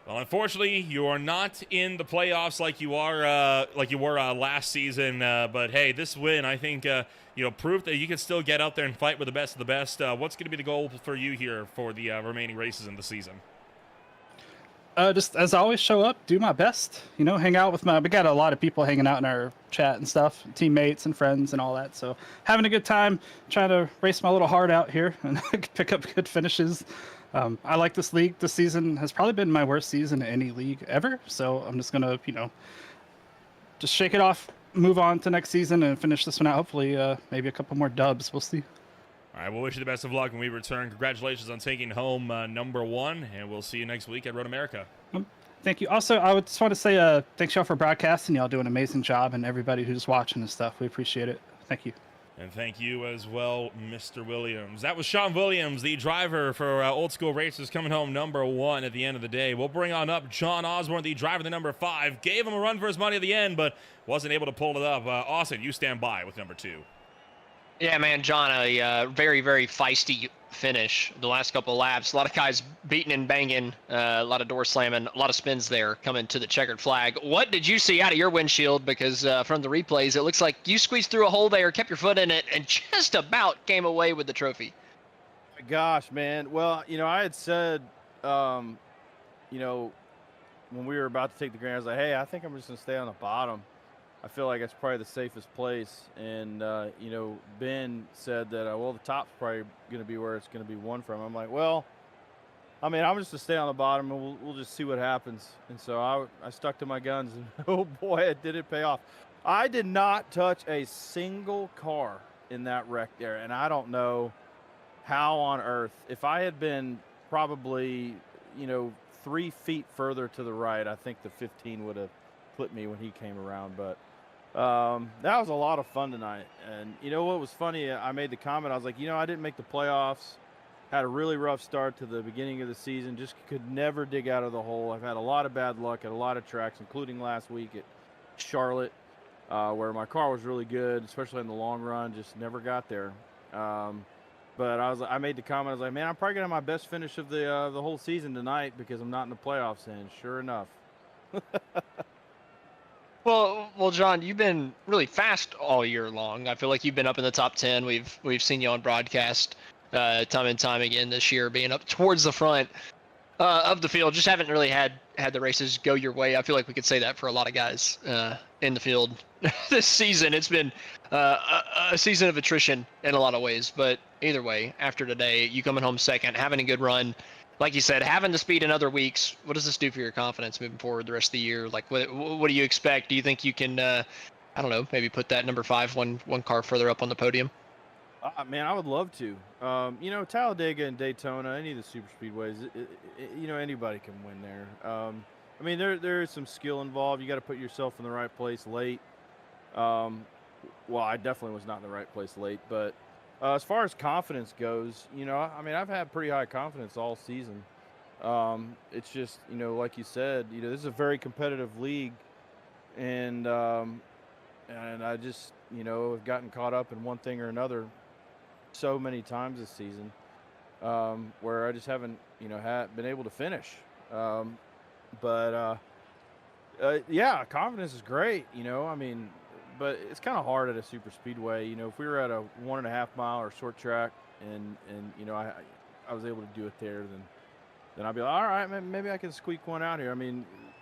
A: Well, unfortunately, you are not in the playoffs like you were last season. But hey, this win, I think, proved that you can still get out there and fight with the best of the best. What's going to be the goal for you here for the remaining races in the season?
F: Just as always, show up, do my best. Hang out with we got a lot of people hanging out in our chat and stuff, teammates and friends and all that. So having a good time, trying to race my little heart out here and pick up good finishes. I like this league. This season has probably been my worst season in any league ever. So I'm just gonna, just shake it off, move on to next season, and finish this one out. Hopefully, maybe a couple more dubs. We'll see.
A: All right, we'll wish you the best of luck when we return. Congratulations on taking home number 1, and we'll see you next week at Road America.
F: Thank you. Also, I would just want to say thanks y'all for broadcasting. Y'all do an amazing job, and everybody who's watching and stuff. We appreciate it. Thank you.
A: And thank you as well, Mr. Williams. That was Sean Williams, the driver for Old School Racers, coming home number 1 at the end of the day. We'll bring on up John Osborne, the driver, the number 5. Gave him a run for his money at the end, but wasn't able to pull it up. Austin, you stand by with number 2.
C: Yeah, man, John, a very, very feisty finish the last couple of laps. A lot of guys beating and banging, a lot of door slamming, a lot of spins there coming to the checkered flag. What did you see out of your windshield? Because from the replays, it looks like you squeezed through a hole there, kept your foot in it, and just about came away with the trophy.
G: Gosh, man. Well, I had said, when we were about to take the green, I was like, hey, I think I'm just going to stay on the bottom. I feel like it's probably the safest place. And, Ben said that, the top's probably going to be where it's going to be won from. I'm like, well, I'm just going to stay on the bottom, and we'll just see what happens. And so I stuck to my guns, and oh, boy, it didn't pay off. I did not touch a single car in that wreck there, and I don't know how on earth. If I had been probably, 3 feet further to the right, I think the 15 would have put me when he came around. But that was a lot of fun tonight. And what was funny, I made the comment, I was like, I didn't make the playoffs, had a really rough start to the beginning of the season, just could never dig out of the hole. I've had a lot of bad luck at a lot of tracks, including last week at Charlotte, where my car was really good, especially in the long run, just never got there. But I made the comment, I was like, man, I'm probably gonna have my best finish of the whole season tonight because I'm not in the playoffs. And sure enough.
C: Well, John, you've been really fast all year long. I feel like you've been up in the top 10. We've seen you on broadcast time and time again this year, being up towards the front of the field. Just haven't really had the races go your way. I feel like we could say that for a lot of guys in the field this season. It's been a season of attrition in a lot of ways. But either way, after today, you coming home second, having a good run. Like you said, having the speed in other weeks, what does this do for your confidence moving forward the rest of the year? Like, what do you expect? Do you think you can, I don't know, maybe put that number 5 one car further up on the podium?
G: Man, I would love to. Talladega and Daytona, any of the super speedways, anybody can win there. There is some skill involved. You got to put yourself in the right place late. Well, I definitely was not in the right place late, but as far as confidence goes, I've had pretty high confidence all season. It's just, like you said, this is a very competitive league, and I just, have gotten caught up in one thing or another so many times this season, where I just haven't, been able to finish. Yeah, confidence is great, but it's kind of hard at a super speedway. If we were at a 1.5 mile or short track and I was able to do it there, then I'd be like, all right, maybe I can squeak one out here.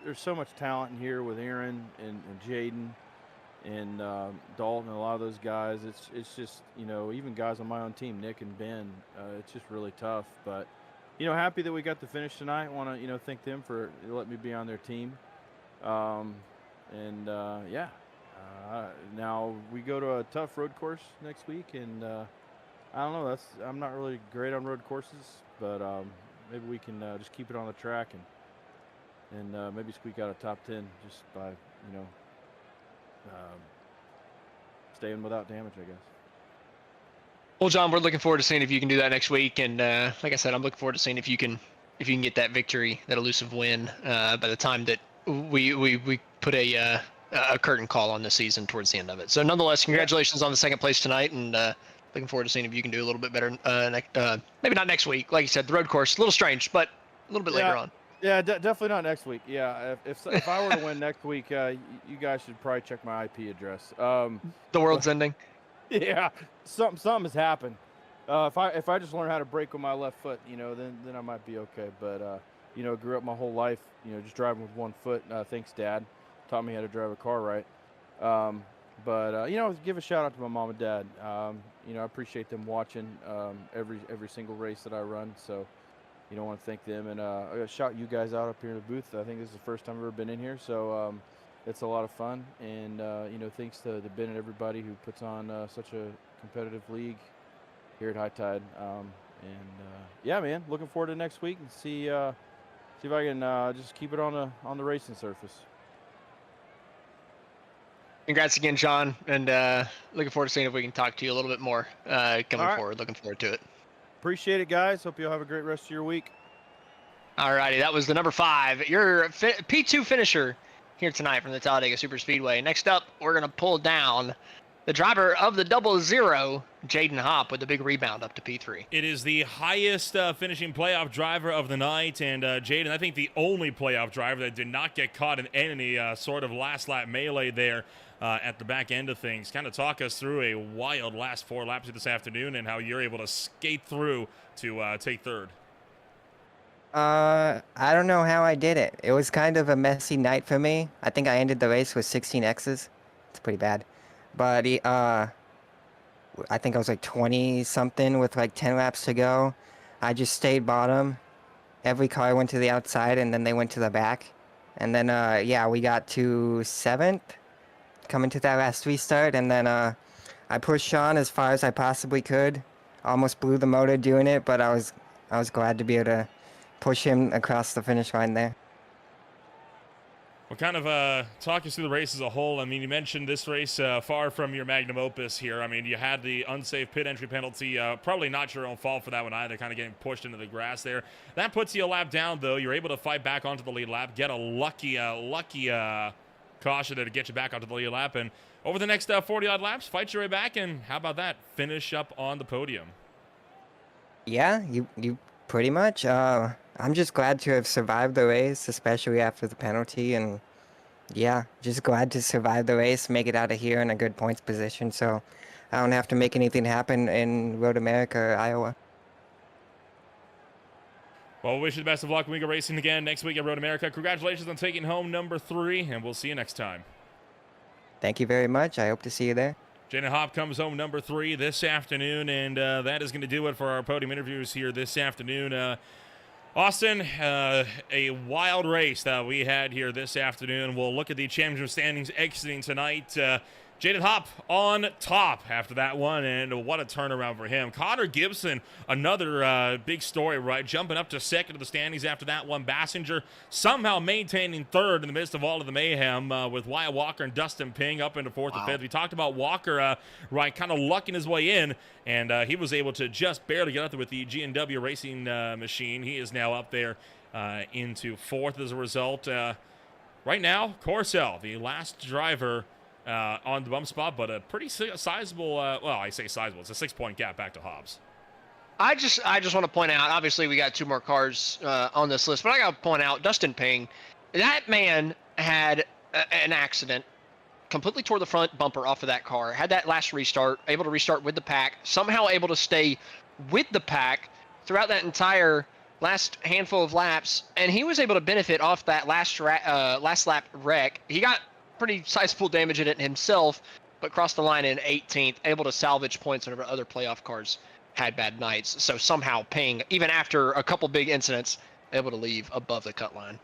G: There's so much talent in here with Aaron and Jaden and Dalton and a lot of those guys. It's just, even guys on my own team, Nick and Ben, it's just really tough. But, happy that we got the finish tonight. Want to, thank them for letting me be on their team. Yeah. Now we go to a tough road course next week, and I don't know. I'm not really great on road courses, but maybe we can just keep it on the track and maybe squeak out a top 10 just by staying without damage, I guess.
C: Well, John, we're looking forward to seeing if you can do that next week. And like I said, I'm looking forward to seeing if you can get that victory, that elusive win, by the time that we put a curtain call on the season towards the end of it. So nonetheless, congratulations on the second place tonight, and looking forward to seeing if you can do a little bit better. Maybe not next week, like you said, the road course, a little strange, but a little bit later on.
G: Yeah, definitely not next week. Yeah, if I were to win next week, you guys should probably check my IP address.
C: The world's ending.
G: Yeah, something has happened. If I just learn how to brake with my left foot, then I might be okay. But grew up my whole life, just driving with one foot. Thanks, Dad, taught me how to drive a car right. But give a shout out to my mom and dad. I appreciate them watching every single race that I run. So, I want to thank them, and I got to shout you guys out up here in the booth. I think this is the first time I've ever been in here, so it's a lot of fun. And thanks to Ben and everybody who puts on such a competitive league here at High Tide. Yeah, man, looking forward to next week and see if I can just keep it on the racing surface.
C: Congrats again, John, and looking forward to seeing if we can talk to you a little bit more coming forward. Looking forward to it.
G: Appreciate it, guys. Hope you all have a great rest of your week.
C: All righty, that was the number 5. Your P2 finisher here tonight from the Talladega Superspeedway. Next up, we're going to pull down the driver of the 00, Jaden Hopp, with a big rebound up to P3.
A: It is the highest finishing playoff driver of the night, and Jaden, I think the only playoff driver that did not get caught in any sort of last lap melee there at the back end of things. Kind of talk us through a wild last 4 laps of this afternoon and how you're able to skate through to take third.
H: I don't know how I did it. It was kind of a messy night for me. I think I ended the race with 16 X's. It's pretty bad. But I think I was like 20-something with like 10 laps to go. I just stayed bottom. Every car went to the outside, and then they went to the back. And then, we got to 7th, coming to that last restart. And then I pushed Sean as far as I possibly could. Almost blew the motor doing it, but I was glad to be able to push him across the finish line there.
A: Well, kind of talk us through the race as a whole. I mean, you mentioned this race far from your magnum opus here. I mean, you had the unsafe pit entry penalty. Probably not your own fault for that one either, kind of getting pushed into the grass there. That puts you a lap down, though. You're able to fight back onto the lead lap, get a lucky caution there to get you back onto the lead lap. And over the next 40-odd laps, fight your way back, and how about that? Finish up on the podium.
H: Yeah, you pretty much. I'm just glad to have survived the race, especially after the penalty, and yeah, just glad to survive the race, make it out of here in a good points position, so I don't have to make anything happen in Road America or Iowa.
A: Well, we wish you the best of luck when we go racing again next week at Road America. Congratulations on taking home number 3, and we'll see you next time.
H: Thank you very much. I hope to see you there.
A: Jaden Hopp comes home number 3 this afternoon, and that is going to do it for our podium interviews here this afternoon. Austin, a wild race that we had here this afternoon. We'll look at the championship standings exiting tonight. Jaden Hopp on top after that one, and what a turnaround for him. Connor Gibson, another big story, right? Jumping up to second of the standings after that one. Bassinger somehow maintaining third in the midst of all of the mayhem with Wyatt Walker and Dustin Ping up into 4th and 5th. We talked about Walker, right, kind of lucking his way in, and he was able to just barely get up there with the G&W racing machine. He is now up there into 4th as a result. Right now, Corcel, the last driver on the bump spot, but a pretty sizable, well, I say sizable, it's a 6-point gap back to Hobbs.
C: I just want to point out, obviously we got 2 more cars on this list, but I got to point out Dustin Ping. That man had an accident, completely tore the front bumper off of that car, had that last restart, able to restart with the pack, somehow able to stay with the pack throughout that entire last handful of laps, and he was able to benefit off that last lap wreck. He got pretty sizable damage in it himself, but crossed the line in 18th, able to salvage points whenever other playoff cars had bad nights. So somehow Ping, even after a couple big incidents, able to leave above the cut line.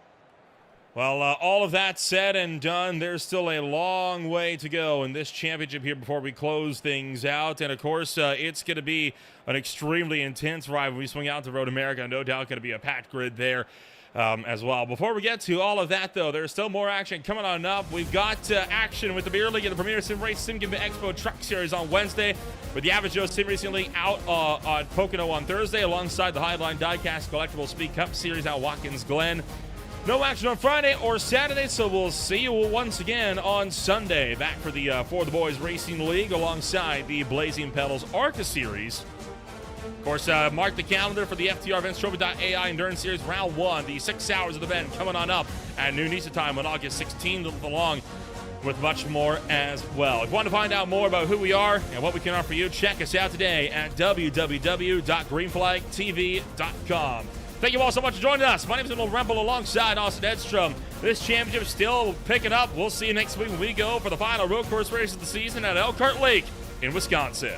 A: Well, all of that said and done, there's still a long way to go in this championship here before we close things out. And, of course, it's going to be an extremely intense ride when we swing out to Road America. No doubt going to be a packed grid there. as well. Before we get to all of that, though, there's still more action coming on up. We've got action with the Beer League and the Premier Sim Race Sim Cam Expo Truck Series on Wednesday, with the Average Joe Sim Racing League out on Pocono on Thursday, alongside the Highline Diecast Collectible Speed Cup Series out Watkins Glen. No action on Friday or Saturday, so we'll see you once again on Sunday. Back for the Boys Racing League alongside the Blazing Pedals ARCA Series. Of course, mark the calendar for the FTR Events Trophy.ai Endurance Series Round 1, the 6 hours of the event coming on up at noon Eastern Time on August 16th, along with much more as well. If you want to find out more about who we are and what we can offer you, check us out today at www.greenflagtv.com. Thank you all so much for joining us. My name is Will Rempel alongside Austin Edstrom. This championship still picking up. We'll see you next week when we go for the final road course race of the season at Elkhart Lake in Wisconsin.